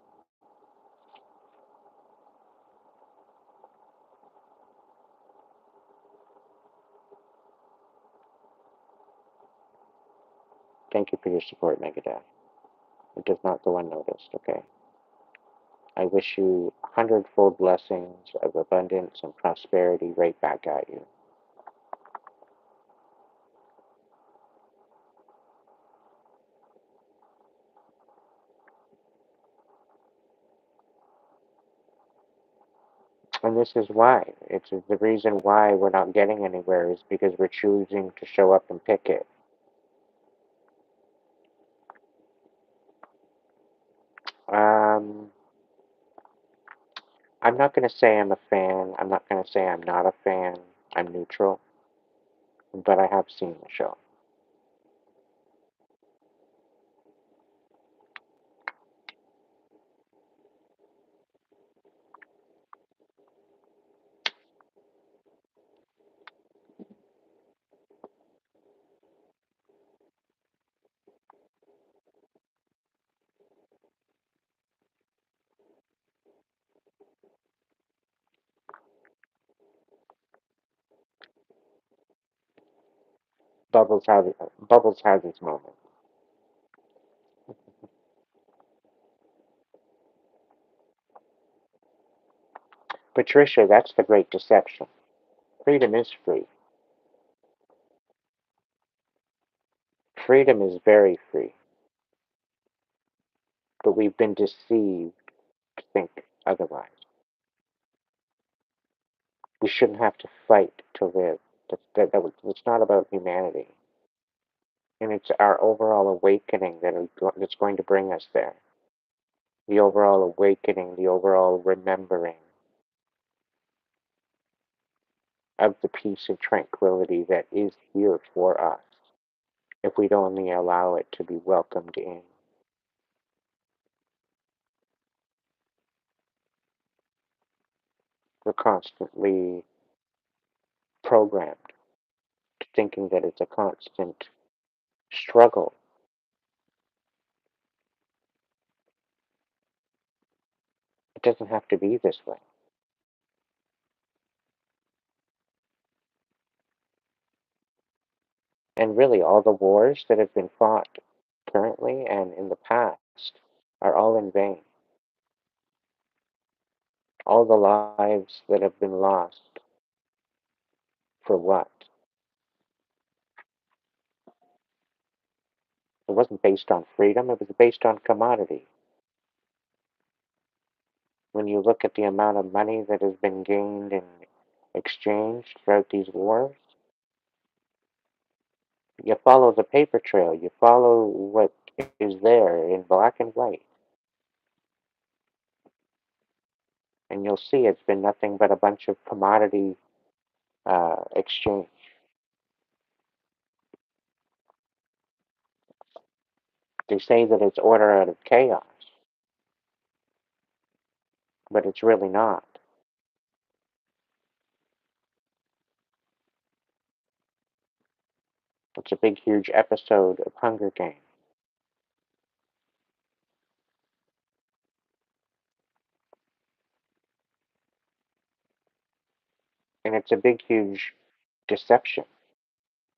Thank you for your support, Megadeth. It does not go unnoticed, okay? I wish you hundredfold blessings of abundance and prosperity right back at you. And this is why. It's the reason why we're not getting anywhere is because we're choosing to show up and pick it. Um, I'm not going to say I'm a fan. I'm not going to say I'm not a fan. I'm neutral. But I have seen the show. Bubbles has its moment. Patricia, that's the great deception. Freedom is free. Freedom is very free. But we've been deceived to think otherwise. We shouldn't have to fight to live. It's not about humanity. And it's our overall awakening that's going to bring us there. The overall awakening, the overall remembering of the peace and tranquility that is here for us if we'd only allow it to be welcomed in. We're constantly programmed to thinking that it's a constant struggle. It doesn't have to be this way. And really, all the wars that have been fought currently and in the past are all in vain. All the lives that have been lost, for what? It wasn't based on freedom, it was based on commodity. When you look at the amount of money that has been gained and exchanged throughout these wars, you follow the paper trail, you follow what is there in black and white, and you'll see it's been nothing but a bunch of commodity exchange. They say that it's order out of chaos, but it's really not. It's a big, huge episode of Hunger Games. And it's a big, huge deception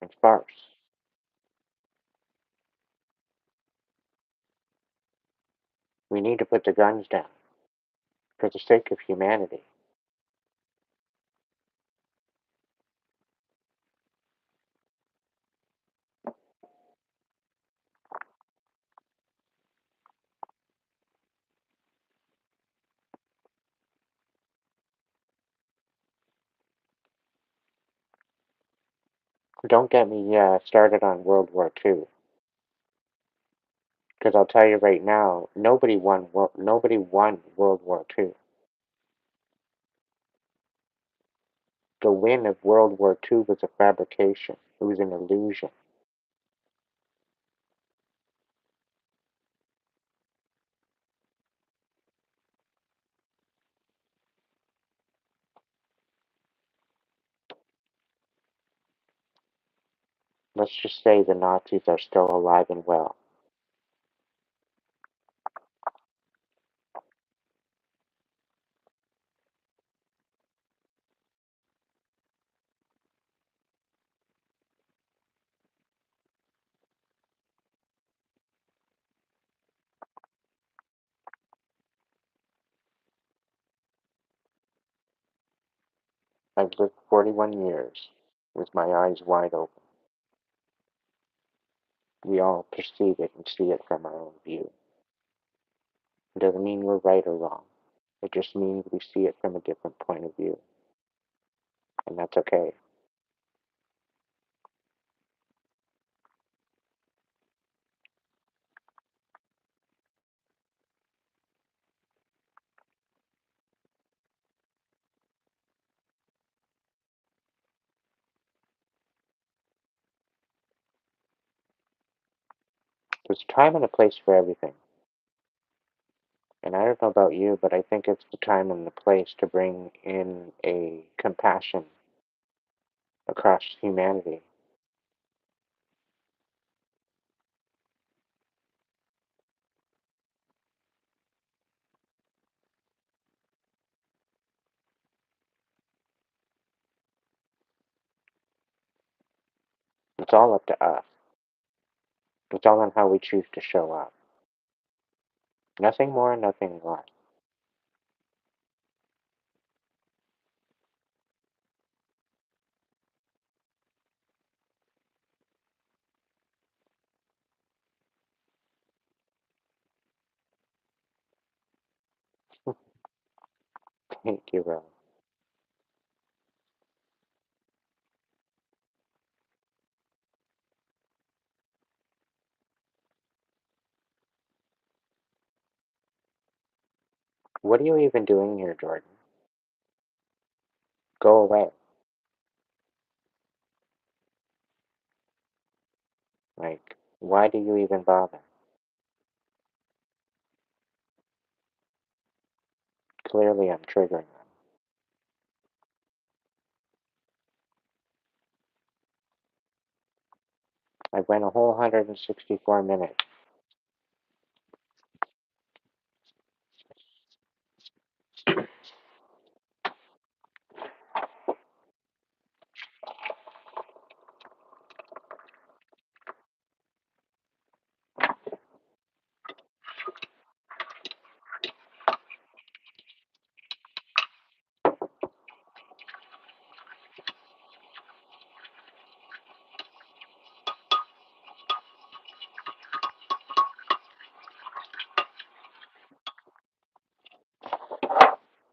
and farce. We need to put the guns down for the sake of humanity. Don't get me started on World War II, because I'll tell you right now, nobody won World War II. The win of World War II was a fabrication. It was an illusion. Let's just say the Nazis are still alive and well. I've lived 41 years with my eyes wide open. We all perceive it and see it from our own view. It doesn't mean we're right or wrong. It just means we see it from a different point of view. And that's okay. There's a time and a place for everything. And I don't know about you, but I think it's the time and the place to bring in a compassion across humanity. It's all up to us. It's all on how we choose to show up. Nothing more, nothing less. Thank you, Rose. What are you even doing here, Jordan? Go away. Like, why do you even bother? Clearly, I'm triggering them. I went a whole 164 minutes.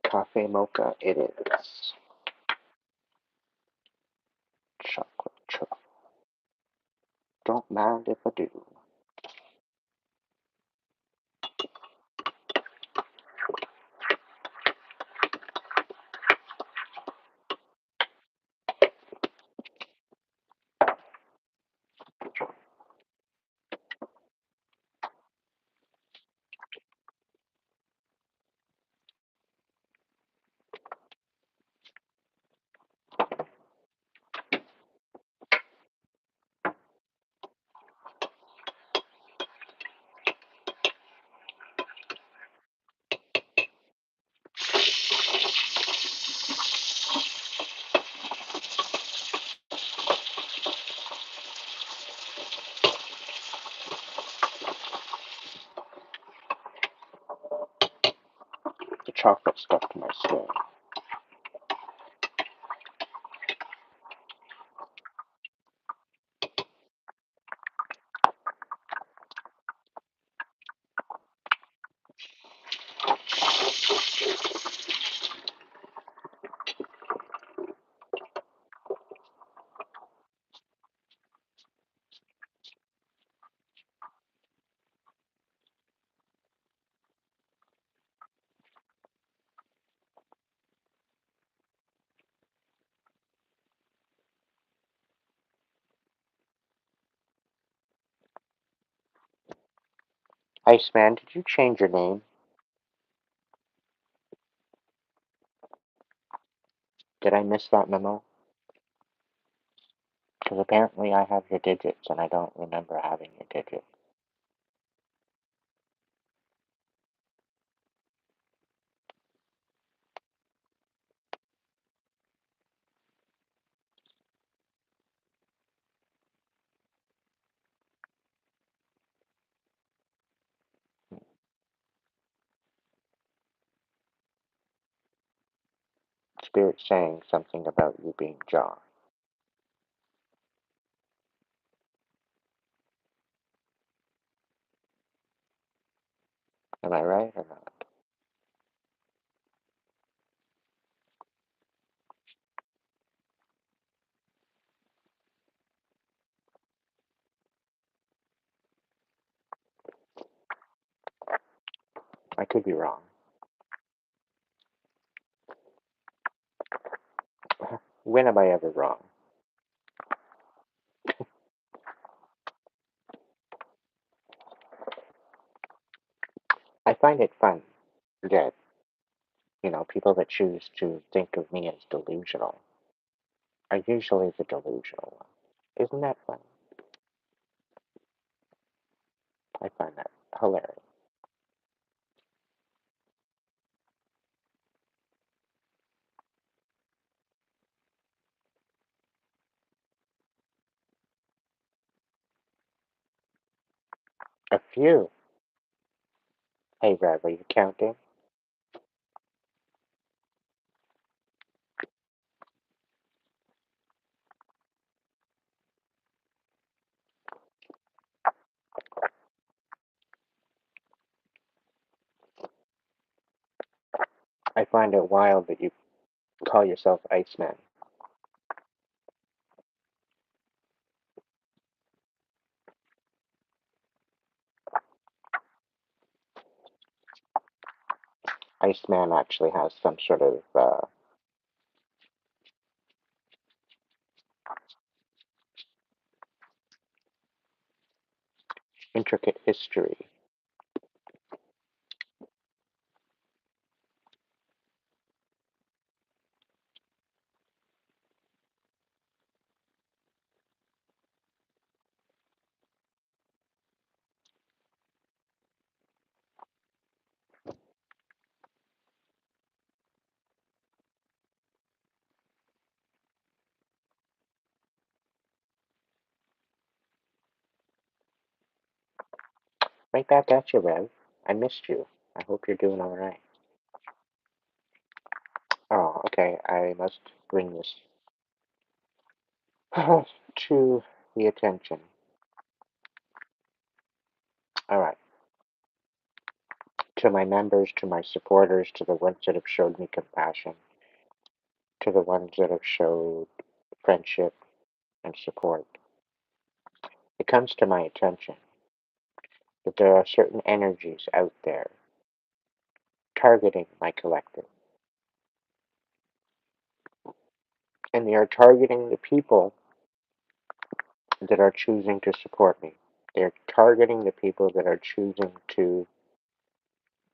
Cafe mocha it is. Chocolate truffle. Don't mind if I do. The chocolate stuck to my skin. Iceman, did you change your name? Did I miss that memo? Because apparently I have your digits and I don't remember having your digits. It's spirit saying something about you being John? Am I right or not? I could be wrong. When am I ever wrong? I find it fun that, people that choose to think of me as delusional are usually the delusional one. Isn't that fun? I find that hilarious. A few. Hey, Rev, are you counting? I find it wild that you call yourself Iceman. Iceman actually has some sort of intricate history. Right back at you, Rev. I missed you. I hope you're doing all right. Oh, okay. I must bring this to the attention. All right. To my members, to my supporters, to the ones that have showed me compassion, to the ones that have showed friendship and support, it comes to my attention that there are certain energies out there targeting my collective. And they are targeting the people that are choosing to support me. They're targeting the people that are choosing to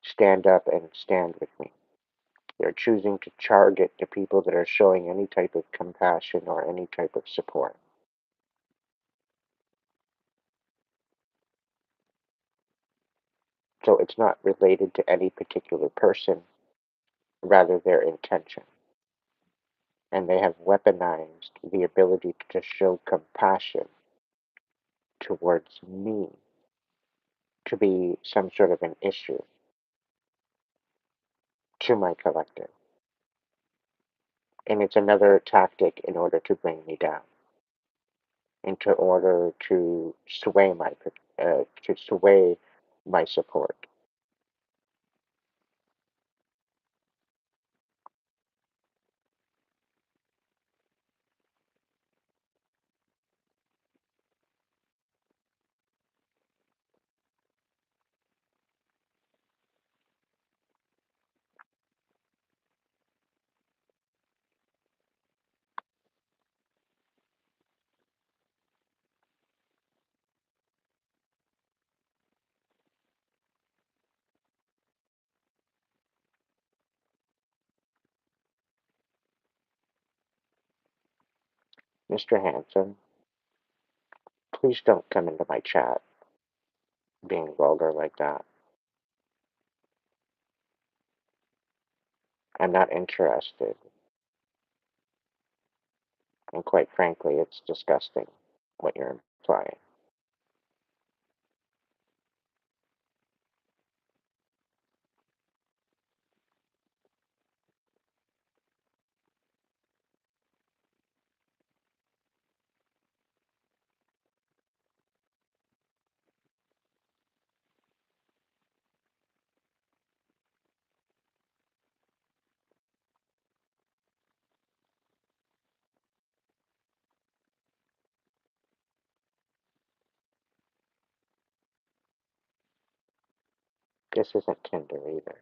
stand up and stand with me. They're choosing to target the people that are showing any type of compassion or any type of support. So it's not related to any particular person, rather their intention. And they have weaponized the ability to show compassion towards me to be some sort of an issue to my collective. And it's another tactic in order to bring me down, into order to sway my support. Mr. Hanson, please don't come into my chat being vulgar like that. I'm not interested. And quite frankly, it's disgusting what you're implying. This isn't Tinder either.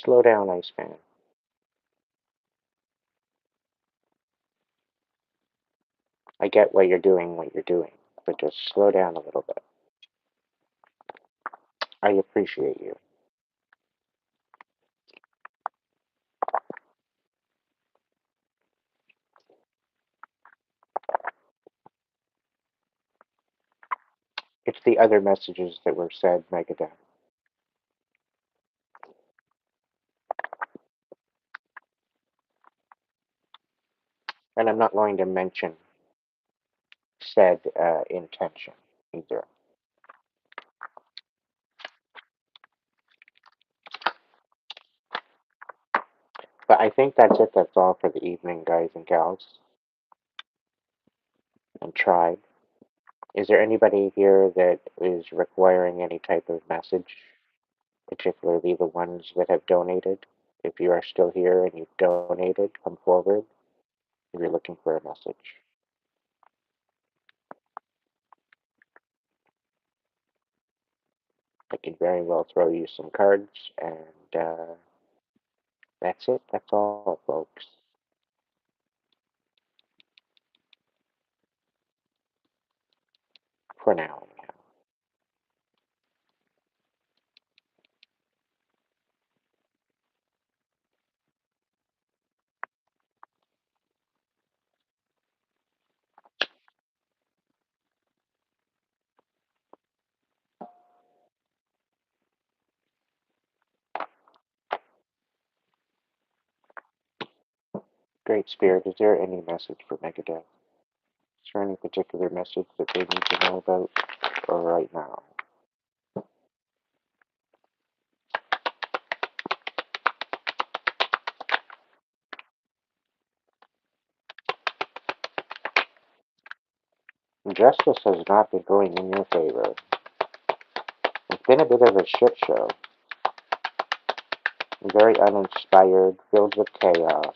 Slow down, Iceman. I get why you're doing what you're doing, but just slow down a little bit. I appreciate you. It's the other messages that were said, Megadeth. And I'm not going to mention said intention either. But I think that's it. That's all for the evening, guys and gals and tribe. Is there anybody here that is requiring any type of message, particularly the ones that have donated? If you are still here and you've donated, come forward if you're looking for a message. I can very well throw you some cards, and that's it. That's all, folks. For now, anyhow. Great Spirit, is there any message for Megadeth? Is there any particular message that they need to know about or right now? Justice has not been going in your favor. It's been a bit of a shit show. Very uninspired, filled with chaos.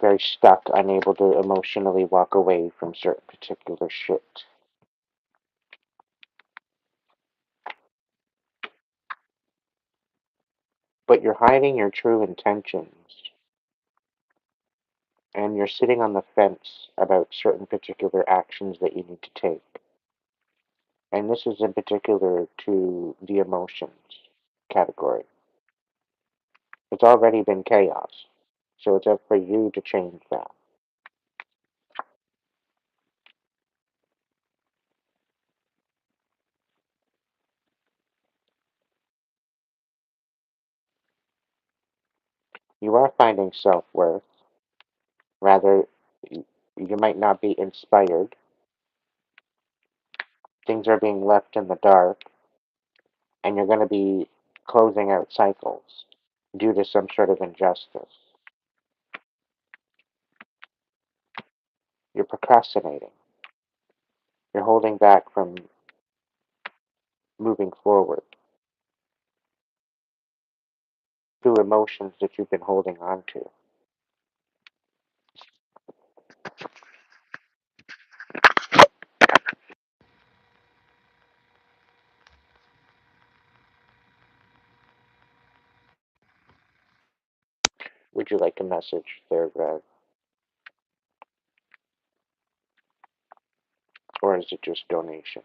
Very stuck, unable to emotionally walk away from certain particular shit. But you're hiding your true intentions, and you're sitting on the fence about certain particular actions that you need to take. And this is in particular to the emotions category. It's already been chaos, so it's up for you to change that. You are finding self worth. Rather, you might not be inspired. Things are being left in the dark, and you're going to be closing out cycles due to some sort of injustice. You're procrastinating. You're holding back from moving forward through emotions that you've been holding on to. Would you like a message there, or is it just donation?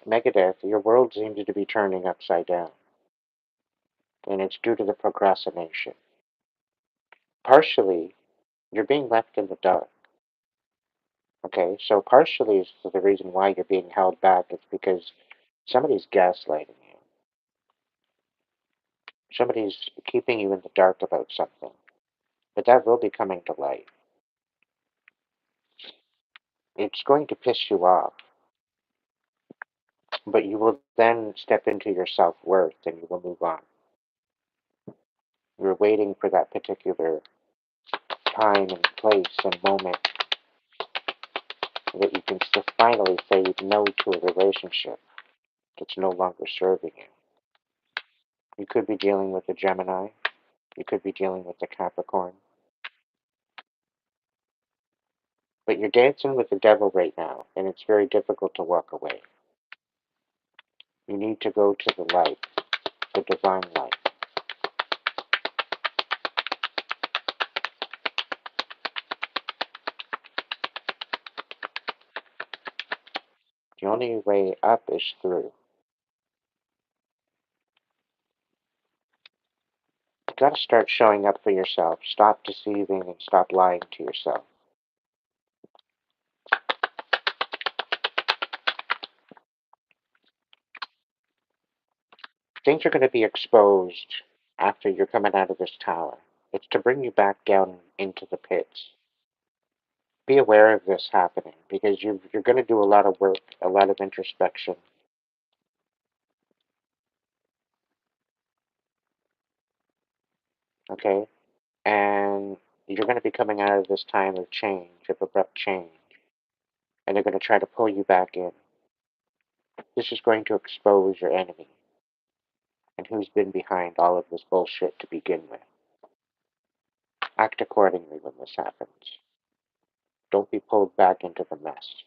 Megadeth, your world seems to be turning upside down, and it's due to the procrastination. partially, you're being left in the dark. Okay, so partially is the reason why you're being held back is because somebody's gaslighting you. Somebody's keeping you in the dark about something. But that will be coming to light. It's going to piss you off, but you will then step into your self-worth and you will move on. You're waiting for that particular time and place and moment that you can finally say no to a relationship that's no longer serving you. You could be dealing with a Gemini. You could be dealing with a Capricorn. But you're dancing with the devil right now, and it's very difficult to walk away. You need to go to the light, the divine light. The only way up is through. You've got to start showing up for yourself. Stop deceiving and stop lying to yourself. Things are going to be exposed after you're coming out of this tower. It's to bring you back down into the pits. Be aware of this happening because you're going to do a lot of work, a lot of introspection. Okay? And you're going to be coming out of this time of change, of abrupt change. And they're going to try to pull you back in. This is going to expose your enemy and who's been behind all of this bullshit to begin with. Act accordingly when this happens. Don't be pulled back into the mess.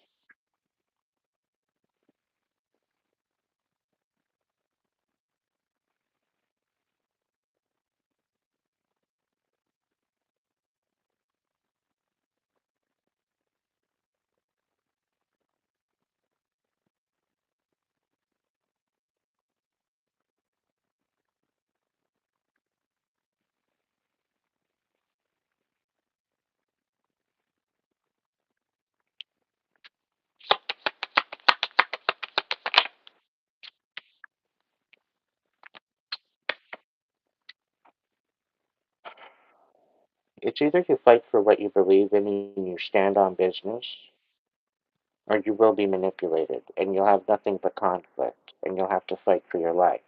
It's either you fight for what you believe in and you stand on business, or you will be manipulated and you'll have nothing but conflict and you'll have to fight for your life.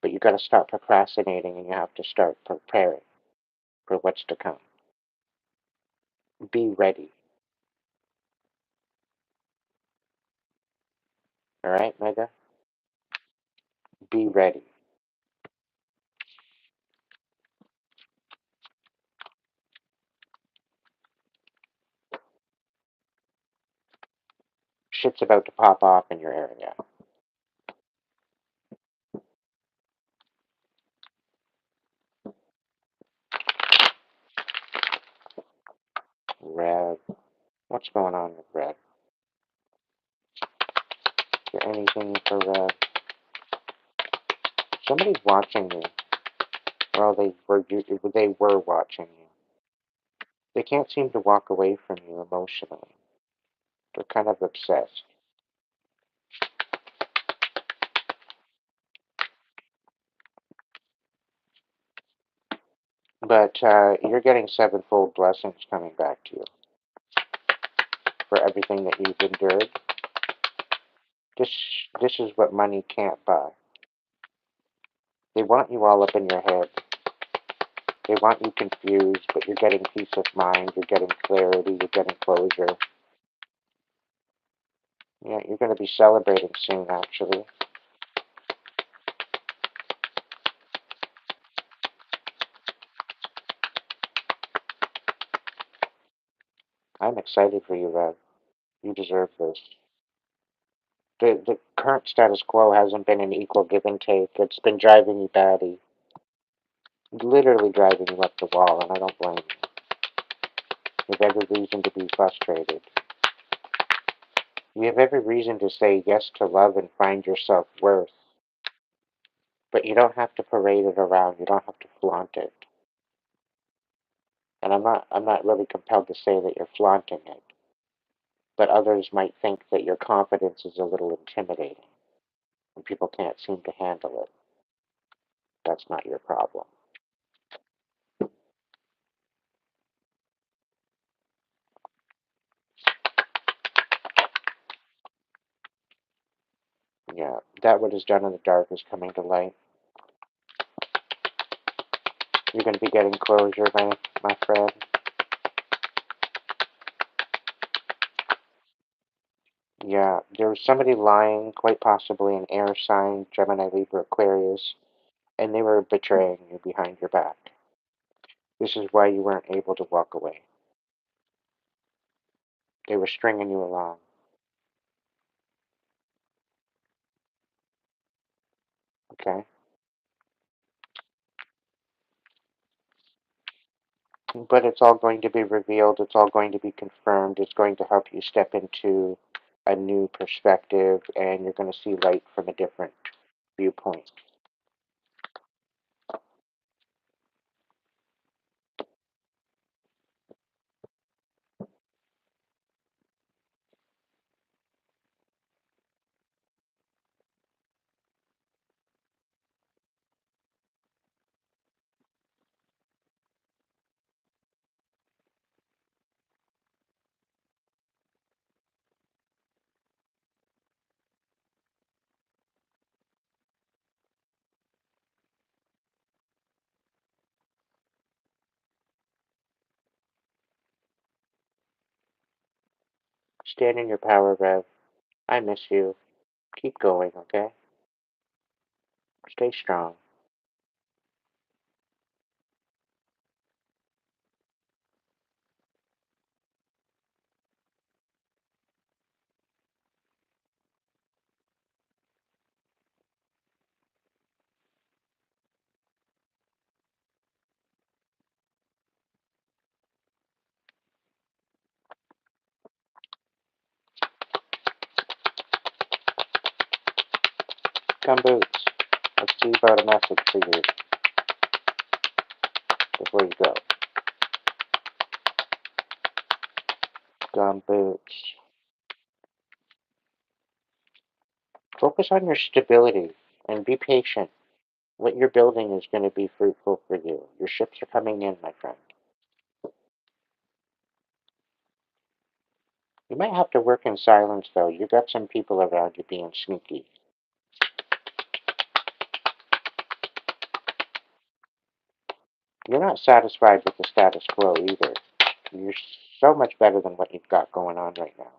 But you got to stop procrastinating and you have to start preparing for what's to come. Be ready. All right, Mega? Be ready. Shit's about to pop off in your area. Rev. What's going on with Rev? Is there anything for Rev? Somebody's watching you. Well, they were watching you. They can't seem to walk away from you emotionally. They're kind of obsessed. But you're getting sevenfold blessings coming back to you for everything that you've endured. This this is what money can't buy. They want you all up in your head. They want you confused, but you're getting peace of mind, you're getting clarity, you're getting closure. Yeah, you're going to be celebrating soon, actually. I'm excited for you, Rev. You deserve this. The current status quo hasn't been an equal give and take. It's been driving you batty. Literally driving you up the wall, and I don't blame you. You have every reason to be frustrated. You have every reason to say yes to love and find your self-worth. But you don't have to parade it around. You don't have to flaunt it. And I'm not really compelled to say that you're flaunting it, but others might think that your confidence is a little intimidating and people can't seem to handle it. That's not your problem. Yeah, that what is done in the dark is coming to light. You're going to be getting closure, my friend. Yeah, there's somebody lying, quite possibly an air sign, Gemini, Libra, Aquarius, and they were betraying you behind your back. This is why you weren't able to walk away. They were stringing you along. Okay? But it's all going to be revealed, it's all going to be confirmed, it's going to help you step into a new perspective, and you're going to see light from a different viewpoint. Stand in your power, Rev. I miss you. Keep going, okay? Stay strong. Come boots. Let's see about a message for you before you go. Gum boots. Focus on your stability and be patient. What you're building is going to be fruitful for you. Your ships are coming in, my friend. You might have to work in silence, though. You got some people around you being sneaky. You're not satisfied with the status quo either. You're so much better than what you've got going on right now.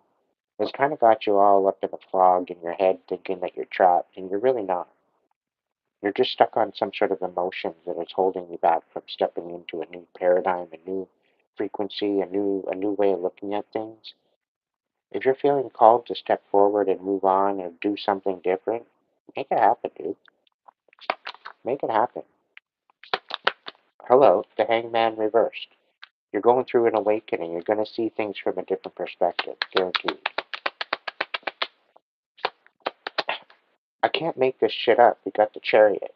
It's kind of got you all up in a fog in your head thinking that you're trapped, and you're really not. You're just stuck on some sort of emotion that is holding you back from stepping into a new paradigm, a new frequency, a new way of looking at things. If you're feeling called to step forward and move on or do something different, make it happen, dude. Make it happen. Hello, the hangman reversed. You're going through an awakening. You're going to see things from a different perspective, guaranteed. I can't make this shit up. We got the chariot.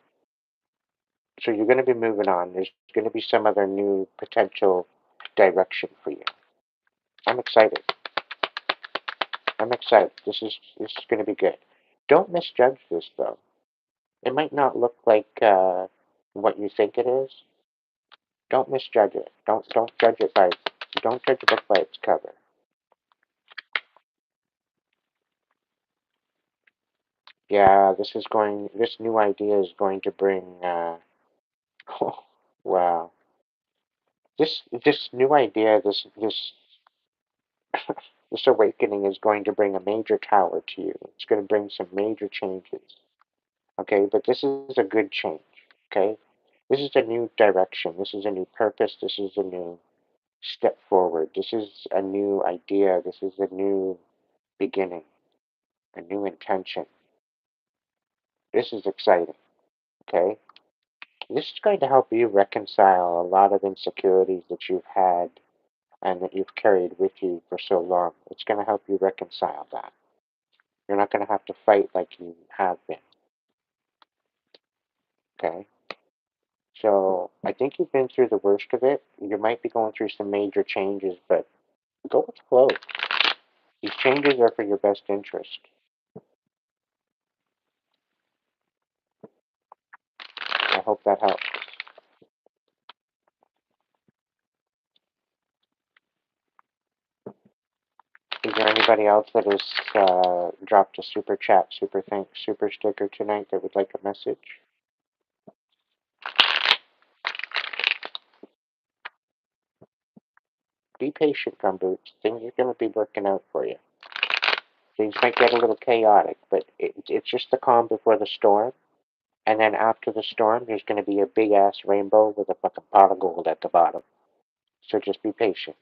So you're going to be moving on. There's going to be some other new potential direction for you. I'm excited. I'm excited. This is going to be good. Don't misjudge this though. It might not look like what you think it is. Don't misjudge it. Don't judge a book by its cover. Yeah, this new idea is going to bring wow. This new idea, this awakening is going to bring a major tower to you. It's going to bring some major changes. Okay, but this is a good change. Okay, this is a new direction. This is a new purpose. This is a new step forward. This is a new idea. This is a new beginning, a new intention. This is exciting. Okay, this is going to help you reconcile a lot of insecurities that you've had and that you've carried with you for so long. It's going to help you reconcile that. You're not going to have to fight like you have been. Okay? So I think you've been through the worst of it. You might be going through some major changes, but go with the flow. These changes are for your best interest. I hope that helps. Is there anybody else that has dropped a super chat, super thanks, super sticker tonight that would like a message? Be patient, Gumboots. Things are going to be working out for you. Things might get a little chaotic, but it's just the calm before the storm. And then after the storm, there's going to be a big ass rainbow with a fucking pot of gold at the bottom. So just be patient.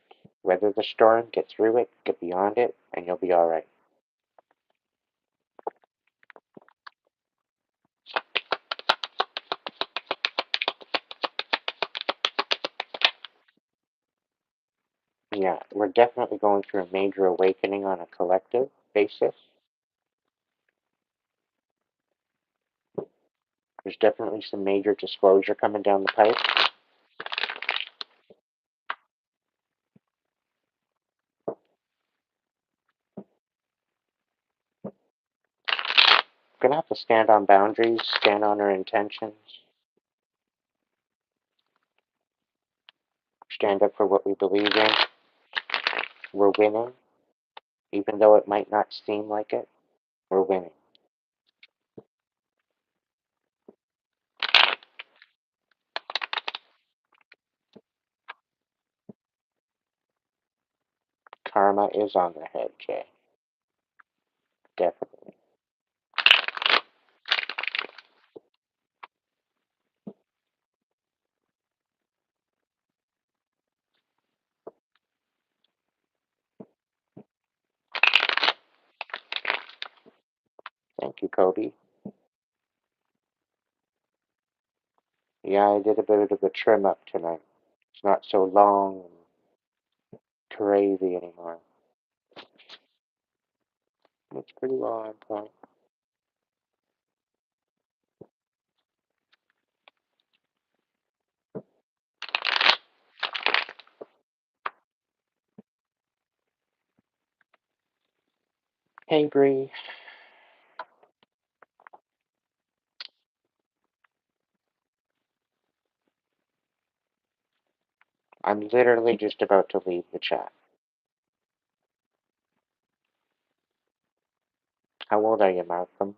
Weather the storm, get through it, get beyond it, and you'll be alright. Yeah, we're definitely going through a major awakening on a collective basis. There's definitely some major disclosure coming down the pipe. We're gonna have to stand on boundaries, stand on our intentions, stand up for what we believe in. We're winning, even though it might not seem like it. We're winning. Karma is on their head, Jay. Definitely. Thank you, Cody. Yeah, I did a bit of a trim up tonight. It's not so long and crazy anymore. It's pretty well on point. Hey, Bree. I'm literally just about to leave the chat. How old are you, Malcolm?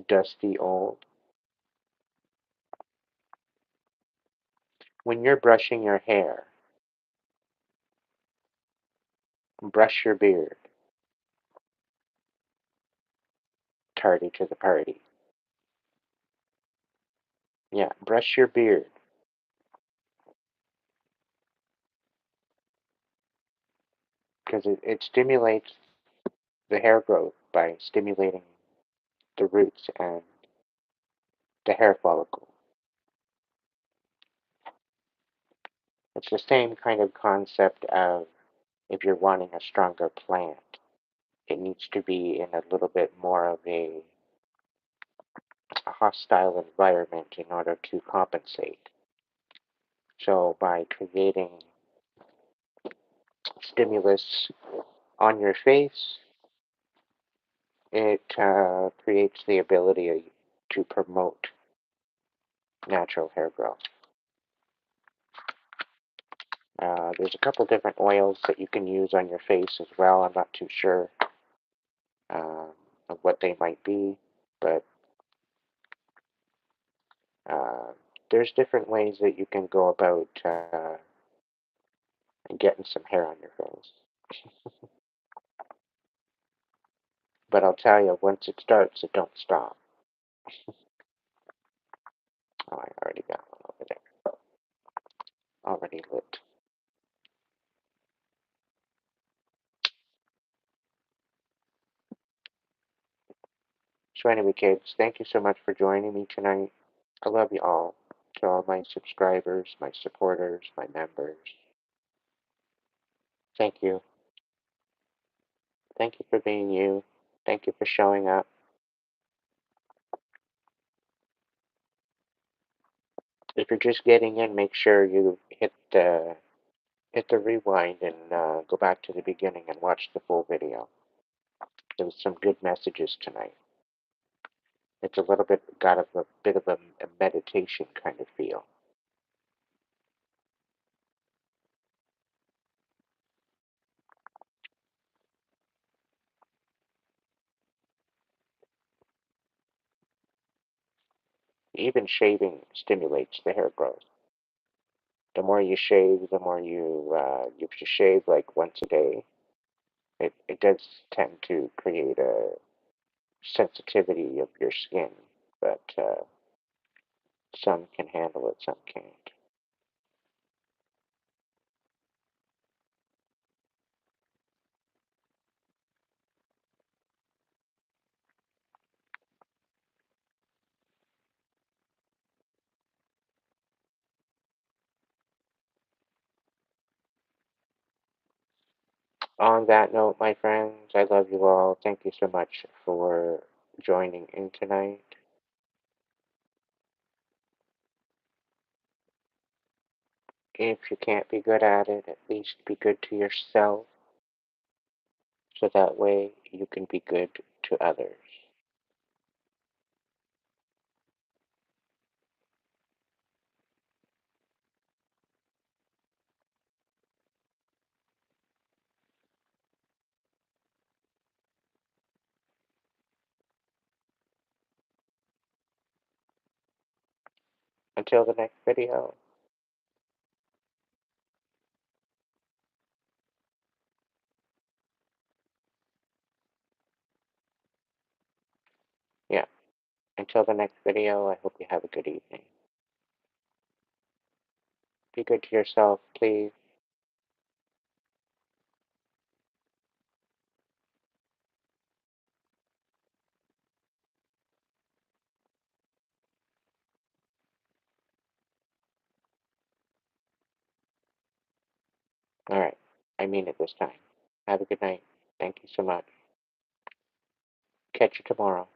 Dusty old. When you're brushing your hair, brush your beard. Tardy to the party. Yeah, brush your beard. Because it stimulates the hair growth by stimulating the roots and the hair follicle. It's the same kind of concept of if you're wanting a stronger plant, it needs to be in a little bit more of a hostile environment in order to compensate. So by creating stimulus on your face, it creates the ability to promote natural hair growth. There's a couple different oils that you can use on your face as well. I'm not too sure of what they might be, but uh, there's different ways that you can go about getting some hair on your face. But I'll tell you, once it starts, it don't stop. Oh, I already got one over there. Already lit. So anyway, kids, thank you so much for joining me tonight. I love you all. to all my subscribers, my supporters, my members. Thank you. Thank you for being you. Thank you for showing up. If you're just getting in, make sure you hit the rewind and go back to the beginning and watch the full video. There was some good messages tonight. It's a little bit got a bit of a meditation kind of feel. Even shaving stimulates the hair growth. The more you shave, the more you should shave like once a day. It does tend to create a sensitivity of your skin, but some can handle it, some can't. On that note, my friends, I love you all. Thank you so much for joining in tonight. If you can't be good at it, at least be good to yourself so that way you can be good to others. Until the next video, yeah, until the next video, I hope you have a good evening. Be good to yourself, please. All right, I mean it this time. Have a good night. Thank you so much. Catch you tomorrow.